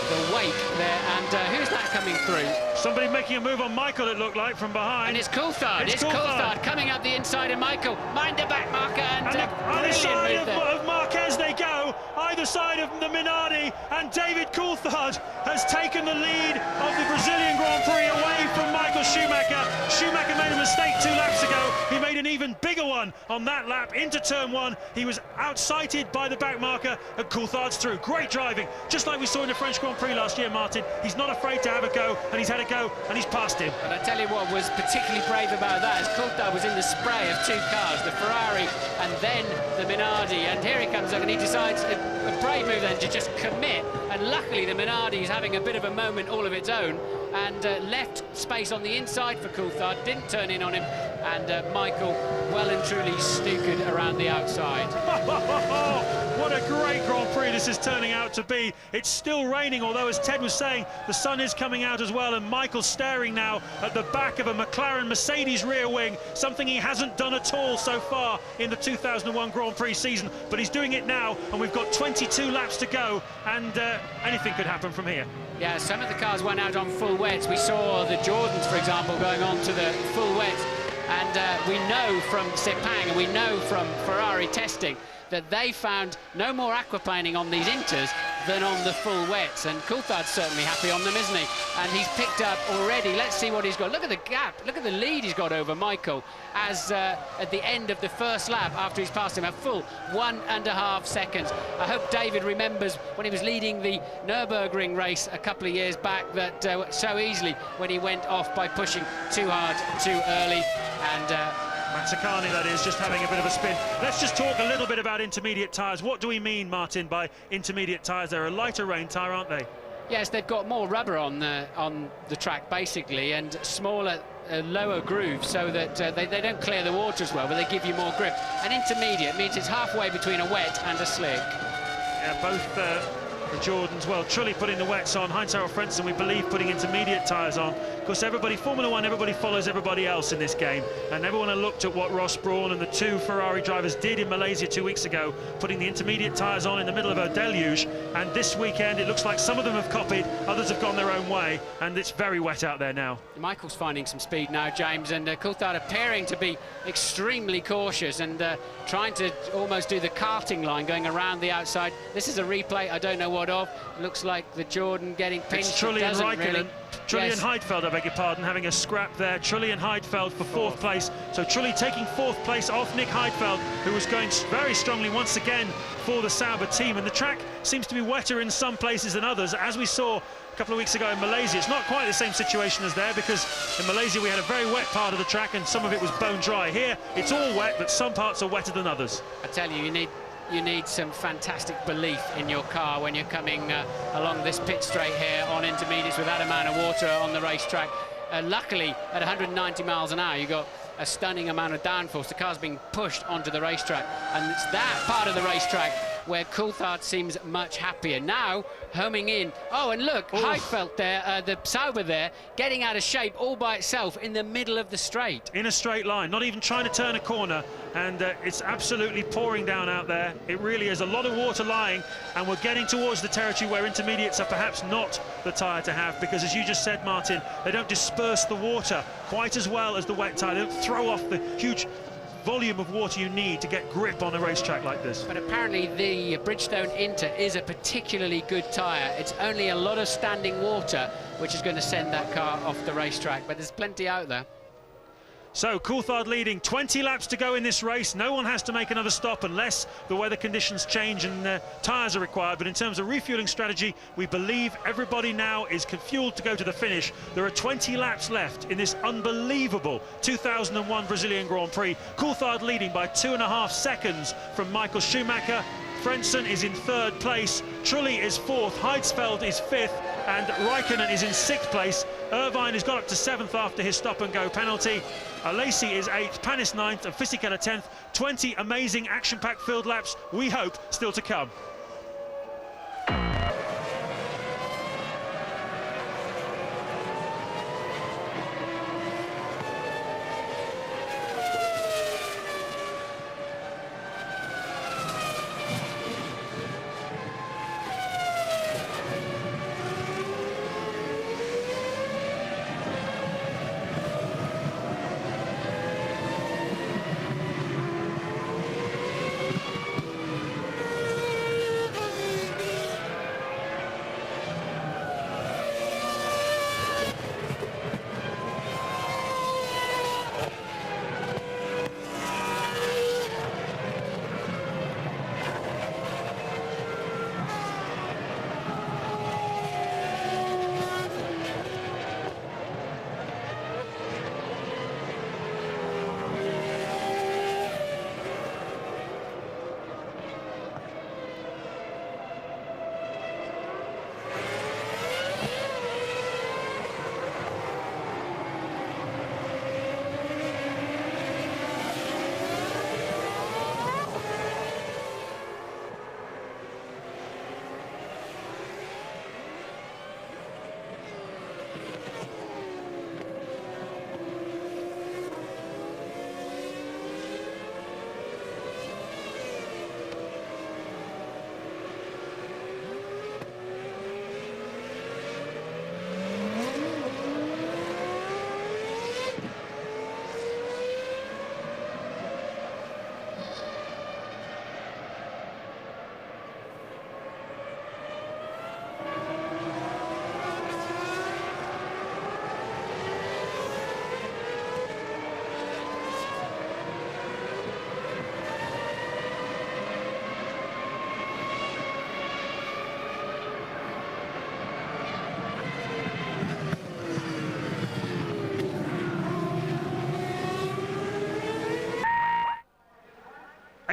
the wake there, and who's that coming through? Somebody making a move on Michael, it looked like, from behind. And it's Coulthard. It's Coulthard coming up the inside of Michael. Mind the back marker, and either side of Marquez they go, either side of the Minardi, and David Coulthard has taken the lead of the Brazilian Grand Prix away from Michael Schumacher. Schumacher made a mistake 2 laps ago. He made an even bigger one on that lap into turn 1. He was outsighted by the back marker, and Coulthard's through. Great driving, just like we saw in the French Grand Prix last year, Martin. He's not afraid to have a go, and he's had a go, and he's passed him. But I tell you what was particularly brave about that is Coulthard was in the spray of 2 cars, the Ferrari and then the Minardi, and here he comes up and he decides a brave move then to just commit, and luckily the Minardi is having a bit of a moment all of its own and left space on the inside for Coulthard, didn't turn in on him, and Michael well and truly snookered around the outside. What a great Grand Prix this is turning out to be. It's still raining, although, as Ted was saying, the sun is coming out as well, and Michael's staring now at the back of a McLaren Mercedes rear wing, something he hasn't done at all so far in the 2001 Grand Prix season, but he's doing it now, and we've got 22 laps to go, and anything could happen from here. Yeah, some of the cars went out on full wets. We saw the Jordans, for example, going on to the full wets, and we know from Sepang and we know from Ferrari testing that they found no more aquaplaning on these inters than on the full wets, and Coulthard's certainly happy on them, isn't he? And he's picked up already. Let's see what he's got. Look at the gap, look at the lead he's got over Michael as at the end of the first lap, after he's passed him, a full 1.5 seconds. I hope David remembers when he was leading the Nürburgring race a couple of years back that so easily when he went off by pushing too hard too early, and Mazzacani, that is, just having a bit of a spin. Let's just talk a little bit about intermediate tyres. What do we mean, Martin, by intermediate tyres? They're a lighter rain tyre, aren't they? Yes, they've got more rubber on the track, basically, and smaller, lower grooves, so that they don't clear the water as well, but they give you more grip. And intermediate means it's halfway between a wet and a slick. Yeah, both the Jordans, well, Trulli putting the wets on, Heinz-Harald Frentzen, we believe, putting intermediate tyres on. Of course, everybody, Formula One, everybody follows everybody else in this game, and everyone looked at what Ross Brawn and the two Ferrari drivers did in Malaysia 2 weeks ago, putting the intermediate tyres on in the middle of a deluge, and this weekend it looks like some of them have copied, others have gone their own way, and it's very wet out there now. Michael's finding some speed now, James, and Coulthard appearing to be extremely cautious and trying to almost do the karting line, going around the outside. This is a replay, I don't know what of. It looks like the Jordan getting pinched. It's Trulli and Raikkonen. Really. Trulli Yes. and Heidfeld, I beg your pardon, having a scrap there. Trulli and Heidfeld for fourth place. So Trulli taking fourth place off Nick Heidfeld, who was going very strongly once again for the Sauber team. And the track seems to be wetter in some places than others, as we saw a couple of weeks ago in Malaysia. It's not quite the same situation as there, because in Malaysia we had a very wet part of the track and some of it was bone dry. Here it's all wet, but some parts are wetter than others. I tell you, you need some fantastic belief in your car when you're coming along this pit straight here on intermediates with that amount of water on the racetrack. Luckily, at 190 miles an hour, you got a stunning amount of downforce. The car's being pushed onto the racetrack, and it's that part of the racetrack where Coulthard seems much happier. Now, homing in. Oh, and look, Heidfeld there, the Sauber there, getting out of shape all by itself in the middle of the straight. In a straight line, not even trying to turn a corner, and it's absolutely pouring down out there. It really is a lot of water lying, and we're getting towards the territory where intermediates are perhaps not the tyre to have, because as you just said, Martin, they don't disperse the water quite as well as the wet tyre. They don't throw off the huge volume of water you need to get grip on a racetrack like this. But apparently the Bridgestone Inter is a particularly good tyre. It's only a lot of standing water which is going to send that car off the racetrack, but there's plenty out there. So Coulthard leading, 20 laps to go in this race. No one has to make another stop unless the weather conditions change and tyres are required. But in terms of refueling strategy, we believe everybody now is fueled to go to the finish. There are 20 laps left in this unbelievable 2001 Brazilian Grand Prix. Coulthard leading by 2.5 seconds from Michael Schumacher. Frentzen is in third place, Trulli is fourth, Heidfeld is fifth, and Raikkonen is in sixth place. Irvine has got up to seventh after his stop-and-go penalty. Alesi is eighth, Panis ninth, and Fisichella 10th. 20 amazing action-packed field laps, we hope, still to come.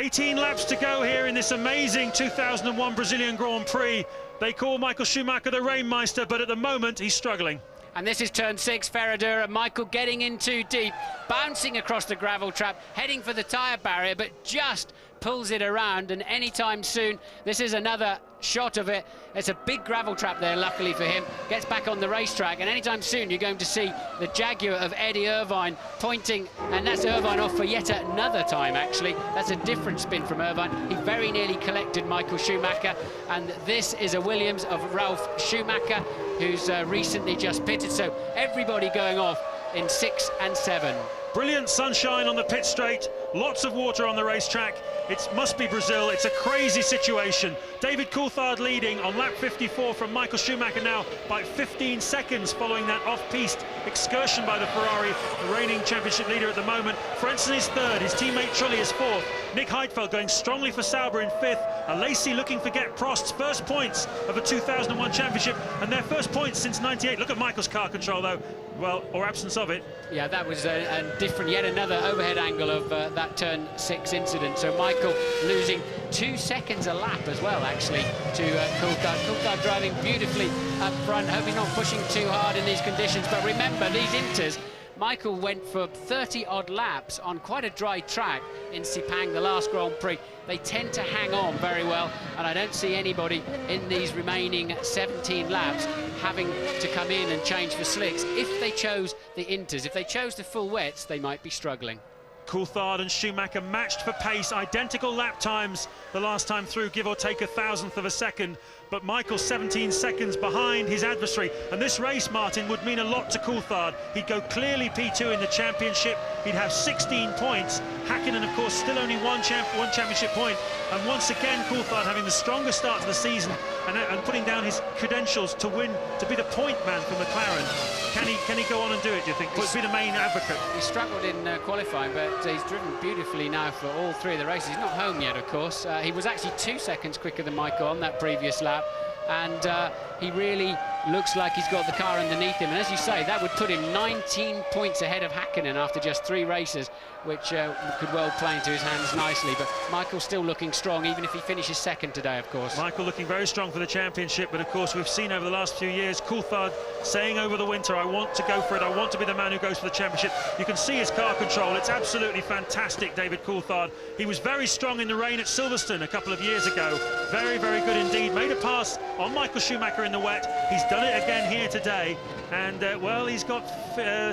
18 laps to go here in this amazing 2001 Brazilian Grand Prix. They call Michael Schumacher the Rainmeister, but at the moment he's struggling. And this is turn 6, Ferradura. Michael getting in too deep, bouncing across the gravel trap, heading for the tyre barrier, but just pulls it around, and anytime soon, this is another shot of it. It's a big gravel trap there, luckily for him. Gets back on the racetrack, and anytime soon you're going to see the Jaguar of Eddie Irvine pointing, and that's Irvine off for yet another time, actually. That's a different spin from Irvine. He very nearly collected Michael Schumacher, and this is a Williams of Ralf Schumacher, who's recently just pitted, so everybody going off in 6 and 7. Brilliant sunshine on the pit straight, lots of water on the racetrack. It must be Brazil. It's a crazy situation. David Coulthard leading on lap 54 from Michael Schumacher now by 15 seconds following that off-piste excursion by the Ferrari, the reigning championship leader at the moment. Frentzen is third, his teammate Trulli is fourth. Nick Heidfeld going strongly for Sauber in fifth. Lacey looking for Gert Prost's first points of the 2001 championship, and their first points since '98. Look at Michael's car control though, well, or absence of it. Yeah, that was a different, yet another overhead angle of that turn 6 incident. So Michael losing 2 seconds a lap as well, actually, to Coulthard. Coulthard driving beautifully up front, hope he's not pushing too hard in these conditions. But remember, these inters, Michael went for 30-odd laps on quite a dry track in Sepang, the last Grand Prix. They tend to hang on very well, and I don't see anybody in these remaining 17 laps having to come in and change for slicks. If they chose the inters, if they chose the full wets, they might be struggling. Coulthard and Schumacher matched for pace, identical lap times the last time through, give or take a thousandth of a second. But Michael's 17 seconds behind his adversary. And this race, Martin, would mean a lot to Coulthard. He'd go clearly P2 in the championship. He'd have 16 points. Hakkinen, of course, still only one championship point. And once again, Coulthard having the strongest start to the season and putting down his credentials to win, to be the point man for McLaren. Can he go on and do it, do you think? Be the main advocate? He struggled in qualifying, but he's driven beautifully now for all 3 of the races. He's not home yet, of course. He was actually 2 seconds quicker than Michael on that previous lap, and he really looks like he's got the car underneath him. And as you say, that would put him 19 points ahead of Hakkinen after just 3 races, which could well play into his hands nicely. But Michael's still looking strong, even if he finishes second today, of course. Michael looking very strong for the championship, but of course we've seen over the last few years Coulthard saying over the winter, I want to go for it, I want to be the man who goes for the championship. You can see his car control, it's absolutely fantastic, David Coulthard. He was very strong in the rain at Silverstone a couple of years ago. Very, very good indeed. Made a pass on Michael Schumacher in the wet. He's done it again here today, and well, he's got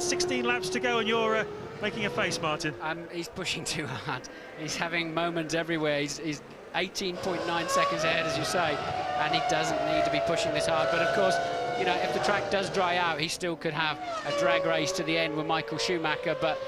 16 laps to go, and you're making a face, Martin. He's pushing too hard. He's having moments everywhere. He's 18.9 seconds ahead, as you say, and he doesn't need to be pushing this hard. But of course, you know, if the track does dry out, he still could have a drag race to the end with Michael Schumacher. But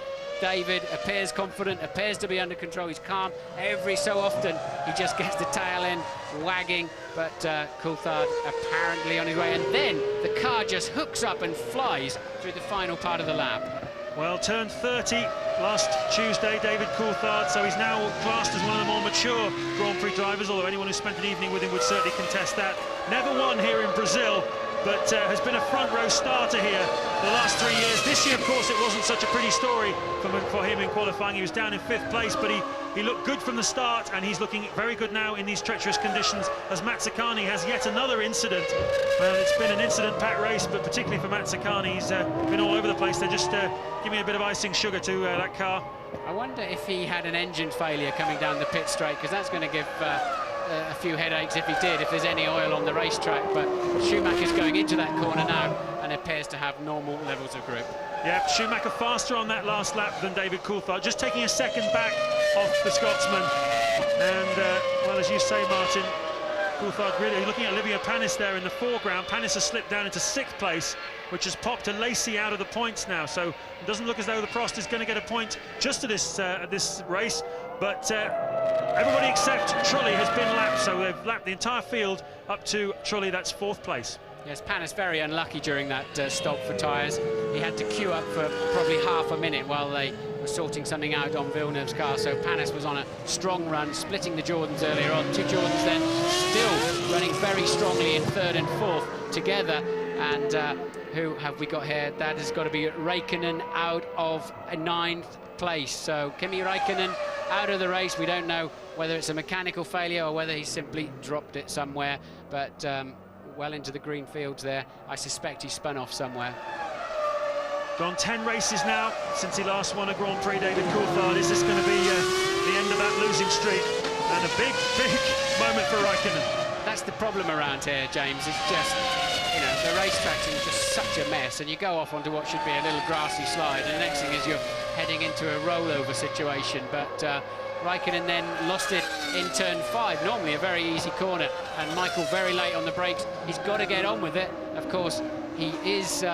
David appears confident, appears to be under control. He's calm. Every so often, he just gets the tail end wagging. But Coulthard apparently on his way. And then the car just hooks up and flies through the final part of the lap. Well, turned 30 last Tuesday, David Coulthard, so he's now classed as one of the more mature Grand Prix drivers, although anyone who spent an evening with him would certainly contest that. Never won here in Brazil, but has been a front row starter here the last 3 years. This year, of course, it wasn't such a pretty story for him in qualifying. He was down in 5th place, but he looked good from the start, and he's looking very good now in these treacherous conditions as Mazzacani has yet another incident. Well, it's been an incident-packed race, but particularly for Mazzacani, he's been all over the place. They're just giving a bit of icing sugar to that car. I wonder if he had an engine failure coming down the pit straight, because that's going to give a few headaches if he did, if there's any oil on the racetrack. But Schumacher's going into that corner now and appears to have normal levels of grip. Yeah, Schumacher faster on that last lap than David Coulthard, just taking a second back off the Scotsman. And, well, as you say, Martin, Coulthard really looking at Livio Panis there in the foreground. Panis has slipped down into 6th place, which has popped a Lacey out of the points now. So it doesn't look as though the Prost is going to get a point just at this race. But everybody except Trulli has been lapped, so they've lapped the entire field up to Trulli. That's 4th place. Yes, Panis very unlucky during that stop for tyres. He had to queue up for probably half a minute while they were sorting something out on Villeneuve's car. So Panis was on a strong run, splitting the Jordans earlier on. 2 Jordans then still running very strongly in 3rd and 4th together. And who have we got here? That has got to be Räikkönen out of 9th place. So Kimi Räikkönen out of the race. We don't know whether it's a mechanical failure or whether he simply dropped it somewhere, but well into the green fields there. I suspect he spun off somewhere. Gone 10 races now since he last won a Grand Prix, David Coulthard. Is this going to be the end of that losing streak? And a big, big moment for Räikkönen. That's the problem around here, James. It's just, you know, the racetrack's in just such a mess, and you go off onto what should be a little grassy slide, and the next thing is you're heading into a rollover situation. But Räikkönen then lost it in turn 5, normally a very easy corner, and Michael very late on the brakes. He's got to get on with it. Of course, he is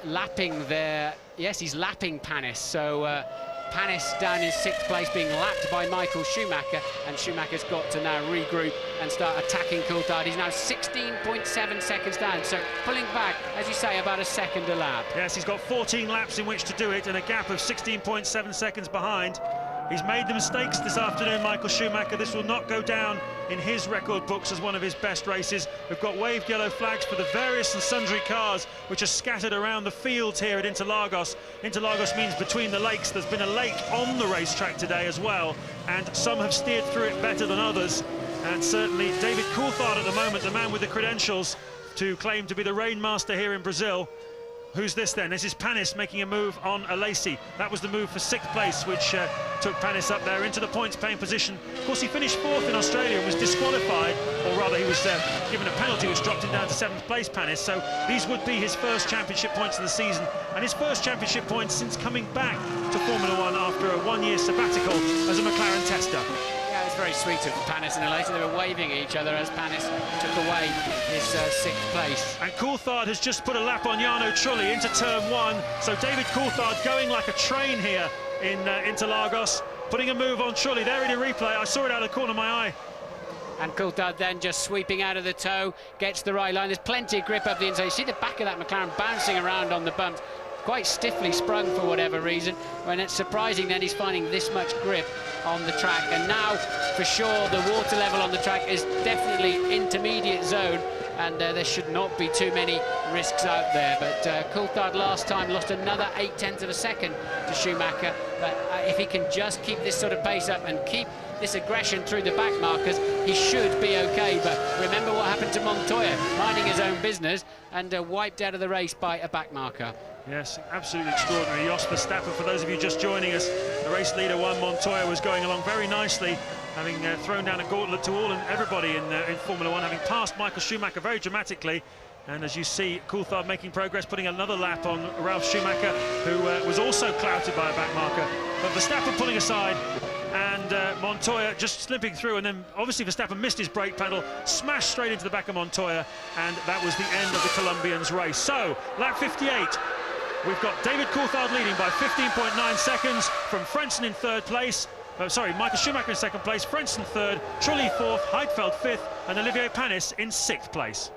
lapping there. Yes, he's lapping Panis. So Panis down in 6th place, being lapped by Michael Schumacher, and Schumacher's got to now regroup and start attacking Coulthard. He's now 16.7 seconds down, so pulling back, as you say, about a second a lap. Yes, he's got 14 laps in which to do it, and a gap of 16.7 seconds behind. He's made the mistakes this afternoon, Michael Schumacher. This will not go down in his record books as one of his best races. We've got waved yellow flags for the various and sundry cars which are scattered around the fields here at Interlagos. Interlagos means between the lakes. There's been a lake on the racetrack today as well, and some have steered through it better than others. And certainly David Coulthard at the moment, the man with the credentials to claim to be the rainmaster here in Brazil. Who's this then? This is Panis making a move on Alesi. That was the move for 6th place, which took Panis up there into the points-paying position. Of course, he finished 4th in Australia and was disqualified, or rather he was given a penalty which dropped him down to 7th place, Panis. So these would be his first championship points of the season, and his first championship points since coming back to Formula 1 after a one-year sabbatical as a McLaren tester. Yeah, it's very sweet of Panis and Alesi. They were waving at each other as Panis took away his 6th place. And Coulthard has just put a lap on Jarno Trulli into turn 1. So David Coulthard going like a train here in Interlagos, putting a move on Trulli. There in a replay, I saw it out of the corner of my eye. And Coulthard then just sweeping out of the toe, gets the right line. There's plenty of grip up the inside. You see the back of that McLaren bouncing around on the bumps, quite stiffly sprung for whatever reason. When it's surprising then he's finding this much grip on the track. And now, for sure, the water level on the track is definitely intermediate zone, and there should not be too many risks out there. But Coulthard last time lost another 0.8 of a second to Schumacher. But if he can just keep this sort of pace up and keep this aggression through the back markers, he should be okay. But remember what happened to Montoya, minding his own business, and wiped out of the race by a back marker. Yes, absolutely extraordinary. Jos Verstappen, for those of you just joining us, the race leader Juan Montoya was going along very nicely, having thrown down a gauntlet to all and everybody in Formula 1, having passed Michael Schumacher very dramatically. And as you see, Coulthard making progress, putting another lap on Ralf Schumacher, who was also clouted by a back marker. But Verstappen pulling aside, and Montoya just slipping through, and then obviously Verstappen missed his brake pedal, smashed straight into the back of Montoya, and that was the end of the Colombian's race. So, lap 58. We've got David Coulthard leading by 15.9 seconds from Frentzen in 3rd place. Michael Schumacher in 2nd place, Frentzen 3rd, Trulli 4th, Heidfeld 5th, and Olivier Panis in 6th place.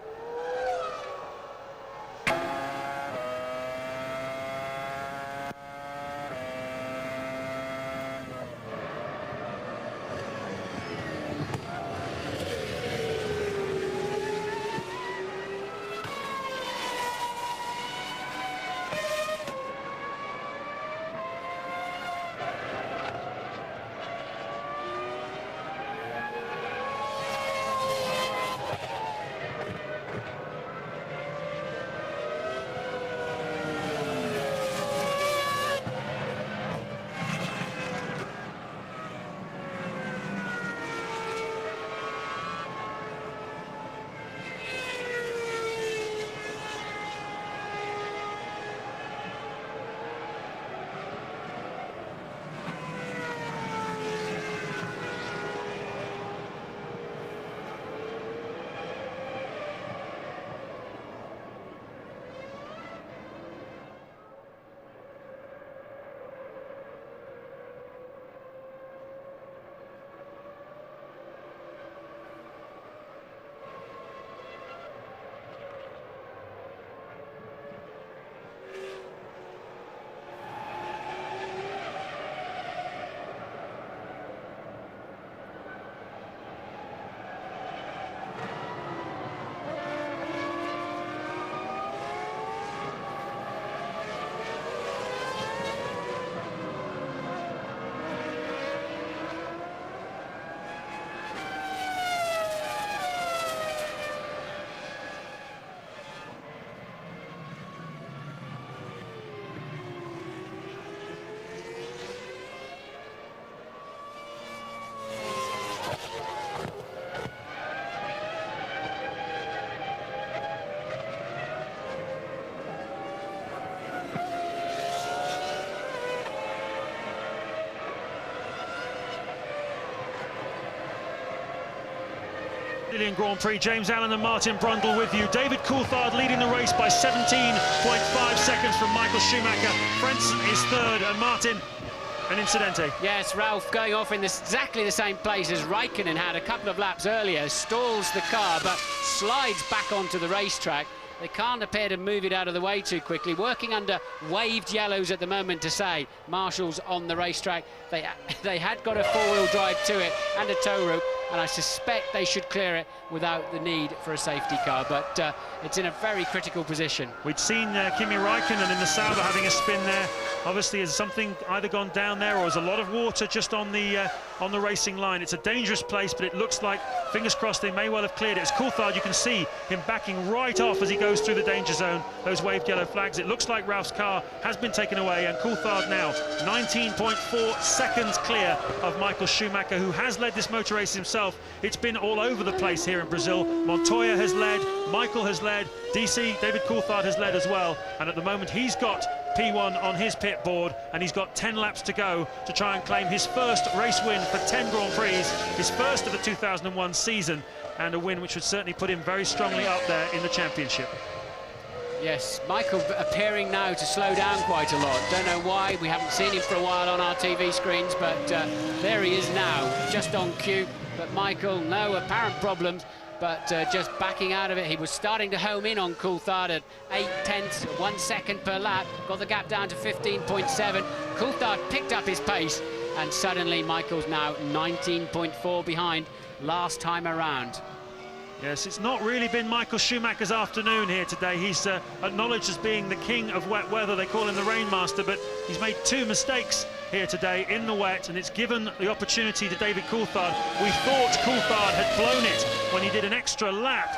Brazilian Grand Prix, James Allen and Martin Brundle with you. David Coulthard leading the race by 17.5 seconds from Michael Schumacher. Frentzen is third, and Martin an incidente. Yes, Ralph going off in exactly the same place as Raikkonen had a couple of laps earlier, stalls the car but slides back onto the racetrack. They can't appear to move it out of the way too quickly. Working under waved yellows at the moment to say Marshall's on the racetrack. They had got a four-wheel drive to it and a tow rope, and I suspect they should clear it without the need for a safety car, but it's in a very critical position. We'd seen Kimi Raikkonen in the Sauber having a spin there. Obviously, has something either gone down there or there's a lot of water just on the racing line. It's a dangerous place, but it looks like, fingers crossed, they may well have cleared it. It's Coulthard, you can see him backing right off as he goes through the danger zone, those waved yellow flags. It looks like Ralph's car has been taken away, and Coulthard now 19.4 seconds clear of Michael Schumacher, who has led this motor race himself. It's been all over the place here in Brazil. Montoya has led, Michael has led, DC, David Coulthard has led as well, and at the moment he's got P1 on his pit board, and he's got 10 laps to go to try and claim his first race win for 10 Grand Prix, his first of the 2001 season, and a win which would certainly put him very strongly up there in the championship. Yes, Michael appearing now to slow down quite a lot. Don't know why, we haven't seen him for a while on our TV screens, but there he is now, just on cue. But Michael, no apparent problems, but just backing out of it. He was starting to home in on Coulthard at 0.8, 1 second per lap, got the gap down to 15.7. Coulthard picked up his pace, and suddenly Michael's now 19.4 behind last time around. Yes, it's not really been Michael Schumacher's afternoon here today. He's acknowledged as being the king of wet weather. They call him the Rainmaster, but he's made 2 mistakes here today in the wet, and it's given the opportunity to David Coulthard. We thought Coulthard had blown it when he did an extra lap.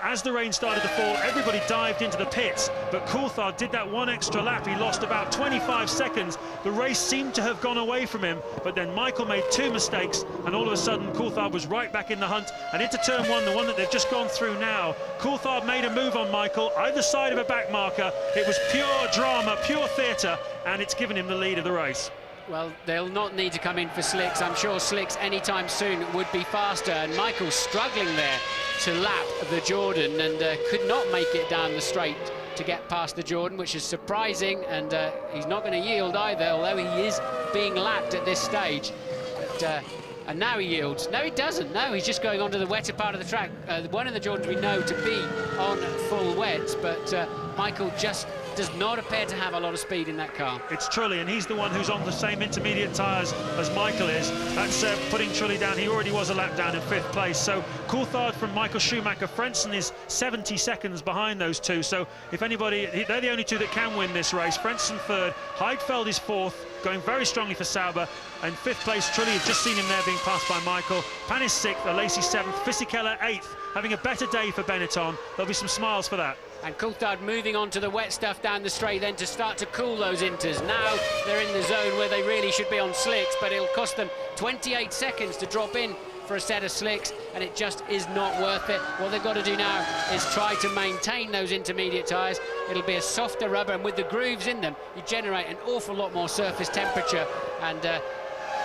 As the rain started to fall, everybody dived into the pits, but Coulthard did that 1 extra lap. He lost about 25 seconds. The race seemed to have gone away from him, but then Michael made 2 mistakes, and all of a sudden Coulthard was right back in the hunt. And into turn 1, the one that they've just gone through now, Coulthard made a move on Michael, either side of a back marker. It was pure drama, pure theatre, and it's given him the lead of the race. Well, they'll not need to come in for slicks. I'm sure slicks anytime soon would be faster, and Michael's struggling there to lap the Jordan, and could not make it down the straight to get past the Jordan, which is surprising, and he's not going to yield either, although he is being lapped at this stage. But, and now he yields. No, he doesn't. No, he's just going onto the wetter part of the track. One of the Jordans we know to be on full wet, but Michael just does not appear to have a lot of speed in that car. It's Trulli, and he's the one who's on the same intermediate tyres as Michael is. That's putting Trulli down. He already was a lap down in 5th place. So Coulthard from Michael Schumacher. Frentzen is 70 seconds behind those two. So if anybody, they're the only two that can win this race. Frentzen 3rd, Heidfeld is 4th, going very strongly for Sauber. And 5th place, Trulli, you've just seen him there being passed by Michael. Panis 6th, Alesi 7th, Fisichella 8th. Having a better day for Benetton. There'll be some smiles for that. And Coulthard moving on to the wet stuff down the straight then to start to cool those inters. Now they're in the zone where they really should be on slicks, but it'll cost them 28 seconds to drop in for a set of slicks, and it just is not worth it. What they've got to do now is try to maintain those intermediate tyres. It'll be a softer rubber, and with the grooves in them, you generate an awful lot more surface temperature, and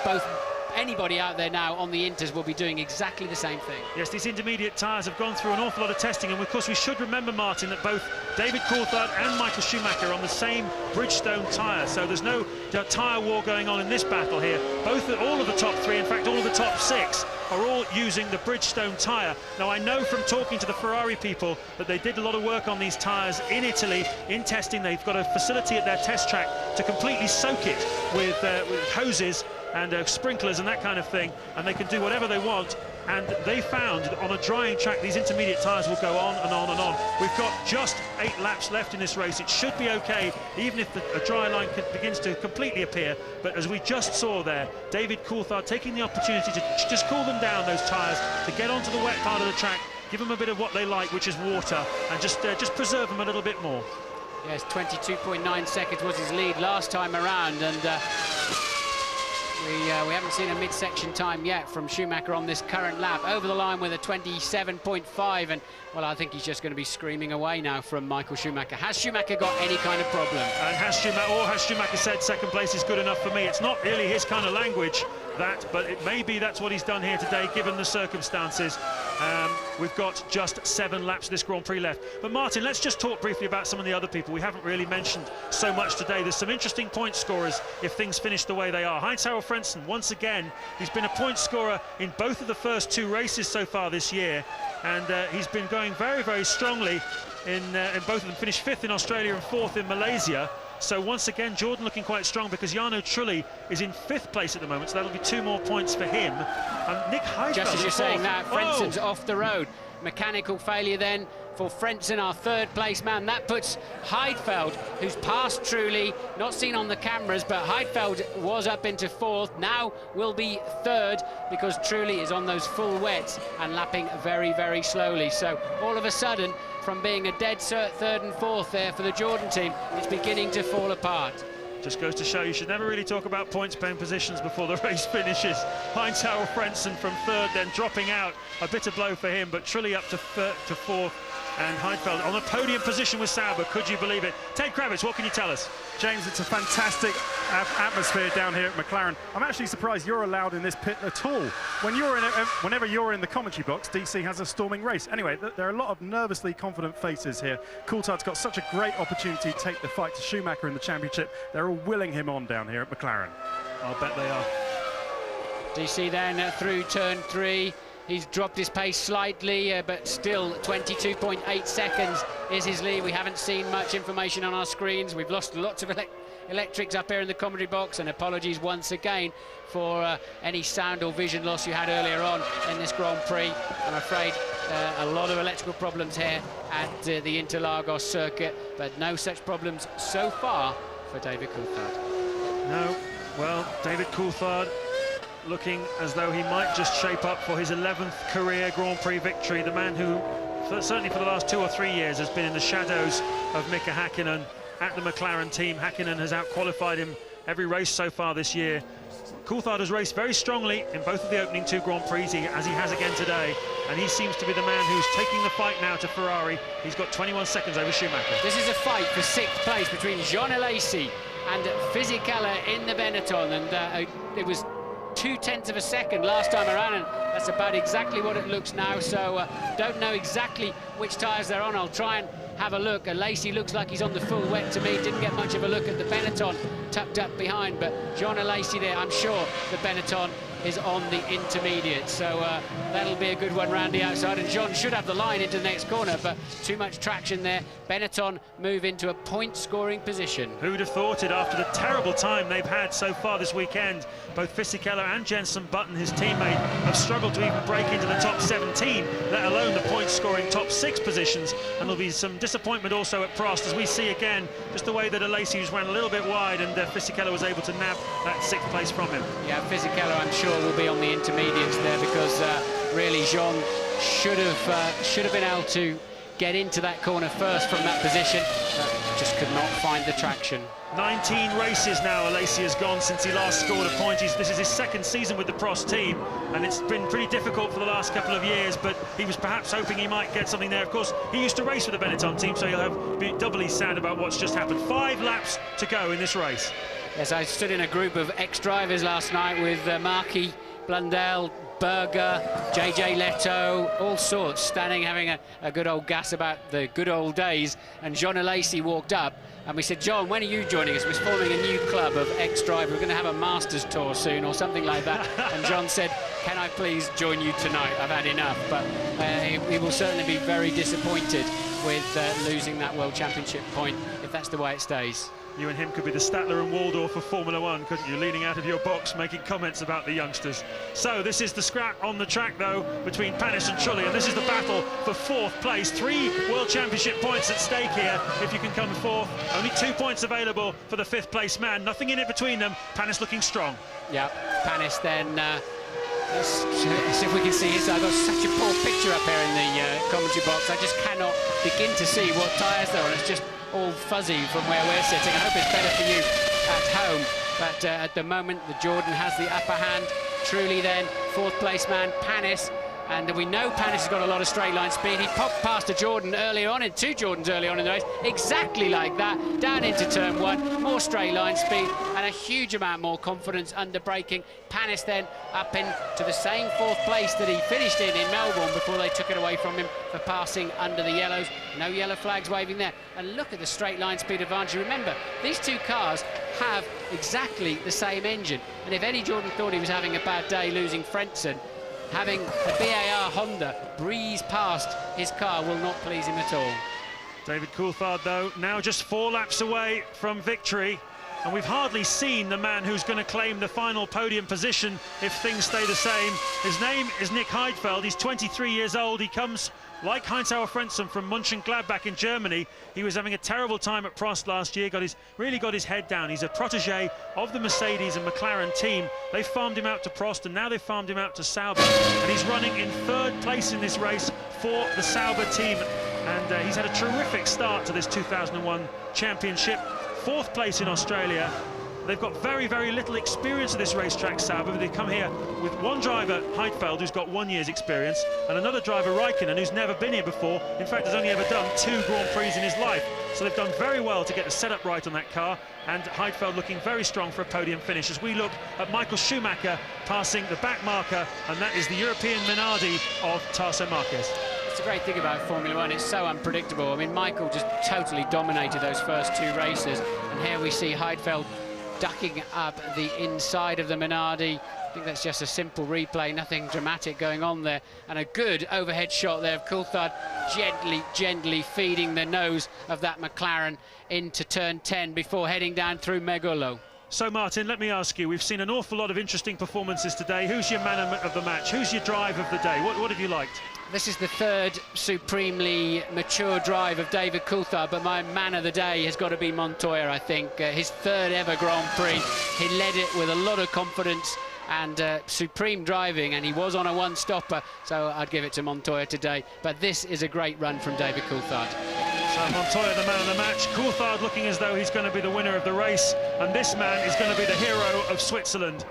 both anybody out there now on the inters will be doing exactly the same thing. Yes, these intermediate tyres have gone through an awful lot of testing, and of course we should remember, Martin, that both David Coulthard and Michael Schumacher are on the same Bridgestone tyre, so there's no tyre war going on in this battle here. All of the top 3, in fact all of the top 6, are all using the Bridgestone tyre. Now I know from talking to the Ferrari people that they did a lot of work on these tyres in Italy in testing. They've got a facility at their test track to completely soak it with hoses and sprinklers and that kind of thing, and they can do whatever they want. And they found that on a drying track these intermediate tyres will go on and on and on. We've got just 8 laps left in this race. It should be okay even if a dry line begins to completely appear. But as we just saw there, David Coulthard taking the opportunity to just cool them down, those tyres, to get onto the wet part of the track, give them a bit of what they like, which is water, and just preserve them a little bit more. Yes, 22.9 seconds was his lead last time around, and we haven't seen a midsection time yet from Schumacher on this current lap. Over the line with a 27.5, and well, I think he's just going to be screaming away now from Michael Schumacher. Has Schumacher got any kind of problem? And has Schumacher said second place is good enough for me? It's not really his kind of language. that, but maybe that's what he's done here today, given the circumstances. We've got just 7 laps of this Grand Prix left. But Martin, let's just talk briefly about some of the other people we haven't really mentioned so much today. There's some interesting point scorers if things finish the way they are. Heinz-Harald Frentzen, once again, he's been a point scorer in both of the first 2 races so far this year, and he's been going very, very strongly in both of them. Finished 5th in Australia and 4th in Malaysia. So once again, Jordan looking quite strong, because Jarno Trulli is in 5th place at the moment, so that'll be 2 more points for him. And Nick Heidfeld, just as you're saying that, Frenzen's off the road. Mechanical failure then for Frentzen, our 3rd place man. That puts Heidfeld, who's passed Trulli, not seen on the cameras, but Heidfeld was up into 4th, now will be 3rd, because Trulli is on those full wets and lapping very, very slowly. So all of a sudden, from being a dead cert 3rd and 4th there for the Jordan team, it's beginning to fall apart. Just goes to show you should never really talk about points paying positions before the race finishes. Heinz-Harald Frentzen from 3rd, then dropping out. A bitter blow for him, but Trulli up to 4th. And Heidfeld on a podium position with Sauber, could you believe it? Ted Kravitz, what can you tell us? James, it's a fantastic atmosphere down here at McLaren. I'm actually surprised you're allowed in this pit at all. Whenever you're in the commentary box, DC has a storming race. Anyway, there are a lot of nervously confident faces here. Coulthard's got such a great opportunity to take the fight to Schumacher in the championship. They're all willing him on down here at McLaren. I'll bet they are. DC then through turn 3. He's dropped his pace slightly, but still 22.8 seconds is his lead. We haven't seen much information on our screens. We've lost lots of electrics up here in the commentary box, and apologies once again for any sound or vision loss you had earlier on in this Grand Prix. I'm afraid a lot of electrical problems here at the Interlagos circuit, but no such problems so far for David Coulthard. No, well, David Coulthard looking as though he might just shape up for his 11th career Grand Prix victory. The man who, certainly for the last 2 or 3 years, has been in the shadows of Mika Häkkinen at the McLaren team. Häkkinen has out-qualified him every race so far this year. Coulthard has raced very strongly in both of the opening 2 Grand Prix, as he has again today, and he seems to be the man who's taking the fight now to Ferrari. He's got 21 seconds over Schumacher. This is a fight for 6th place between Jean Alesi and Fisichella in the Benetton, and it was 0.2 of a second last time around, and that's about exactly what it looks now. So don't know exactly which tyres they're on. I'll try and have a look. Alesi looks like he's on the full wet to me. Didn't get much of a look at the Benetton tucked up behind, but Jean Alesi there, I'm sure the Benetton is on the intermediate, so that'll be a good one round the outside, and Jean should have the line into the next corner, but too much traction there. Benetton move into a point-scoring position. Who'd have thought it after the terrible time they've had so far this weekend? Both Fisichella and Jenson Button, his teammate, have struggled to even break into the top 17, let alone the point-scoring top 6 positions, and there'll be some disappointment also at Prost, as we see again just the way that Alesi just ran a little bit wide, and Fisichella was able to nab that 6th place from him. Yeah, Fisichella, I'm sure, will be on the intermediates there, because really Jean should have been able to get into that corner first from that position, but just could not find the traction. 19 races now Alesi has gone since he last scored a point. This is his 2nd season with the Prost team, and it's been pretty difficult for the last couple of years, but he was perhaps hoping he might get something there. Of course, he used to race with the Benetton team, so he'll be doubly sad about what's just happened. 5 laps to go in this race. Yes, I stood in a group of ex-drivers last night with Markey, Blundell, Berger, JJ Leto, all sorts, standing having a good old gas about the good old days, and Jean Alesi walked up and we said, John, when are you joining us? We're forming a new club of ex-drivers. We're going to have a Masters tour soon or something like that. And John said, can I please join you tonight? I've had enough. But he will certainly be very disappointed with losing that World Championship point if that's the way it stays. You and him could be the Statler and Waldorf of Formula One, couldn't you? Leaning out of your box, making comments about the youngsters. So this is the scrap on the track, though, between Panis and Trulli, and this is the battle for 4th place. 3 World Championship points at stake here if you can come 4th. Only 2 points available for the 5th place man. Nothing in it between them. Panis looking strong. Yeah, Panis then... let's see if we can see this. I've got such a poor picture up here in the commentary box. I just cannot begin to see what tyres they're on. It's just all fuzzy from where we're sitting. I hope it's better for you at home, but at the moment the Jordan has the upper hand. Trulli then 4th place man, Panis And we know Panis has got a lot of straight line speed. He popped past a Jordan earlier on, and 2 Jordans early on in the race, exactly like that, down into turn 1, more straight line speed, and a huge amount more confidence under braking. Panis then up into the same 4th place that he finished in Melbourne before they took it away from him for passing under the yellows. No yellow flags waving there. And look at the straight line speed advantage. Remember, these 2 cars have exactly the same engine. And if Eddie Jordan thought he was having a bad day losing Frentzen, having a BAR Honda breeze past his car will not please him at all. David Coulthard, though, now just 4 laps away from victory. And we've hardly seen the man who's going to claim the final podium position if things stay the same. His name is Nick Heidfeld. He's 23 years old. He comes, like Heinz-Auer Frentzen, from Mönchengladbach in Germany. He was having a terrible time at Prost last year, really got his head down. He's a protege of the Mercedes and McLaren team. They farmed him out to Prost, and now they've farmed him out to Sauber. And he's running in 3rd place in this race for the Sauber team. And he's had a terrific start to this 2001 championship. 4th place in Australia. They've got very, very little experience of this racetrack, Sauber, but they come here with one driver, Heidfeld, who's got 1 year's experience, and another driver, Raikkonen, who's never been here before. In fact, has only ever done 2 Grand Prix in his life. So they've done very well to get the setup right on that car, and Heidfeld looking very strong for a podium finish as we look at Michael Schumacher passing the back marker, and that is the European Minardi of Tarso Marquez. It's a great thing about Formula 1, it's so unpredictable. I mean, Michael just totally dominated those first 2 races, and here we see Heidfeld ducking up the inside of the Minardi. I think that's just a simple replay, nothing dramatic going on there. And a good overhead shot there of Coulthard gently feeding the nose of that McLaren into turn 10 before heading down through Megullo. So, Martin, let me ask you, we've seen an awful lot of interesting performances today. Who's your man of the match? Who's your drive of the day? What have you liked? This is the 3rd supremely mature drive of David Coulthard, but my man of the day has got to be Montoya, I think. His 3rd ever Grand Prix. He led it with a lot of confidence and supreme driving, and he was on a 1-stopper, so I'd give it to Montoya today. But this is a great run from David Coulthard. So Montoya, the man of the match. Coulthard looking as though he's going to be the winner of the race, and this man is going to be the hero of Switzerland.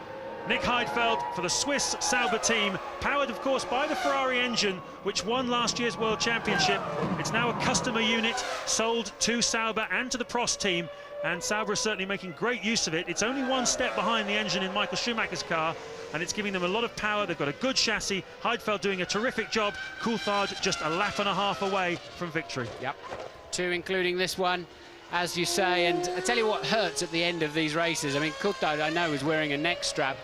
Nick Heidfeld for the Swiss Sauber team, powered of course by the Ferrari engine which won last year's World Championship. It's now a customer unit sold to Sauber and to the Prost team, and Sauber is certainly making great use of it. It's only 1 step behind the engine in Michael Schumacher's car, and it's giving them a lot of power. They've got a good chassis. Heidfeld doing a terrific job. Coulthard just a lap and a half away from victory. Yep, 2 including this one, as you say, and I tell you what hurts at the end of these races. I mean, Coulthard, I know, is wearing a neck strap.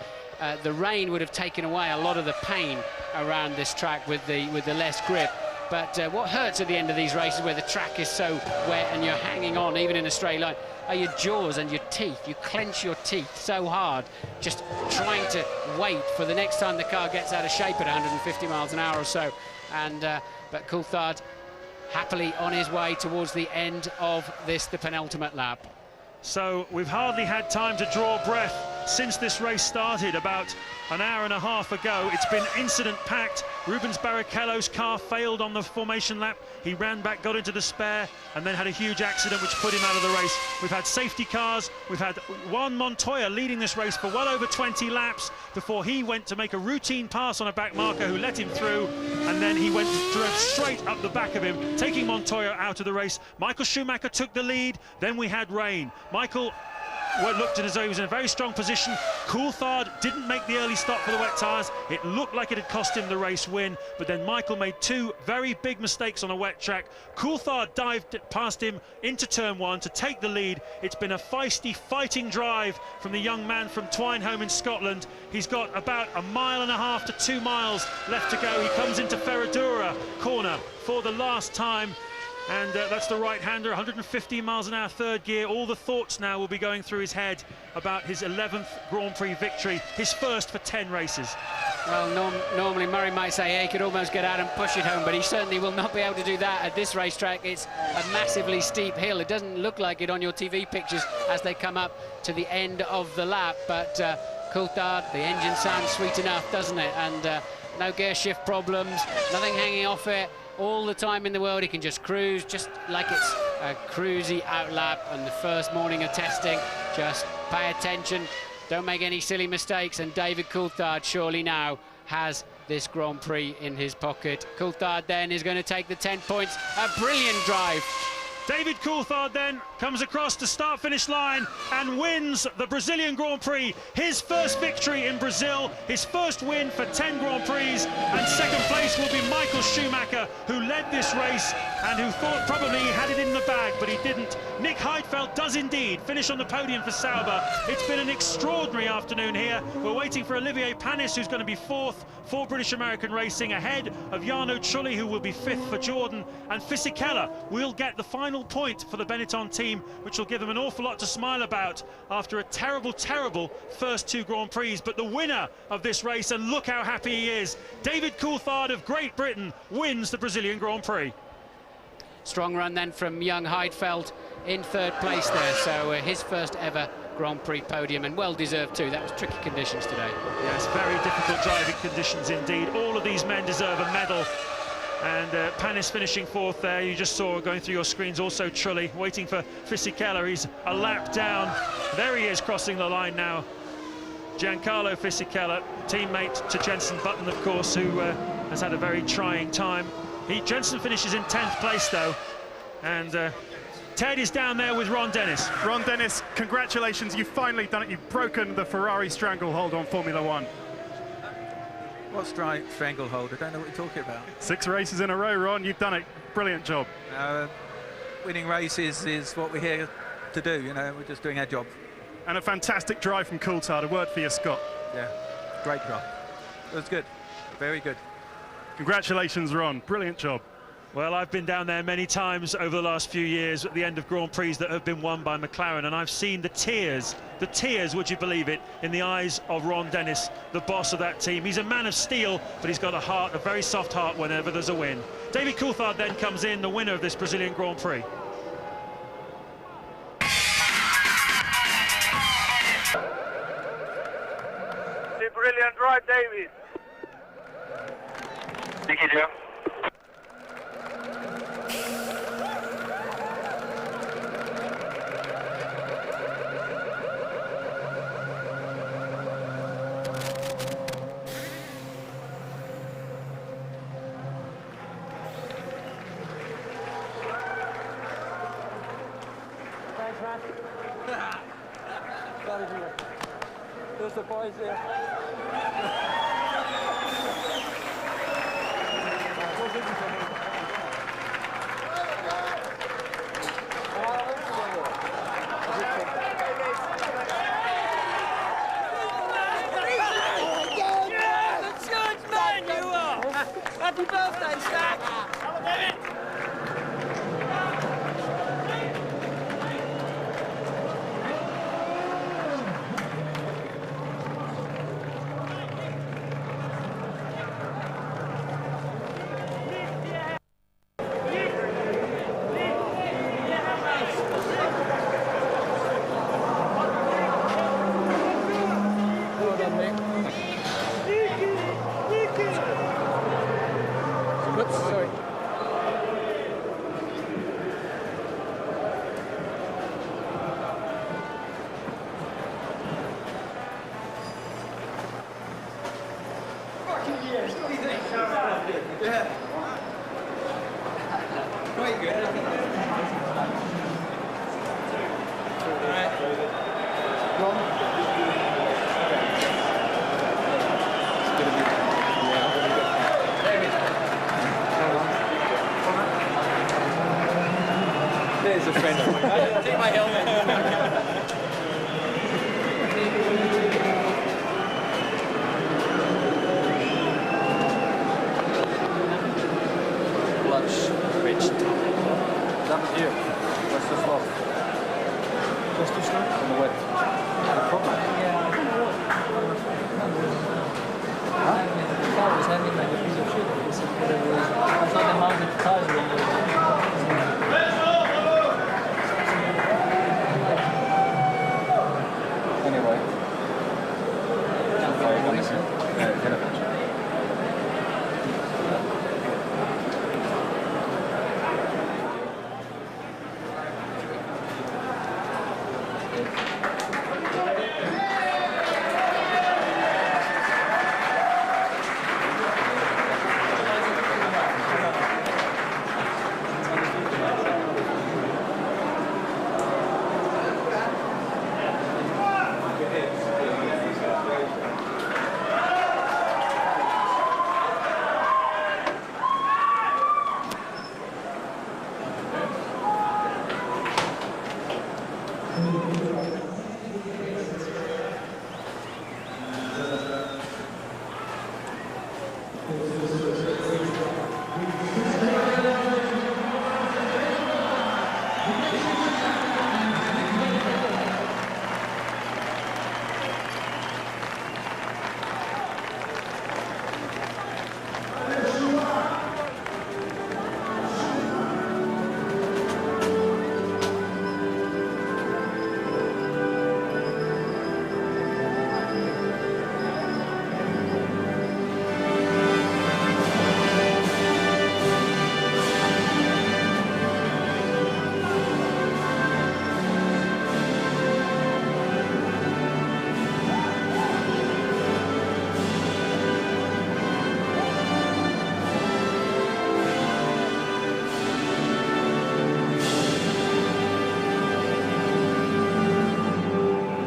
The rain would have taken away a lot of the pain around this track with the less grip. But what hurts at the end of these races, where the track is so wet and you're hanging on even in a straight line, are your jaws and your teeth. You clench your teeth so hard, just trying to wait for the next time the car gets out of shape at 150 miles an hour or so. And but Coulthard happily on his way towards the end of this, the penultimate lap. So we've hardly had time to draw breath since this race started about an hour and a half ago. It's been incident-packed. Rubens Barrichello's car failed on the formation lap. He ran back, got into the spare, and then had a huge accident which put him out of the race. We've had safety cars. We've had Juan Montoya leading this race for well over 20 laps before he went to make a routine pass on a back marker who let him through, and then he drove straight up the back of him, taking Montoya out of the race. Michael Schumacher took the lead. Then we had rain. Michael looked as though he was in a very strong position. Coulthard didn't make the early stop for the wet tyres. It looked like it had cost him the race win, but then Michael made 2 very big mistakes on a wet track. Coulthard dived past him into turn 1 to take the lead. It's been a feisty, fighting drive from the young man from Twineholme in Scotland. He's got about 1.5 miles to 2 miles left to go. He comes into Ferradura corner for the last time. And that's the right-hander, 150 miles an hour, 3rd gear. All the thoughts now will be going through his head about his 11th Grand Prix victory, his first for 10 races. Well, normally Murray might say, hey, he could almost get out and push it home, but he certainly will not be able to do that at this racetrack. It's a massively steep hill. It doesn't look like it on your TV pictures as they come up to the end of the lap, but Coulthard, the engine sounds sweet enough, doesn't it? And no gear shift problems, nothing hanging off it. All the time in the world, he can just cruise, just like it's a cruisy out lap on the first morning of testing. Just pay attention, don't make any silly mistakes, and David Coulthard surely now has this Grand Prix in his pocket. Coulthard then is going to take the 10 points. A brilliant drive. David Coulthard then comes across the start-finish line and wins the Brazilian Grand Prix. His first victory in Brazil, his first win for 10 Grand Prix, and second place will be Michael Schumacher, who led this race and who thought probably he had it in the bag, but he didn't. Nick Heidfeld does indeed finish on the podium for Sauber. It's been an extraordinary afternoon here. We're waiting for Olivier Panis, who's going to be fourth for British American Racing, ahead of Jarno Trulli, who will be fifth for Jordan, and Fisichella will get the final point for the Benetton team, which will give them an awful lot to smile about after a terrible first 2 Grand Prix. But the winner of this race, and look how happy he is, David Coulthard of Great Britain wins the Brazilian Grand Prix. Strong run then from young Heidfeld in third place there, so his first ever Grand Prix podium, and well deserved too. That was tricky conditions today. Yes, very difficult driving conditions indeed. All of these men deserve a medal. And Panis finishing fourth there. You just saw going through your screens also Trulli waiting for Fisichella. He's a lap down. There he is crossing the line now. Giancarlo Fisichella, teammate to Jenson Button, of course, who has had a very trying time. Jenson finishes in 10th place though, and Ted is down there with Ron Dennis. Ron Dennis, congratulations, you've finally done it. You've broken the Ferrari stranglehold on Formula One. What stranglehold? I don't know what you're talking about. 6 races in a row, Ron, you've done it. Brilliant job. Winning races is what we're here to do, you know, we're just doing our job. And a fantastic drive from Coulthard. A word for you, Scott. Yeah, great drive. It was good, very good. Congratulations, Ron, brilliant job. Well, I've been down there many times over the last few years at the end of Grand Prix that have been won by McLaren, and I've seen the tears, would you believe it, in the eyes of Ron Dennis, the boss of that team. He's a man of steel, but he's got a heart, a very soft heart whenever there's a win. David Coulthard then comes in, the winner of this Brazilian Grand Prix. Brilliant drive, David. Thank you, Joe. Thanks, man. There's the boys there. Happy birthday, Stack! Sorry. Yeah. Quite good. There's a friend. Take my helmet. Switch. That was you. That's too slow. That's too slow? On the wet. No problem. Yeah, I don't know what. Huh? The car was handling like a piece of shit. It's whatever it is. I thought they mounted the tires wrong. Anyway.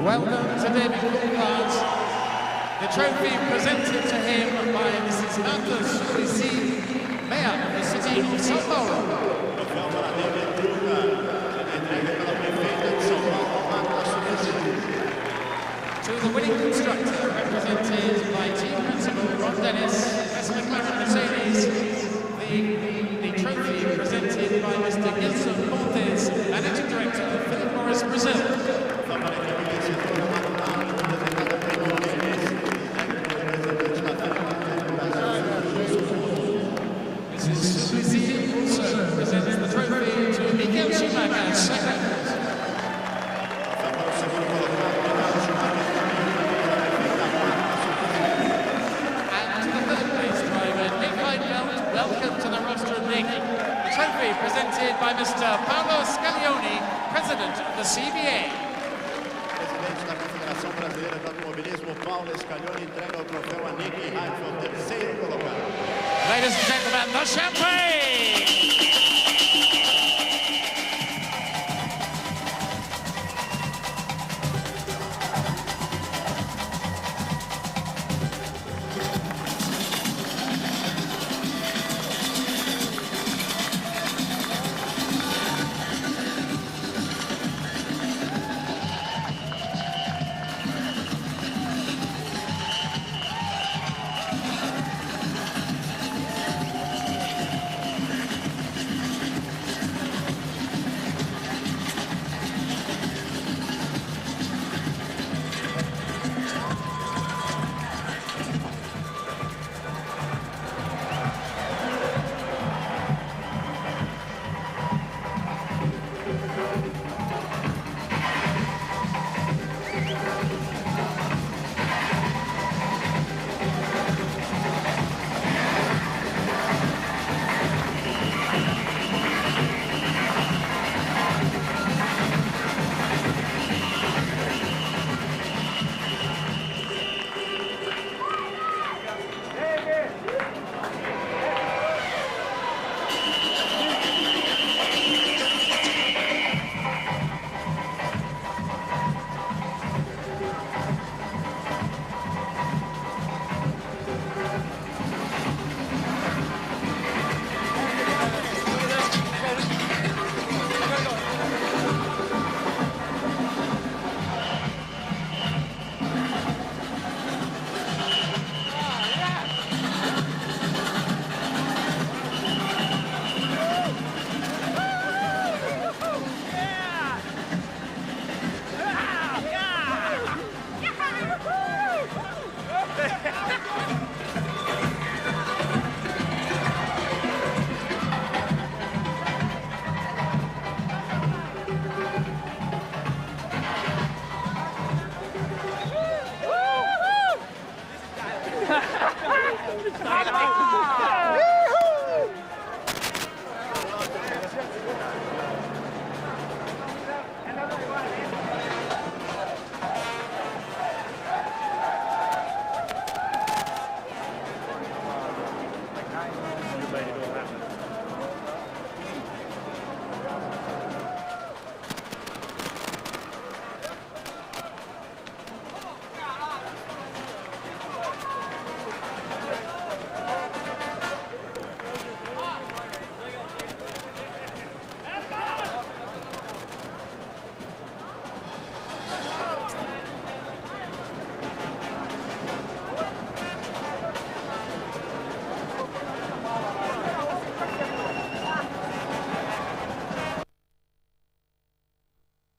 Welcome to David Coulthard. The trophy presented to him by Mrs. Marcos Suplicy, Mayor of the City of São Paulo. To the winning constructor, represented by team principal Ron Dennis, S. McLaren Mercedes, the trophy presented by Mr. Gilson Montes, Managing Director of Philip Morris Brazil. Mrs. Suplicy also presents the trophy to Michael Schumacher, second. And to the third place driver, Nick Heidfeld, welcome to the roster of Nick. The trophy presented by Mr. Paolo Scaglioni, President of the CBA. Presidente da Confederação Brasileira de Automobilismo, Paulo Scaglioni, entrega o troféu a Nick Heidfeld, terceiro colocado. Ladies and gentlemen, the champagne!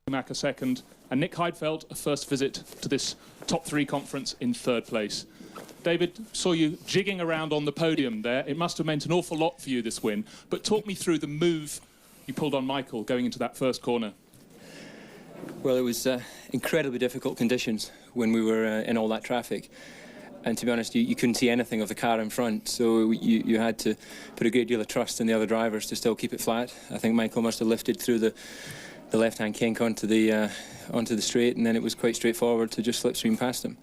Mack a second, and Nick Heidfeld a first visit to this top 3 conference in 3rd place. David, saw you jigging around on the podium there. It must have meant an awful lot for you, this win. But talk me through the move you pulled on Michael going into that first corner. Well, it was incredibly difficult conditions when we were in all that traffic. And to be honest, you couldn't see anything of the car in front, so you had to put a great deal of trust in the other drivers to still keep it flat. I think Michael must have lifted through the left-hand kink onto the straight, and then it was quite straightforward to just slipstream past him.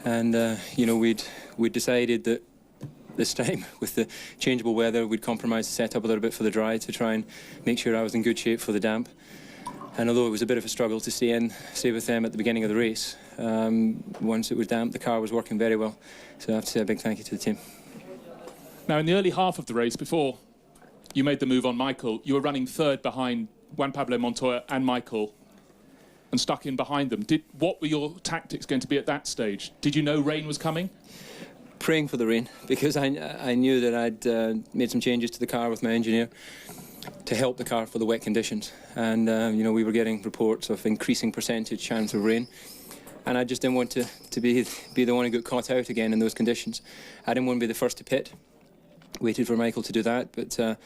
And you know, we'd decided that this time, with the changeable weather, we'd compromise the setup a little bit for the dry to try and make sure I was in good shape for the damp. And although it was a bit of a struggle to stay with them at the beginning of the race, once it was damp, the car was working very well. So I have to say a big thank you to the team. Now, in the early half of the race, before you made the move on Michael, you were running 3rd behind Juan Pablo Montoya and Michael, and stuck in behind them. What were your tactics going to be at that stage? Did you know rain was coming? Praying for the rain, because I knew that I'd made some changes to the car with my engineer to help the car for the wet conditions. And you know, we were getting reports of increasing percentage chance of rain, and I just didn't want to be the one who got caught out again in those conditions. I didn't want to be the first to pit. Waited for Michael to do that, but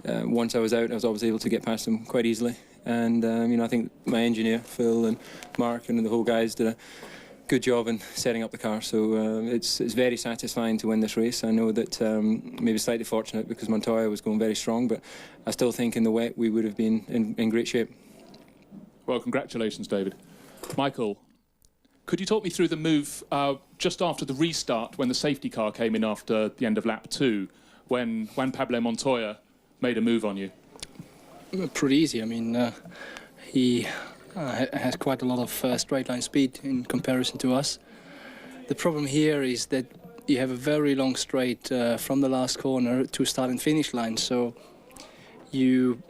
once I was out, I was always able to get past him quite easily. And you know, I think my engineer Phil and Mark and the whole guys did a good job in setting up the car. So it's very satisfying to win this race. I know that maybe slightly fortunate because Montoya was going very strong, but I still think in the wet we would have been in great shape. Well, congratulations, David. Michael, could you talk me through the move just after the restart, when the safety car came in after the end of lap 2, when Juan Pablo Montoya made a move on you? Pretty easy. I mean, he has quite a lot of straight line speed in comparison to us. The problem here is that you have a very long straight from the last corner to start and finish line, so you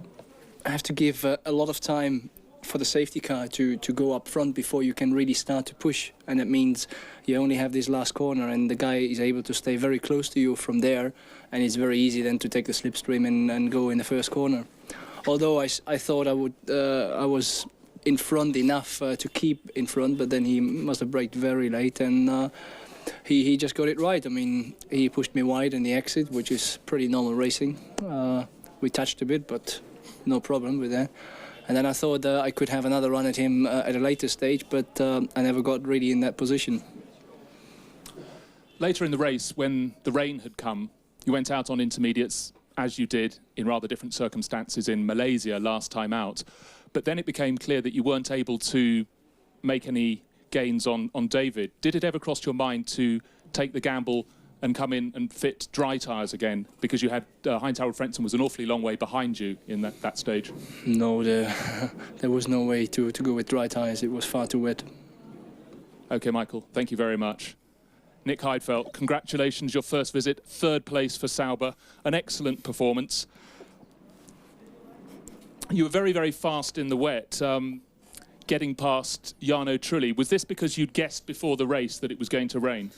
have to give a lot of time for the safety car to go up front before you can really start to push, and that means you only have this last corner, and the guy is able to stay very close to you from there, and it's very easy then to take the slipstream and go in the first corner. Although I thought I was in front enough to keep in front, but then he must have braked very late, and he just got it right. I mean, he pushed me wide in the exit, which is pretty normal racing. We touched a bit, but no problem with that. And then I thought I could have another run at him at a later stage, but I never got really in that position. Later in the race, when the rain had come, you went out on intermediates, as you did in rather different circumstances in Malaysia last time out. But then it became clear that you weren't able to make any gains on David. Did it ever cross your mind to take the gamble and come in and fit dry tyres again? Because you had Heinz-Harald Frentzen was an awfully long way behind you in that stage. No, there was no way to go with dry tyres. It was far too wet. OK, Michael, thank you very much. Nick Heidfeld, congratulations, your first visit, 3rd place for Sauber, an excellent performance. You were very, very fast in the wet, getting past Jarno Trulli. Was this because you'd guessed before the race that it was going to rain?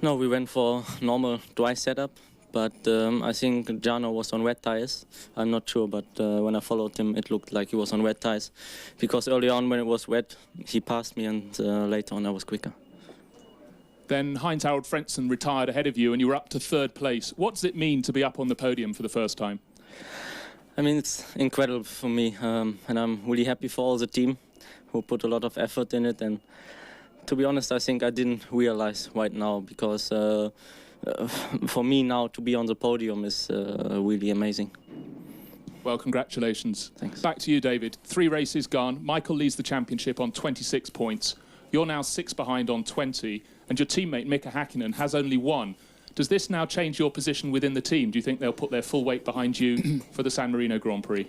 No, we went for normal dry setup, but I think Jarno was on wet tyres. I'm not sure, but when I followed him, it looked like he was on wet tyres. Because early on, when it was wet, he passed me, and later on I was quicker. Then Heinz-Harald Frentzen retired ahead of you, and you were up to 3rd place. What does it mean to be up on the podium for the first time? I mean, it's incredible for me, and I'm really happy for all the team who put a lot of effort in it. And to be honest, I think I didn't realize right now, because for me now to be on the podium is really amazing. Well, congratulations. Thanks. Back to you, David. 3 races gone. Michael leads the championship on 26 points. You're now 6 behind on 20, and your teammate Mika Häkkinen has only 1. Does this now change your position within the team? Do you think they'll put their full weight behind you for the San Marino Grand Prix?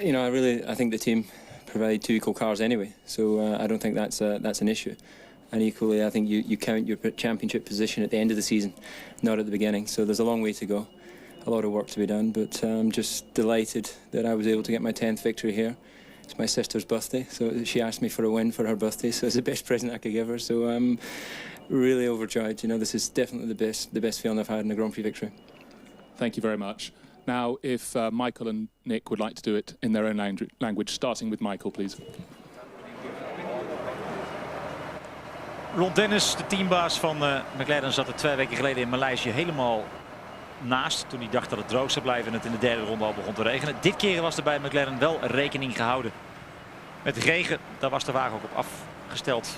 You know, I think the team provide 2 equal cars anyway, so I don't think that's an issue. And equally, I think you count your championship position at the end of the season, not at the beginning. So there's a long way to go, a lot of work to be done. But I'm just delighted that I was able to get my 10th victory here. It's my sister's birthday, so she asked me for a win for her birthday, so it's the best present I could give her. So I'm really overjoyed. You know, this is definitely the best feeling I've had in a Grand Prix victory. Thank you very much. Now, if Michael and Nick would like to do it in their own language, starting with Michael, please. Ron Dennis, de teambaas van McLaren, zat er 2 weken geleden in Maleisië helemaal naast. Toen hij dacht dat het droog zou blijven en het in de derde ronde al begon te regenen. Dit keer was er bij McLaren wel rekening gehouden met regen. Daar was de wagen ook op afgesteld.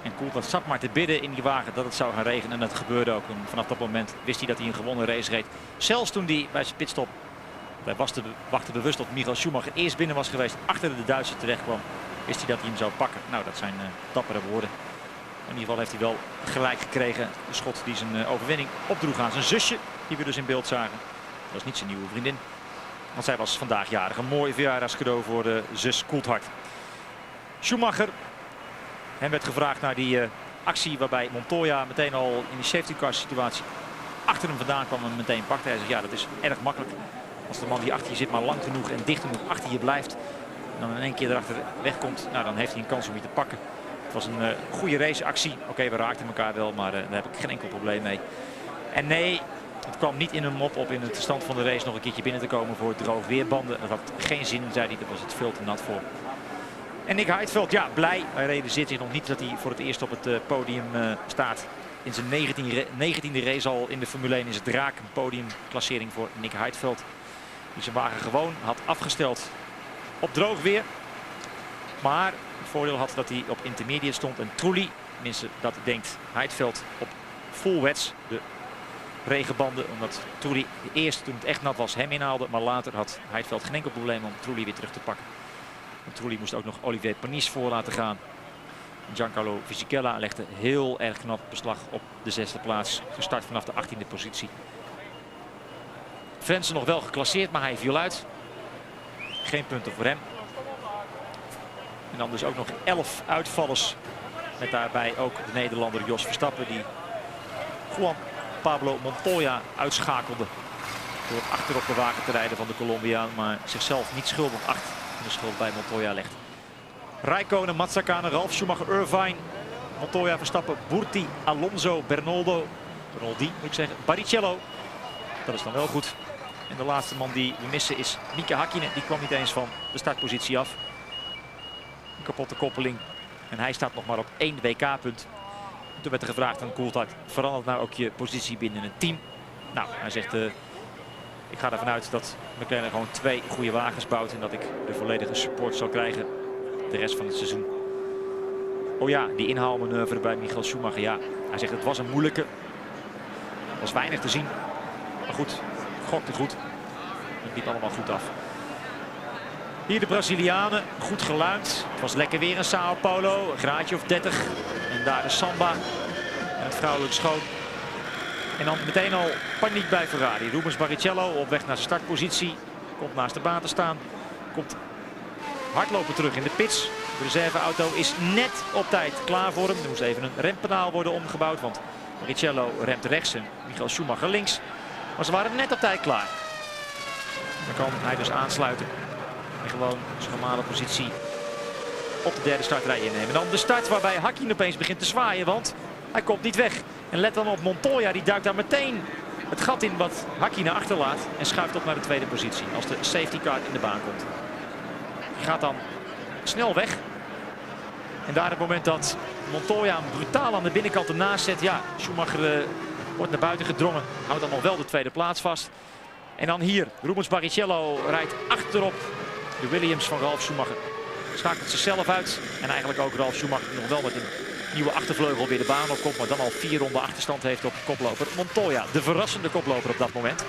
En Coulthard zat maar te bidden in die wagen dat het zou gaan regenen. En dat gebeurde ook. En vanaf dat moment wist hij dat hij een gewonnen race reed. Zelfs toen hij bij zijn pitstop, hij wachtte bewust tot Michael Schumacher eerst binnen was geweest, achter de Duitser terecht kwam, wist hij dat hij hem zou pakken. Nou, dat zijn dappere woorden. In ieder geval heeft hij wel gelijk gekregen. De schot die zijn overwinning opdroeg aan zijn zusje, die we dus in beeld zagen. Dat was niet zijn nieuwe vriendin, want zij was vandaag jarig. Een mooi verjaardagscadeau voor de zus Coulthard. Schumacher, hem werd gevraagd naar die actie waarbij Montoya meteen al in die safety car situatie achter hem vandaan kwam en meteen pakte. Hij zegt ja, dat is erg makkelijk. Als de man die achter je zit maar lang genoeg en dicht genoeg achter je blijft en dan in één keer erachter wegkomt, nou, dan heeft hij een kans om je te pakken. Het was een goede raceactie. Oké, we raakten elkaar wel, maar daar heb ik geen enkel probleem mee. En nee, het kwam niet in hem op in de stand van de race nog een keertje binnen te komen voor droog weerbanden. Dat had geen zin, zei hij, daar was het veel te nat voor. En Nick Heidfeld, ja, blij. Hij realiseert zich nog niet dat hij voor het eerst op het podium staat. In zijn 19e race al in de Formule 1 is het raak. Een podiumklassering voor Nick Heidfeld. Die zijn wagen gewoon had afgesteld op droog weer. Maar het voordeel had dat hij op intermediate stond. En Trulli, tenminste dat denkt Heidfeld, op full wets. De regenbanden, omdat Trulli eerst toen het echt nat was hem inhaalde. Maar later had Heidfeld geen enkel probleem om Trulli weer terug te pakken. Trulli moest ook nog Olivier Panis voor laten gaan. Giancarlo Fisichella legde heel erg knap beslag op de 6e plaats. Gestart vanaf de 18e positie. Frentzen nog wel geclasseerd, maar hij viel uit. Geen punten voor hem. En dan dus ook nog 11 uitvallers. Met daarbij ook de Nederlander Jos Verstappen, die Juan Pablo Montoya uitschakelde. Door achterop de wagen te rijden van de Colombiaan, maar zichzelf niet schuldig acht. De schuld bij Montoya legt. Räikkönen, Mazzacane, Ralf Schumacher, Irvine, Montoya, Verstappen, Burti, Alonso, Bernoldi moet ik zeggen, Barrichello. Dat is dan wel goed. En de laatste man die we missen is Mika Häkkinen. Die kwam niet eens van de startpositie af. Een kapotte koppeling. En hij staat nog maar op 1 WK-punt. Toen werd er gevraagd aan Coulthard, verandert nou ook je positie binnen een team? Nou, hij zegt, ik ga ervan uit dat McLaren gewoon 2 goede wagens bouwt en dat ik de volledige support zal krijgen de rest van het seizoen. Oh ja, die inhaalmanoeuvre bij Michael Schumacher, ja. Hij zegt het was een moeilijke. Er was weinig te zien. Maar goed, gokte goed. Het liep allemaal goed af. Hier de Brazilianen, goed geluimd. Het was lekker weer in Sao Paulo, een graadje of 30. En daar de samba en het vrouwelijk schoon. En dan meteen al paniek bij Ferrari. Rubens Barrichello op weg naar zijn startpositie. Komt naast de baan te staan. Komt hardlopen terug in de pits. De reserveauto is net op tijd klaar voor hem. Er moest even een rempedaal worden omgebouwd. Want Barrichello remt rechts en Michael Schumacher links. Maar ze waren net op tijd klaar. Dan kan hij dus aansluiten. En gewoon zijn normale positie op de derde startrij innemen. Dan de start waarbij Häkkinen opeens begint te zwaaien. Want hij komt niet weg. En let dan op Montoya, die duikt daar meteen het gat in wat Häkkinen achterlaat. En schuift op naar de tweede positie als de safety car in de baan komt. Die gaat dan snel weg. En daar het moment dat Montoya hem brutaal aan de binnenkant ernaast zet. Ja, Schumacher wordt naar buiten gedrongen. Houdt dan nog wel de tweede plaats vast. En dan hier, Rubens Barrichello rijdt achterop de Williams van Ralf Schumacher. Schakelt zichzelf uit. En eigenlijk ook Ralf Schumacher die nog wel met een nieuwe achtervleugel weer de baan op komt. Maar dan al 4 ronden achterstand heeft op koploper Montoya. De verrassende koploper op dat moment.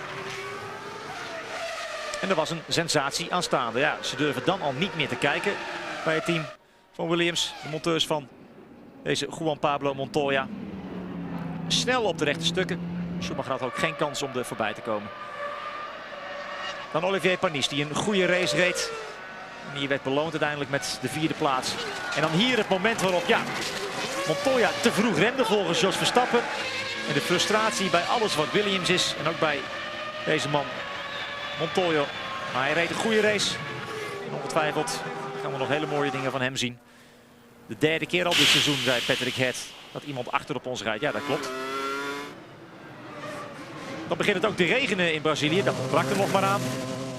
En er was een sensatie aanstaande. Ja, ze durven dan al niet meer te kijken bij het team van Williams. De monteurs van deze Juan Pablo Montoya. Snel op de rechte stukken. Schumacher had ook geen kans om er voorbij te komen. Dan Olivier Panis die een goede race reed. En die werd beloond uiteindelijk met de 4e plaats. En dan hier het moment waarop ja, Montoya te vroeg remde volgens Jos Verstappen. En de frustratie bij alles wat Williams is. En ook bij deze man Montoya. Maar hij reed een goede race. En ongetwijfeld gaan we nog hele mooie dingen van hem zien. De 3e keer al dit seizoen, zei Patrick Head, dat iemand achter op ons rijdt. Ja, dat klopt. Dan begint het ook te regenen in Brazilië. Dat brak er nog maar aan.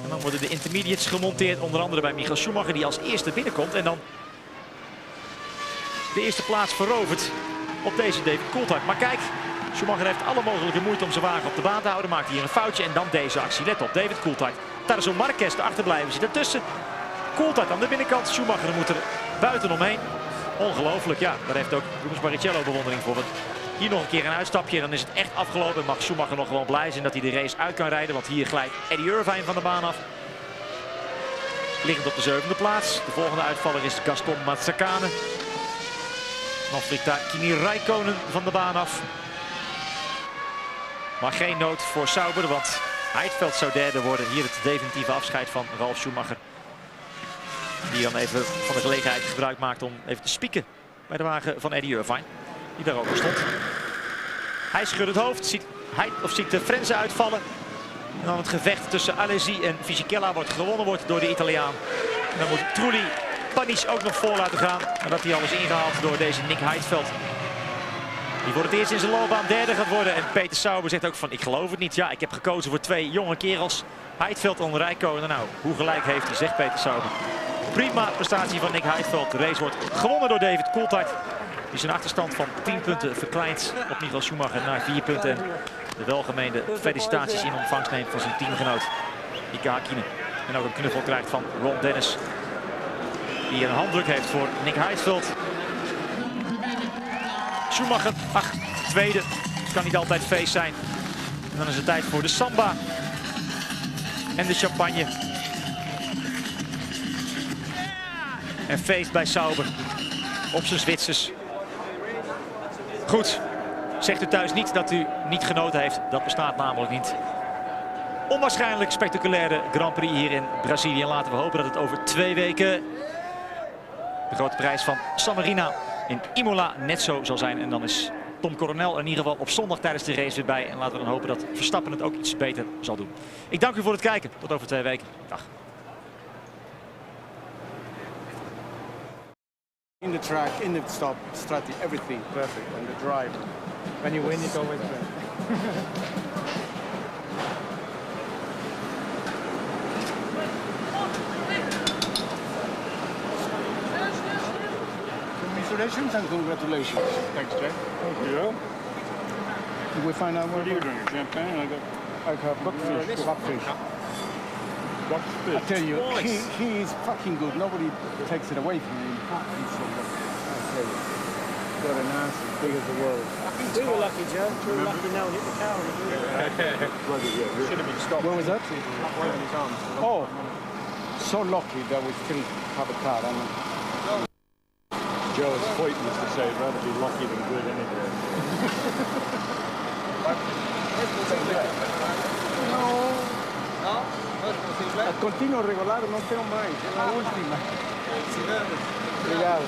En dan worden de intermediates gemonteerd. Onder andere bij Michael Schumacher die als eerste binnenkomt. En dan de eerste plaats verovert op deze David Coulthard. Maar kijk, Schumacher heeft alle mogelijke moeite om zijn wagen op de baan te houden. Maakt hier een foutje en dan deze actie. Let op, David Coulthard. Tarso Marquez erachter blijven. Zit ertussen. Coulthard aan de binnenkant. Schumacher moet er buitenomheen. Ongelooflijk, ja. Daar heeft ook Rubens Barrichello bewondering voor. Want hier nog een keer een uitstapje en dan is het echt afgelopen. En mag Schumacher nog gewoon blij zijn dat hij de race uit kan rijden. Want hier glijdt Eddie Irvine van de baan af. Liggend op de 7e plaats. De volgende uitvaller is Gaston Mazzacane. Dan vliegt daar Kimi Räikkönen van de baan af. Maar geen nood voor Sauber, want Heidfeld zou derde worden. Hier het definitieve afscheid van Ralf Schumacher. Die dan even van de gelegenheid gebruik maakt om even te spieken bij de wagen van Eddie Irvine. Die daar ook stond. Hij schudt het hoofd, ziet de Frenzen uitvallen. En dan het gevecht tussen Alesi en Fisichella gewonnen door de Italiaan. En dan moet Trulli Panis ook nog voor laten gaan. Nadat hij alles ingehaald door deze Nick Heidfeld. Die voor het eerst in zijn loopbaan derde gaat worden. En Peter Sauber zegt ook van ik geloof het niet. Ja, ik heb gekozen voor 2 jonge kerels. Heidfeld en Räikkönen. Nou, hoe gelijk heeft hij, zegt Peter Sauber. Prima prestatie van Nick Heidfeld. De race wordt gewonnen door David Coulthard. Die zijn achterstand van 10 punten verkleint op Michael Schumacher naar 4 punten. En de welgemeende felicitaties in ontvangst neemt van zijn teamgenoot Mika Häkkinen. En ook een knuffel krijgt van Ron Dennis. Die een handdruk heeft voor Nick Heidfeld. Schumacher, tweede. Het kan niet altijd feest zijn. En dan is het tijd voor de samba. En de champagne. En feest bij Sauber. Op zijn Zwitsers. Goed. Zegt u thuis niet dat u niet genoten heeft. Dat bestaat namelijk niet. Onwaarschijnlijk spectaculaire Grand Prix hier in Brazilië. En laten we hopen dat het over 2 weken de grote prijs van San Marino in Imola net zo zal zijn. En dan is Tom Coronel in ieder geval op zondag tijdens de race weer bij. En laten we dan hopen dat Verstappen het ook iets beter zal doen. Ik dank u voor het kijken. Tot over 2 weken. Dag. In the track, in the stop, strategy, everything perfect, and the drive. When you win, it's always better. Congratulations and congratulations. Thanks, Jay. Thank you. Did we find out what are you drinking? Champagne? I got buckfish. Buckfish. I tell you, he is fucking good. Nobody takes it away from him. He's so good. I tell you, got an ass as big as the world. We were lucky, Joe. We were lucky now hit the cow. Should have been stopped. Where was that? Oh, so lucky that we still have a car. Joe's point was to say rather be lucky than good anyway. No. Continuo regular, no tengo mais. Es la última. Obrigado.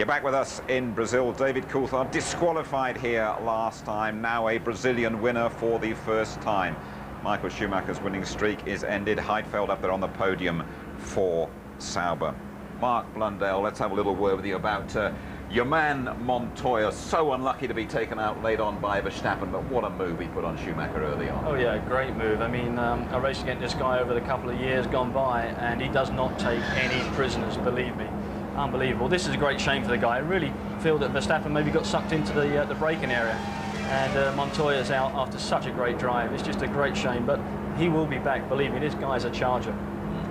You're back with us in Brazil. David Coulthard disqualified here last time, now a Brazilian winner for the first time. Michael Schumacher's winning streak is ended. Heidfeld up there on the podium for Sauber. Mark Blundell, let's have a little word with you about your man Montoya. So unlucky to be taken out late on by Verstappen, but what a move he put on Schumacher early on. Oh yeah, great move. I mean, I raced against this guy over the couple of years gone by, and he does not take any prisoners, believe me. Unbelievable. This is a great shame for the guy. I really feel that Verstappen maybe got sucked into the braking area, and Montoya's out after such a great drive. It's just a great shame, but he will be back. Believe me, this guy's a charger.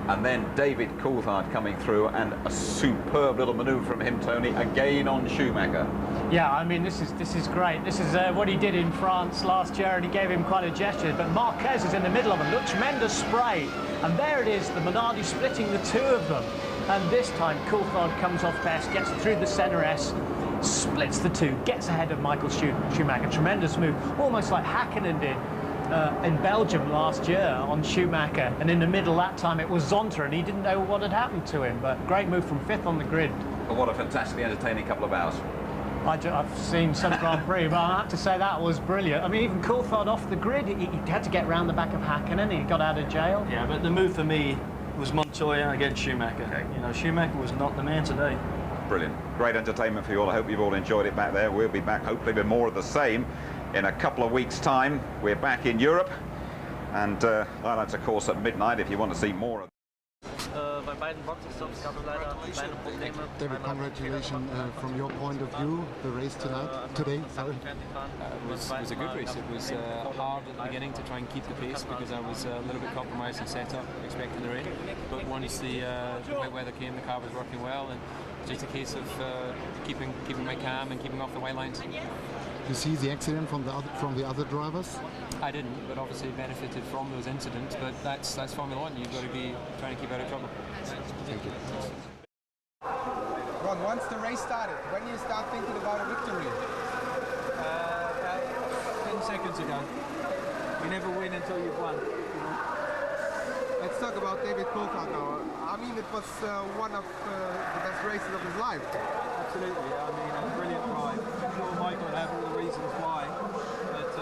And then David Coulthard coming through, and a superb little manoeuvre from him, Tony, again on Schumacher. Yeah, I mean, this is great. This is what he did in France last year, and he gave him quite a gesture. But Marquez is in the middle of him. Look, tremendous spray. And there it is, the Minardi splitting the two of them. And this time, Coulthard comes off best, gets through the centre S, splits the two, gets ahead of Michael Schumacher. Tremendous move, almost like Hakkinen did in Belgium last year on Schumacher. And in the middle that time, it was Zonta, and he didn't know what had happened to him. But great move from 5th on the grid. But what a fantastically entertaining couple of hours. I've seen some Grand Prix, but I have to say that was brilliant. I mean, even Coulthard off the grid, he had to get round the back of Hakkinen. He got out of jail. Yeah, but the move for me was Montoya against Schumacher. Okay. You know, Schumacher was not the man today. Brilliant. Great entertainment for you all. I hope you've all enjoyed it back there. We'll be back, hopefully, with more of the same in a couple of weeks' time. We're back in Europe, and that's, of course, at midnight if you want to see more of Bei beiden Boxenstops gab es leider kleine Probleme. David, congratulations from your point of view, the race today. Sorry. It was a good race. It was hard at the beginning to try and keep the pace because I was a little bit compromised in setup, expecting the rain. But once the wet weather came, the car was working well, and it's just a case of keeping my calm and keeping off the white lines. You see the accident from the other drivers? I didn't, but obviously benefited from those incidents. But that's Formula One. You've got to be trying to keep out of trouble. Thank you. Ron, once the race started, when you start thinking about a victory? 10 seconds ago. You never win until you've won. Let's talk about David Coulthard now. I mean, it was one of the best races of his life. Absolutely. I mean, a brilliant ride. I'm sure Michael will have all the reasons why, but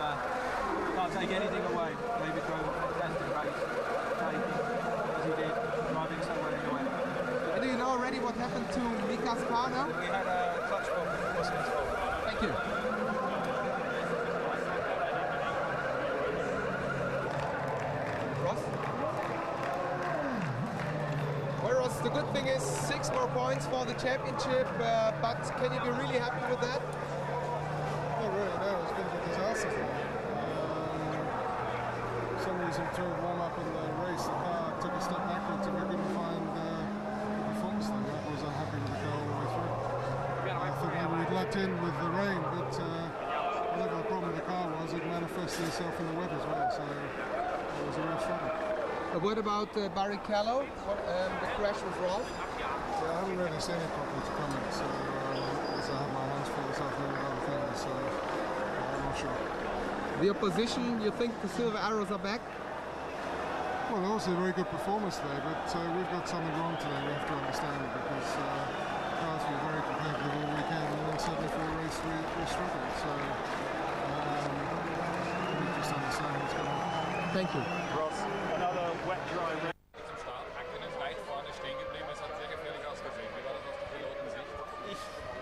can't take anything away. David drove a fantastic race, as he did, driving so well anyway. And do you know already what happened to Mika's car now? We had a clutch problem. It wasn't his fault. Thank you. Ross? Whereas the good thing is 6 more points for the championship, but can you be really happy with that? Not really, no. It's been a disaster. For some reason, through warm-up in the race, the car took a step backwards and we couldn't find the performance thing. I was unhappy with the car all the way through. I thought maybe we'd lucked in with the rain, but whatever the problem with the car was, it manifested itself in the wet as well, so it was a real struggle. What about Barrichello, the crash with Rolf? Yeah, I haven't really seen it properly to comment, so I have my hands full this afternoon with other things, so I'm not sure. The opposition, you think the Silver Arrows are back? Well, obviously a very good performance today, but we've got something wrong today, we have to understand, because cars were very competitive all weekend, and then suddenly for a race we struggled, so we just understand what's going on. Thank you. Ross, another wet dry race.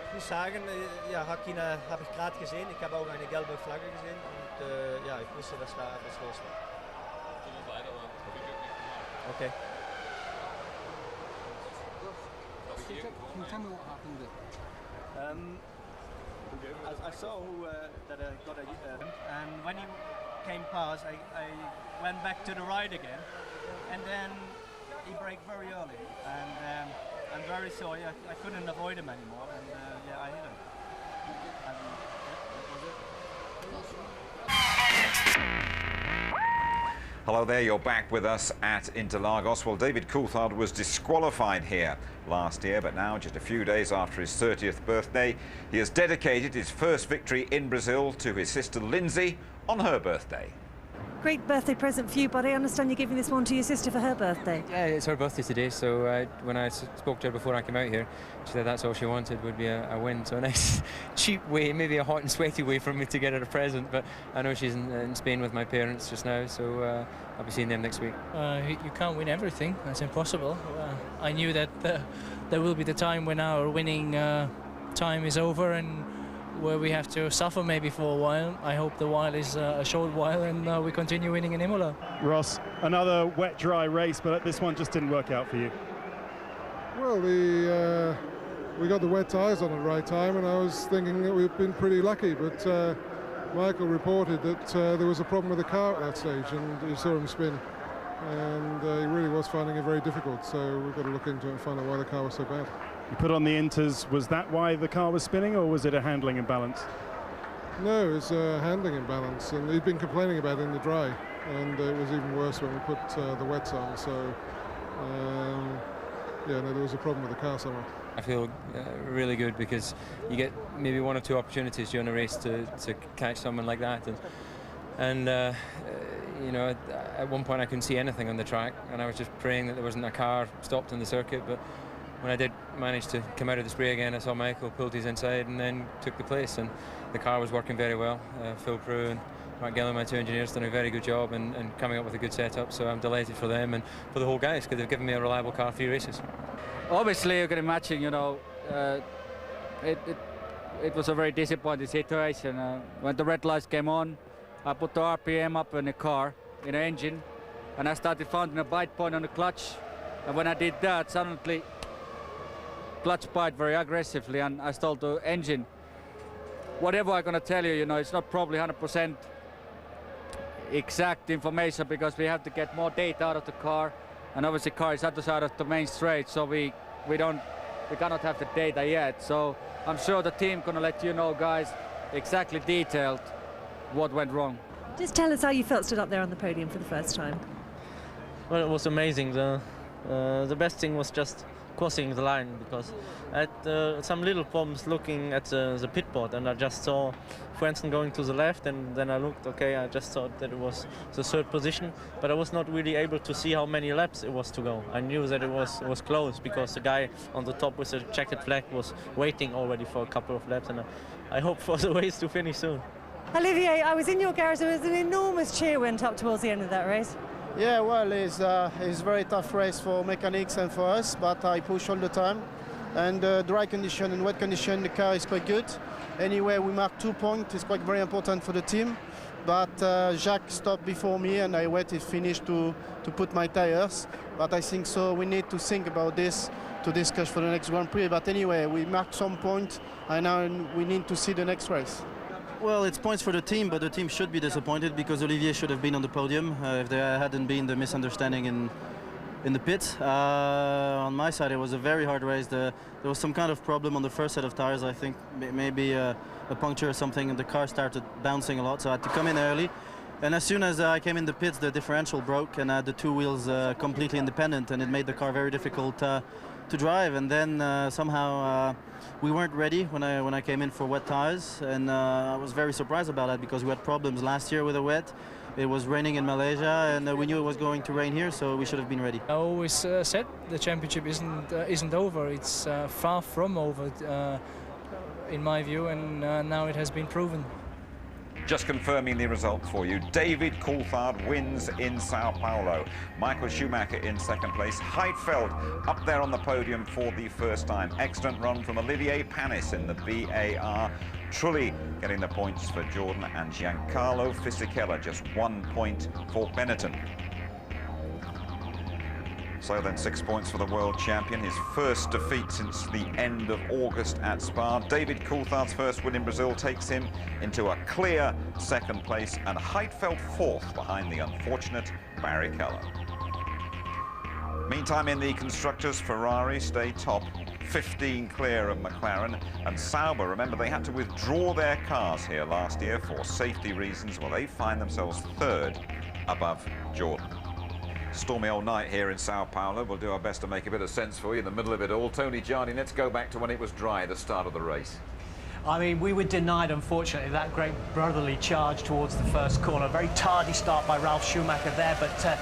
Ich muss sagen, ja, Hakkinen habe ich gerade gesehen. Ich habe auch eine gelbe Flagge gesehen und ja, ich wusste, dass da etwas los war. Okay. Can you tell me what happened there? I saw that I got and when he came past, I went back to the right again, and then he braked very early, and I'm very sorry I couldn't avoid him anymore, and yeah, I hit him. And, yeah, that was it. Hello there, you're back with us at Interlagos. Well, David Coulthard was disqualified here last year, but now, just a few days after his 30th birthday, he has dedicated his first victory in Brazil to his sister Lindsay on her birthday. Great birthday present for you, but I understand you're giving this one to your sister for her birthday. Yeah, it's her birthday today, so when I spoke to her before I came out here, she said that's all she wanted would be a win. So a nice cheap way, maybe a hot and sweaty way for me to get her a present, but I know she's in Spain with my parents just now, so I'll be seeing them next week. You can't win everything, that's impossible. I knew that there will be the time when our winning time is over and where we have to suffer maybe for a while. I hope the while is a short while and we continue winning in Imola. Ross, another wet, dry race, but this one just didn't work out for you. Well, we got the wet tyres on at the right time, and I was thinking that we've been pretty lucky, but Michael reported that there was a problem with the car at that stage, and you saw him spin, and he really was finding it very difficult, so we've got to look into it and find out why the car was so bad. You put on the inters, was that why the car was spinning, or was it a handling imbalance? No, it was a handling imbalance, and he'd been complaining about it in the dry, and it was even worse when we put the wets on, so yeah, no, there was a problem with the car somewhere. I feel really good because you get maybe 1 or 2 opportunities during a race to catch someone like that, and you know, at one point I couldn't see anything on the track, and I was just praying that there wasn't a car stopped in the circuit, but when I did manage to come out of the spray again, I saw Michael pulled his inside and then took the place, and the car was working very well. Phil Prue and Mark Gillen, my 2 engineers, done a very good job and coming up with a good setup, so I'm delighted for them and for the whole guys because they've given me a reliable car 3 races. Obviously, you can imagine, you know, it was a very disappointing situation. When the red lights came on, I put the RPM up in the car, in the engine, and I started finding a bite point on the clutch. And when I did that, suddenly clutch bite very aggressively, and I told the engine, whatever I'm going to tell you, you know, it's not probably 100% exact information because we have to get more data out of the car, and obviously the car is other side of the main straight, so we cannot have the data yet. So I'm sure the team going to let you know, guys, exactly detailed what went wrong. Just tell us how you felt stood up there on the podium for the first time. Well, it was amazing. The best thing was just crossing the line because I had some little problems looking at the pit board, and I just saw Frentzen going to the left, and then I looked, okay, I just thought that it was the 3rd position, but I was not really able to see how many laps it was to go. I knew that it was close because the guy on the top with the checkered flag was waiting already for a couple of laps, and I hope for the race to finish soon. Olivier, I was in your garage, there was an enormous cheer went up towards the end of that race. Yeah, well, it's a very tough race for mechanics and for us, but I push all the time. And dry condition and wet condition, the car is quite good. Anyway, we marked 2 points, it's quite very important for the team. But Jacques stopped before me and I waited finish to put my tires. But I think so we need to think about this to discuss for the next Grand Prix. But anyway, we marked some points and now we need to see the next race. Well, it's points for the team, but the team should be disappointed because Olivier should have been on the podium if there hadn't been the misunderstanding in the pit. On my side, it was a very hard race. There was some kind of problem on the first set of tires. I think maybe a puncture or something, and the car started bouncing a lot, so I had to come in early. And as soon as I came in the pits, the differential broke, and I had the 2 wheels completely independent, and it made the car very difficult to drive. And then somehow we weren't ready when I came in for wet tires, and I was very surprised about that because we had problems last year with the wet. It was raining in Malaysia, and we knew it was going to rain here, so we should have been ready. I always said the championship isn't over. It's far from over, in my view, and now it has been proven. Just confirming the result for you. David Coulthard wins in Sao Paulo. Michael Schumacher in 2nd place. Heidfeld up there on the podium for the first time. Excellent run from Olivier Panis in the BAR. Trulli getting the points for Jordan, and Giancarlo Fisichella just 1 point for Benetton. So then 6 points for the world champion, his first defeat since the end of August at Spa. David Coulthard's first win in Brazil takes him into a clear 2nd place, and Heidfeld 4th behind the unfortunate Barrichello. Meantime, in the constructors, Ferrari stay top, 15 clear of McLaren, and Sauber, remember they had to withdraw their cars here last year for safety reasons. Well, they find themselves 3rd above Jordan. Stormy old night here in Sao Paulo. We'll do our best to make a bit of sense for you in the middle of it all. Tony Giardi, let's go back to when it was dry at the start of the race. I mean, we were denied, unfortunately, that great brotherly charge towards the first corner. Very tardy start by Ralf Schumacher there, but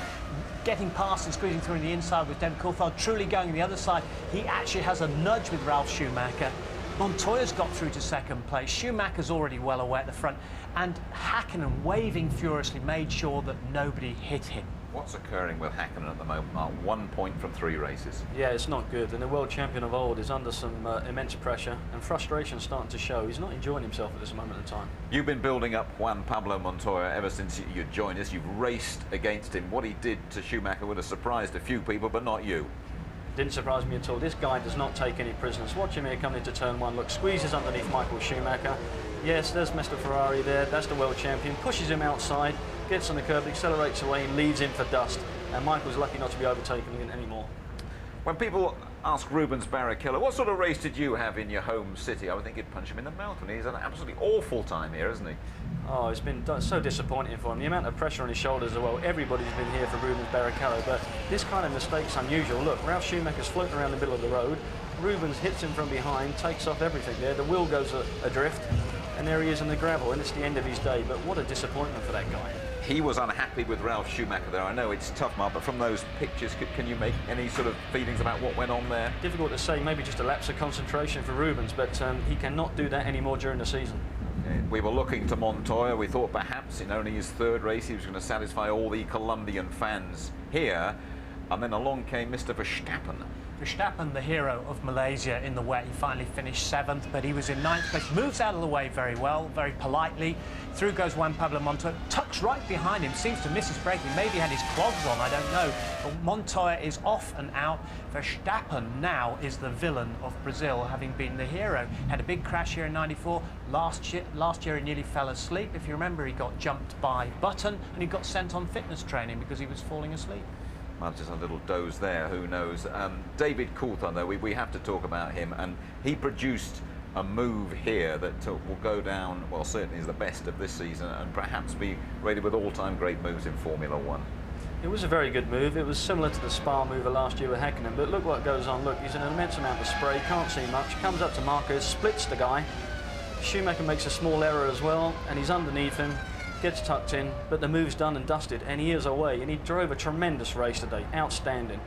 getting past and squeezing through on the inside with David Coulthard, truly going on the other side. He actually has a nudge with Ralf Schumacher. Montoya's got through to second place. Schumacher's already well away at the front. And Häkkinen, waving furiously, made sure that nobody hit him. What's occurring with Häkkinen at the moment, Mark? 1 point from 3 races. Yeah, it's not good. And the world champion of old is under some immense pressure, and frustration starting to show. He's not enjoying himself at this moment in time. You've been building up Juan Pablo Montoya ever since you joined us. You've raced against him. What he did to Schumacher would have surprised a few people, but not you. Didn't surprise me at all. This guy does not take any prisoners. Watch him here coming into turn 1. Look, squeezes underneath Michael Schumacher. Yes, there's Mr. Ferrari there. That's the world champion. Pushes him outside, gets on the curb, accelerates away, and leads in for dust. And Michael's lucky not to be overtaken anymore. When people ask Rubens Barrichello, what sort of race did you have in your home city? I would think you'd punch him in the mouth, and he's had an absolutely awful time here, hasn't he? Oh, it's been so disappointing for him. The amount of pressure on his shoulders as well. Everybody's been here for Rubens Barrichello, but this kind of mistake's unusual. Look, Ralf Schumacher's floating around the middle of the road. Rubens hits him from behind, takes off everything there. The wheel goes adrift, and there he is in the gravel, and it's the end of his day. But what a disappointment for that guy. He was unhappy with Ralf Schumacher there. I know it's tough, Mark, but from those pictures, can you make any sort of feelings about what went on there? Difficult to say, maybe just a lapse of concentration for Rubens, but he cannot do that anymore during the season. We were looking to Montoya. We thought perhaps in only his 3rd race he was going to satisfy all the Colombian fans here. And then along came Mr. Verstappen. Verstappen, the hero of Malaysia in the wet. He finally finished 7th, but he was in 9th place. Moves out of the way very well, very politely. Through goes Juan Pablo Montoya. Tucks right behind him. Seems to miss his braking. Maybe he had his clogs on, I don't know. But Montoya is off and out. Verstappen now is the villain of Brazil, having been the hero. Had a big crash here in '94. Last year he nearly fell asleep. If you remember, he got jumped by Button and he got sent on fitness training because he was falling asleep. Well, just a little doze there, who knows. David Coulthard, though, we have to talk about him, and he produced a move here that will go down, well, certainly is the best of this season, and perhaps be rated with all-time great moves in Formula 1. It was a very good move. It was similar to the Spa mover last year with Häkkinen, but look what goes on. Look, he's in an immense amount of spray, can't see much, comes up to Marquez, splits the guy. Schumacher makes a small error as well, and he's underneath him. Gets tucked in, but the move's done and dusted, and he is away, and he drove a tremendous race today, outstanding.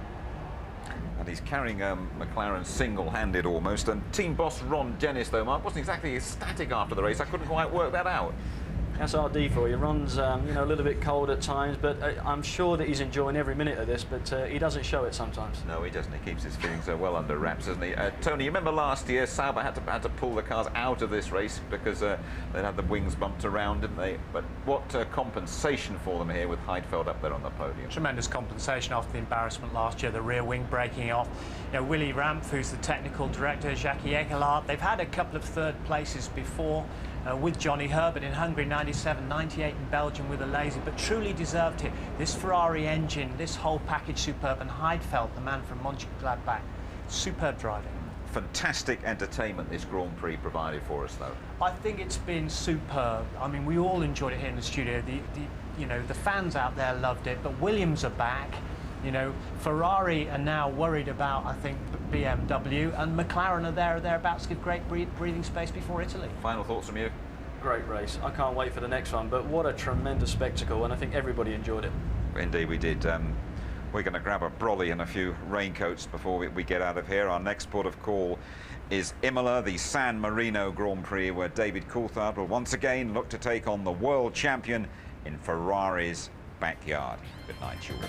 And he's carrying McLaren single-handed almost, and team boss Ron Dennis, though, Mark, wasn't exactly ecstatic after the race. I couldn't quite work that out. That's RD for you. Ron's you know, a little bit cold at times, but I'm sure that he's enjoying every minute of this, but he doesn't show it sometimes. No, he doesn't. He keeps his feelings well under wraps, doesn't he? Tony, you remember last year Sauber had to pull the cars out of this race because they'd had the wings bumped around, didn't they? But what compensation for them here with Heidfeld up there on the podium? Tremendous compensation after the embarrassment last year, the rear wing breaking off. You know, Willy Rampf, who's the technical director, Jackie Egelhardt, they've had a couple of 3rd places before. With Johnny Herbert in Hungary, 97, 98 in Belgium with a lazy, but truly deserved it. This Ferrari engine, this whole package superb, and Heidfeld, the man from Mönchengladbach, superb driving. Fantastic entertainment this Grand Prix provided for us, though. I think it's been superb. I mean, we all enjoyed it here in the studio. You know, the fans out there loved it, but Williams are back. You know, Ferrari are now worried about, I think, BMW, and McLaren are there or thereabouts to give great breathing space before Italy. Final thoughts from you? Great race. I can't wait for the next one, but what a tremendous spectacle, and I think everybody enjoyed it. Indeed we did. We're going to grab a brolly and a few raincoats before we get out of here. Our next port of call is Imola, the San Marino Grand Prix, where David Coulthard will once again look to take on the world champion in Ferrari's backyard. Good night, you all.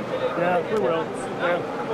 home. Yeah, we will. Yeah.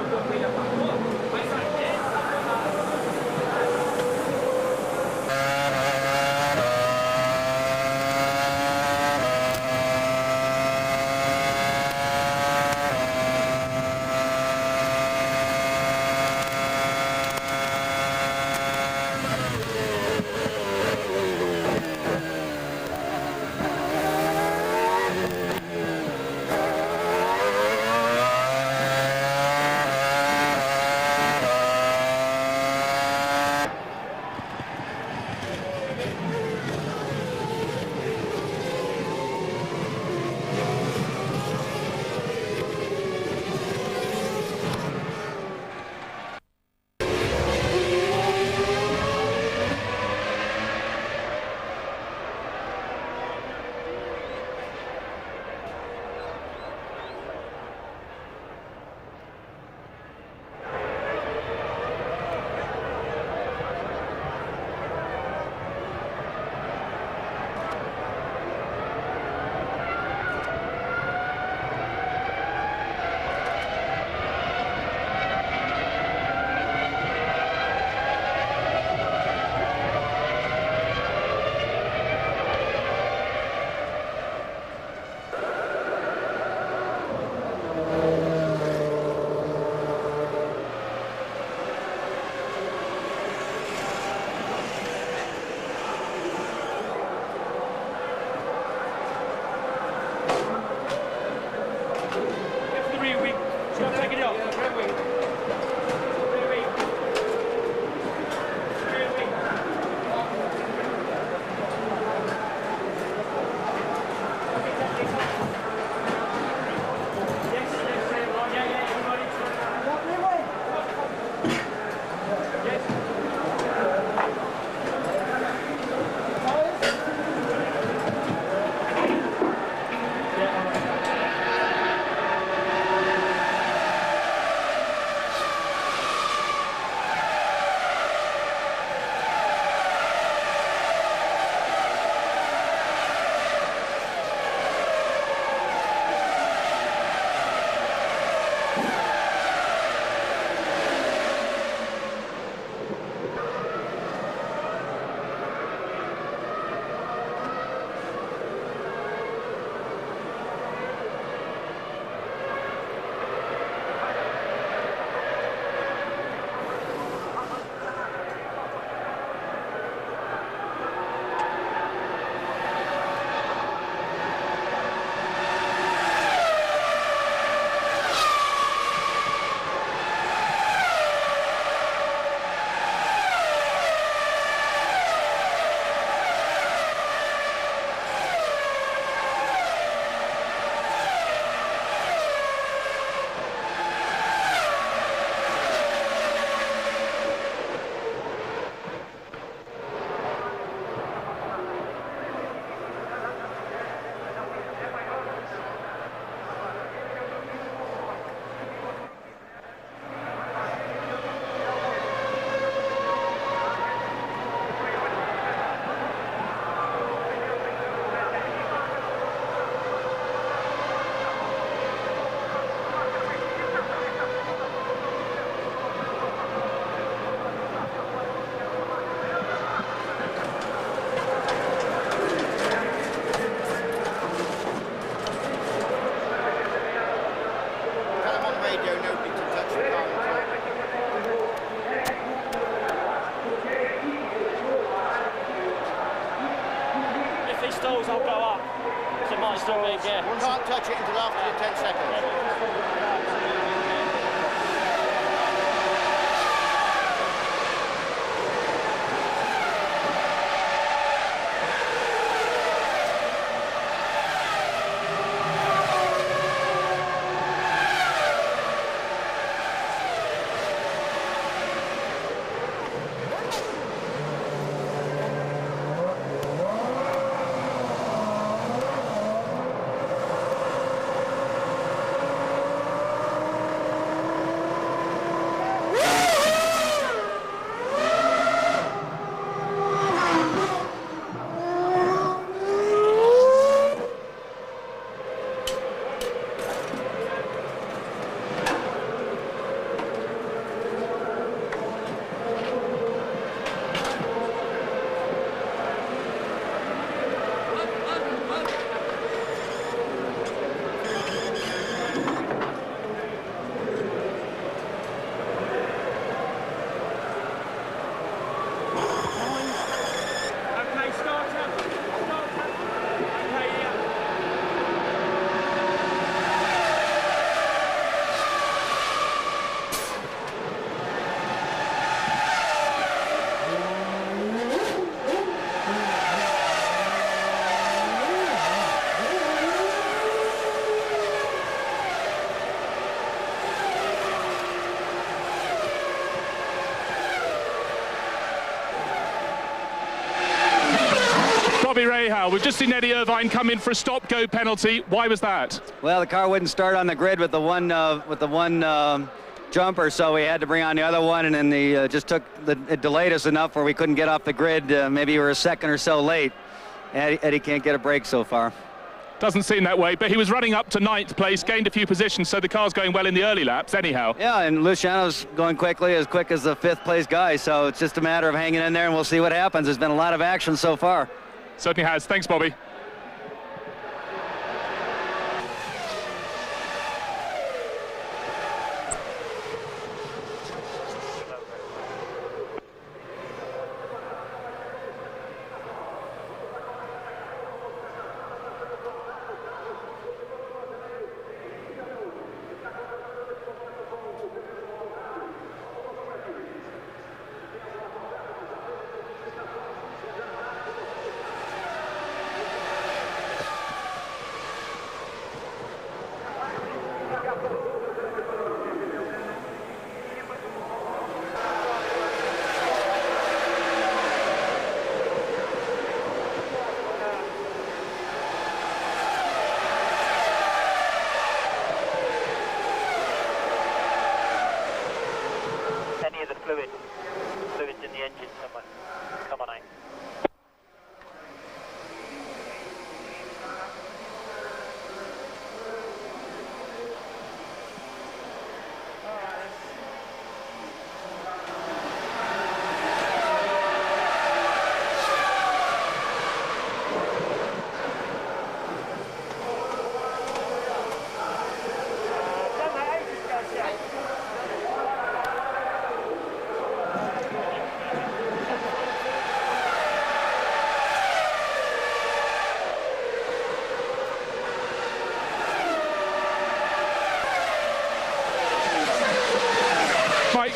I'll go up. So it might still be a gap. Can't touch it until after the 10 seconds. Bobby Rahal, we've just seen Eddie Irvine come in for a stop-go penalty. Why was that? Well, the car wouldn't start on the grid with the one jumper, so we had to bring on the other one, and then it delayed us enough where we couldn't get off the grid. Maybe we were a second or so late. Eddie can't get a break so far. Doesn't seem that way, but he was running up to 9th place, gained a few positions, so the car's going well in the early laps anyhow. Yeah, and Luciano's going quickly, as quick as the 5th place guy, so it's just a matter of hanging in there, and we'll see what happens. There's been a lot of action so far. Certainly has. Thanks, Bobby. Fluids in the engine somewhere. Come on,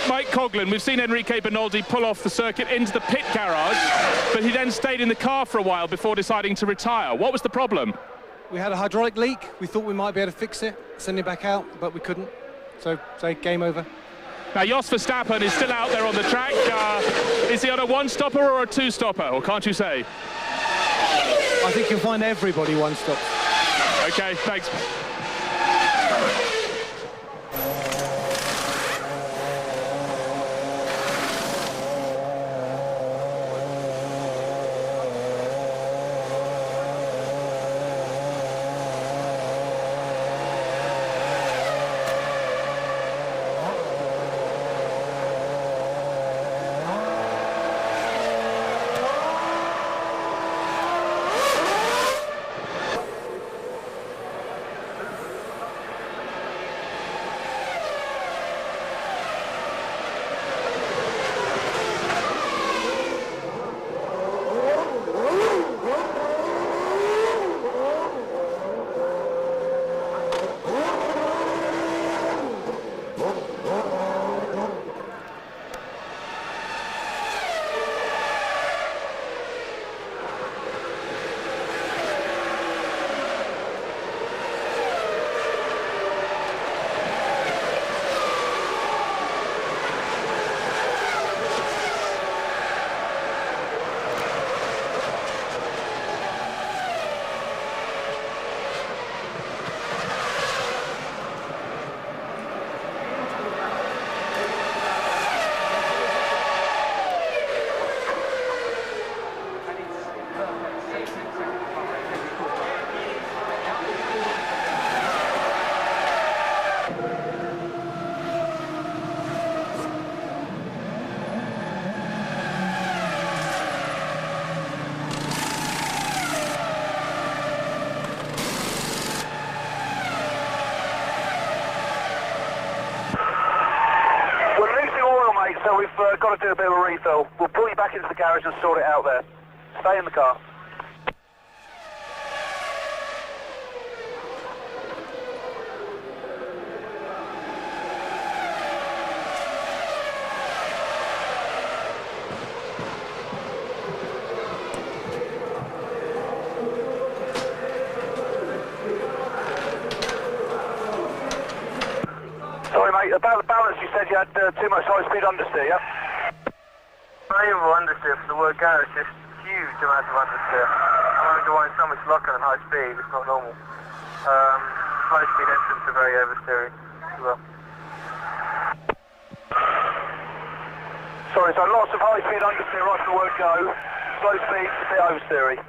Mike Coughlin, we've seen Enrique Bernoldi pull off the circuit into the pit garage, but he then stayed in the car for a while before deciding to retire. What was the problem? We had a hydraulic leak. We thought we might be able to fix it, send it back out, but we couldn't. So game over. Now, Jos Verstappen is still out there on the track. Is he on a one-stopper or a two-stopper, or can't you say? I think you'll find everybody one-stop. OK, thanks. So we've got to do a bit of a refill. We'll pull you back into the garage and sort it out there. Stay in the car. Sorry mate, about the balance you said you had too much high-speed understeer, yeah? Unbelievable understeer for the word garage, just huge amount of understeer. underway so much locker and high speed, it's not normal. High speed entrance are very oversteering as well. Sorry, so lots of high speed understeer right from the word go. Slow speed, a bit oversteery.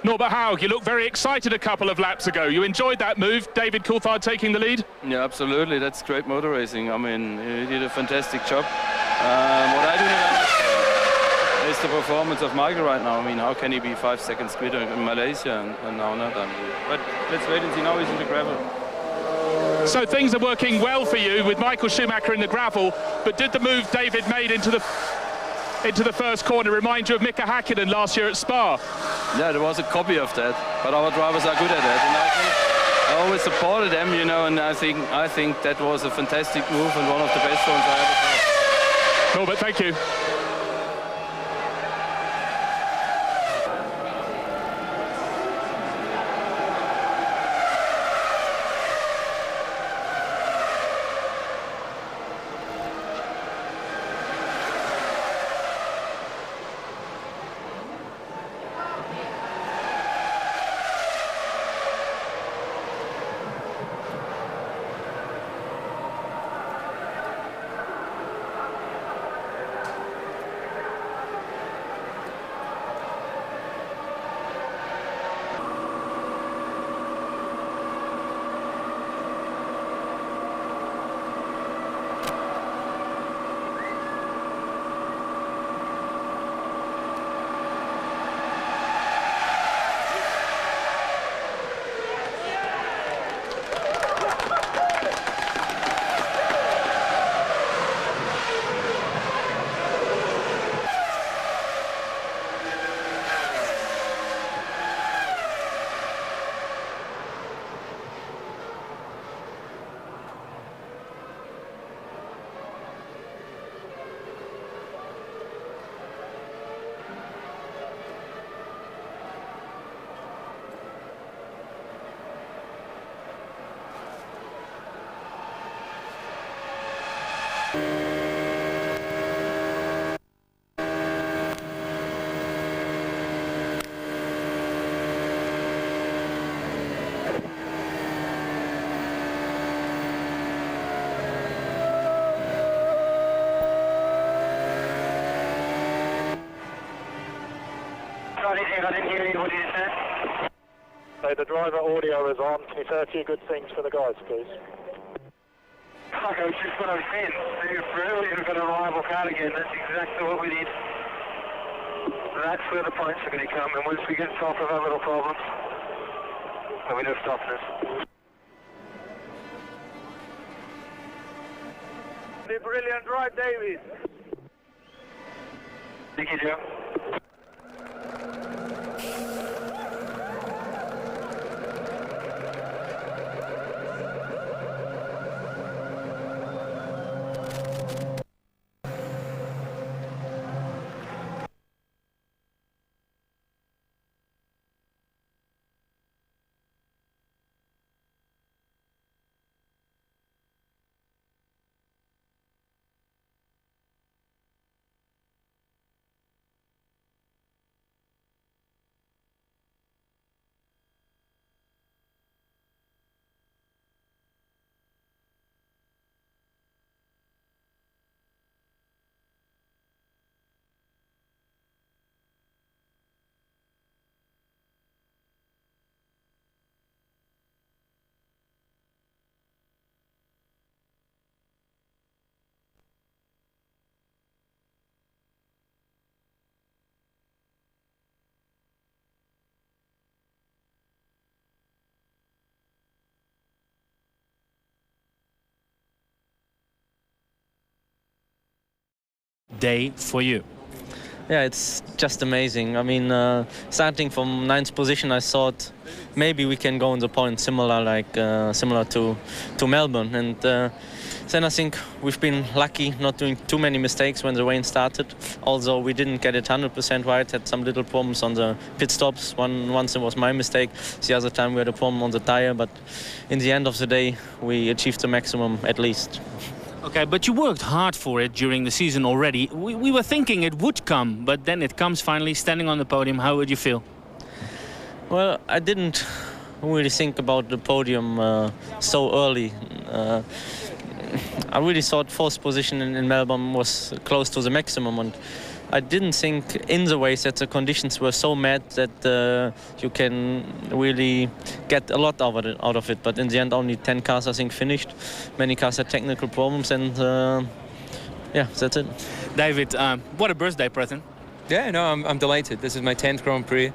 Norbert Haug, you looked very excited a couple of laps ago. You enjoyed that move, David Coulthard taking the lead? Yeah, absolutely. That's great motor racing. I mean, he did a fantastic job. What I do not understand It's the performance of Michael right now. I mean, how can he be 5 seconds quicker in Malaysia and now not? I mean, but let's wait and see. Now he's in the gravel. So things are working well for you with Michael Schumacher in the gravel, but did the move David made into the first corner remind you of Mika Häkkinen last year at Spa? Yeah, there was a copy of that, but our drivers are good at that, and I think I always supported them, you know, and I think that was a fantastic move and one of the best ones I ever saw. Cool, but thank you. I didn't hear you. What did you say? So the driver audio is on. Can you say a few good things for the guys, please? Okay, just what I was saying. They're brilliant for the rival car again. That's exactly what we need. That's where the points are going to come. And once we get top of our little problems, then we know stopping us. The brilliant drive, David. Thank you, Joe. Day for you? Yeah, it's just amazing. I mean, starting from 9th position, I thought maybe we can go on the point similar to Melbourne, and then I think we've been lucky not doing too many mistakes when the rain started. Although we didn't get it 100% right, had some little problems on the pit stops. Once it was my mistake, the other time we had a problem on the tire, but in the end of the day, we achieved the maximum at least. Okay, but you worked hard for it during the season already. We were thinking it would come, but then it comes finally, standing on the podium. How would you feel? Well, I didn't really think about the podium so early. I really thought 4th position in Melbourne was close to the maximum, and I didn't think in the race that the conditions were so bad that you can really get a lot out of it. But in the end, only 10 cars, I think, finished. Many cars had technical problems, and yeah, that's it. David, what a birthday present. Yeah, no, I'm delighted. This is my 10th Grand Prix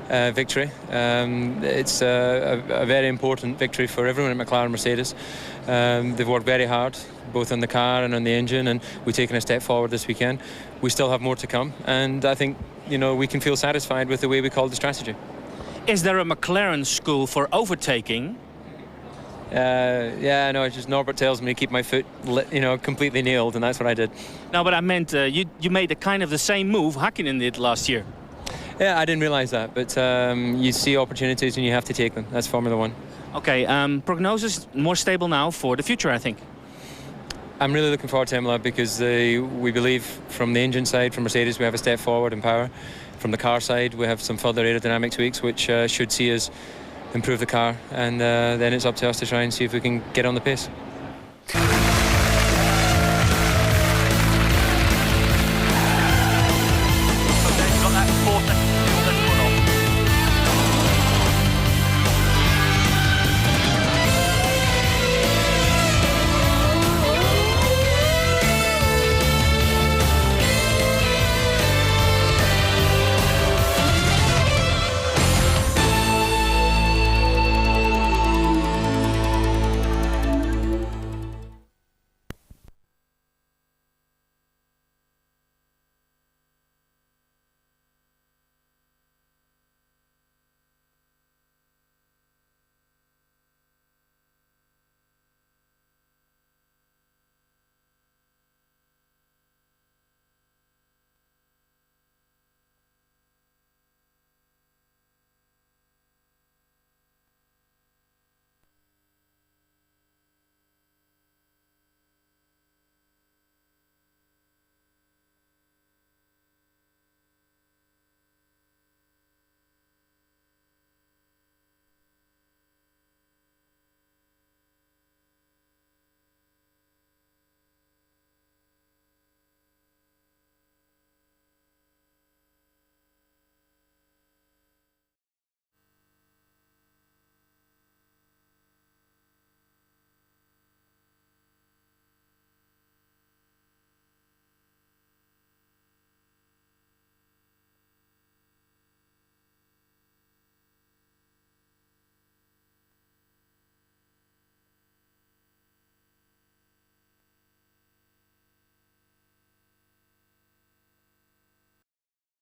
victory. It's a very important victory for everyone at McLaren Mercedes. They've worked very hard, both on the car and on the engine, and we've taken a step forward this weekend. We still have more to come, and I think, you know, we can feel satisfied with the way we called the strategy. Is there a McLaren school for overtaking? Yeah, no, it's just Norbert tells me to keep my foot, you know, completely nailed, and that's what I did. No, but I meant you made a kind of the same move Hakkinen did last year. Yeah, I didn't realise that, but you see opportunities and you have to take them. That's Formula One. Okay, prognosis more stable now for the future, I think. I'm really looking forward to Imola because we believe from the engine side, from Mercedes, we have a step forward in power. From the car side, we have some further aerodynamic tweaks which should see us improve the car, and then it's up to us to try and see if we can get on the pace.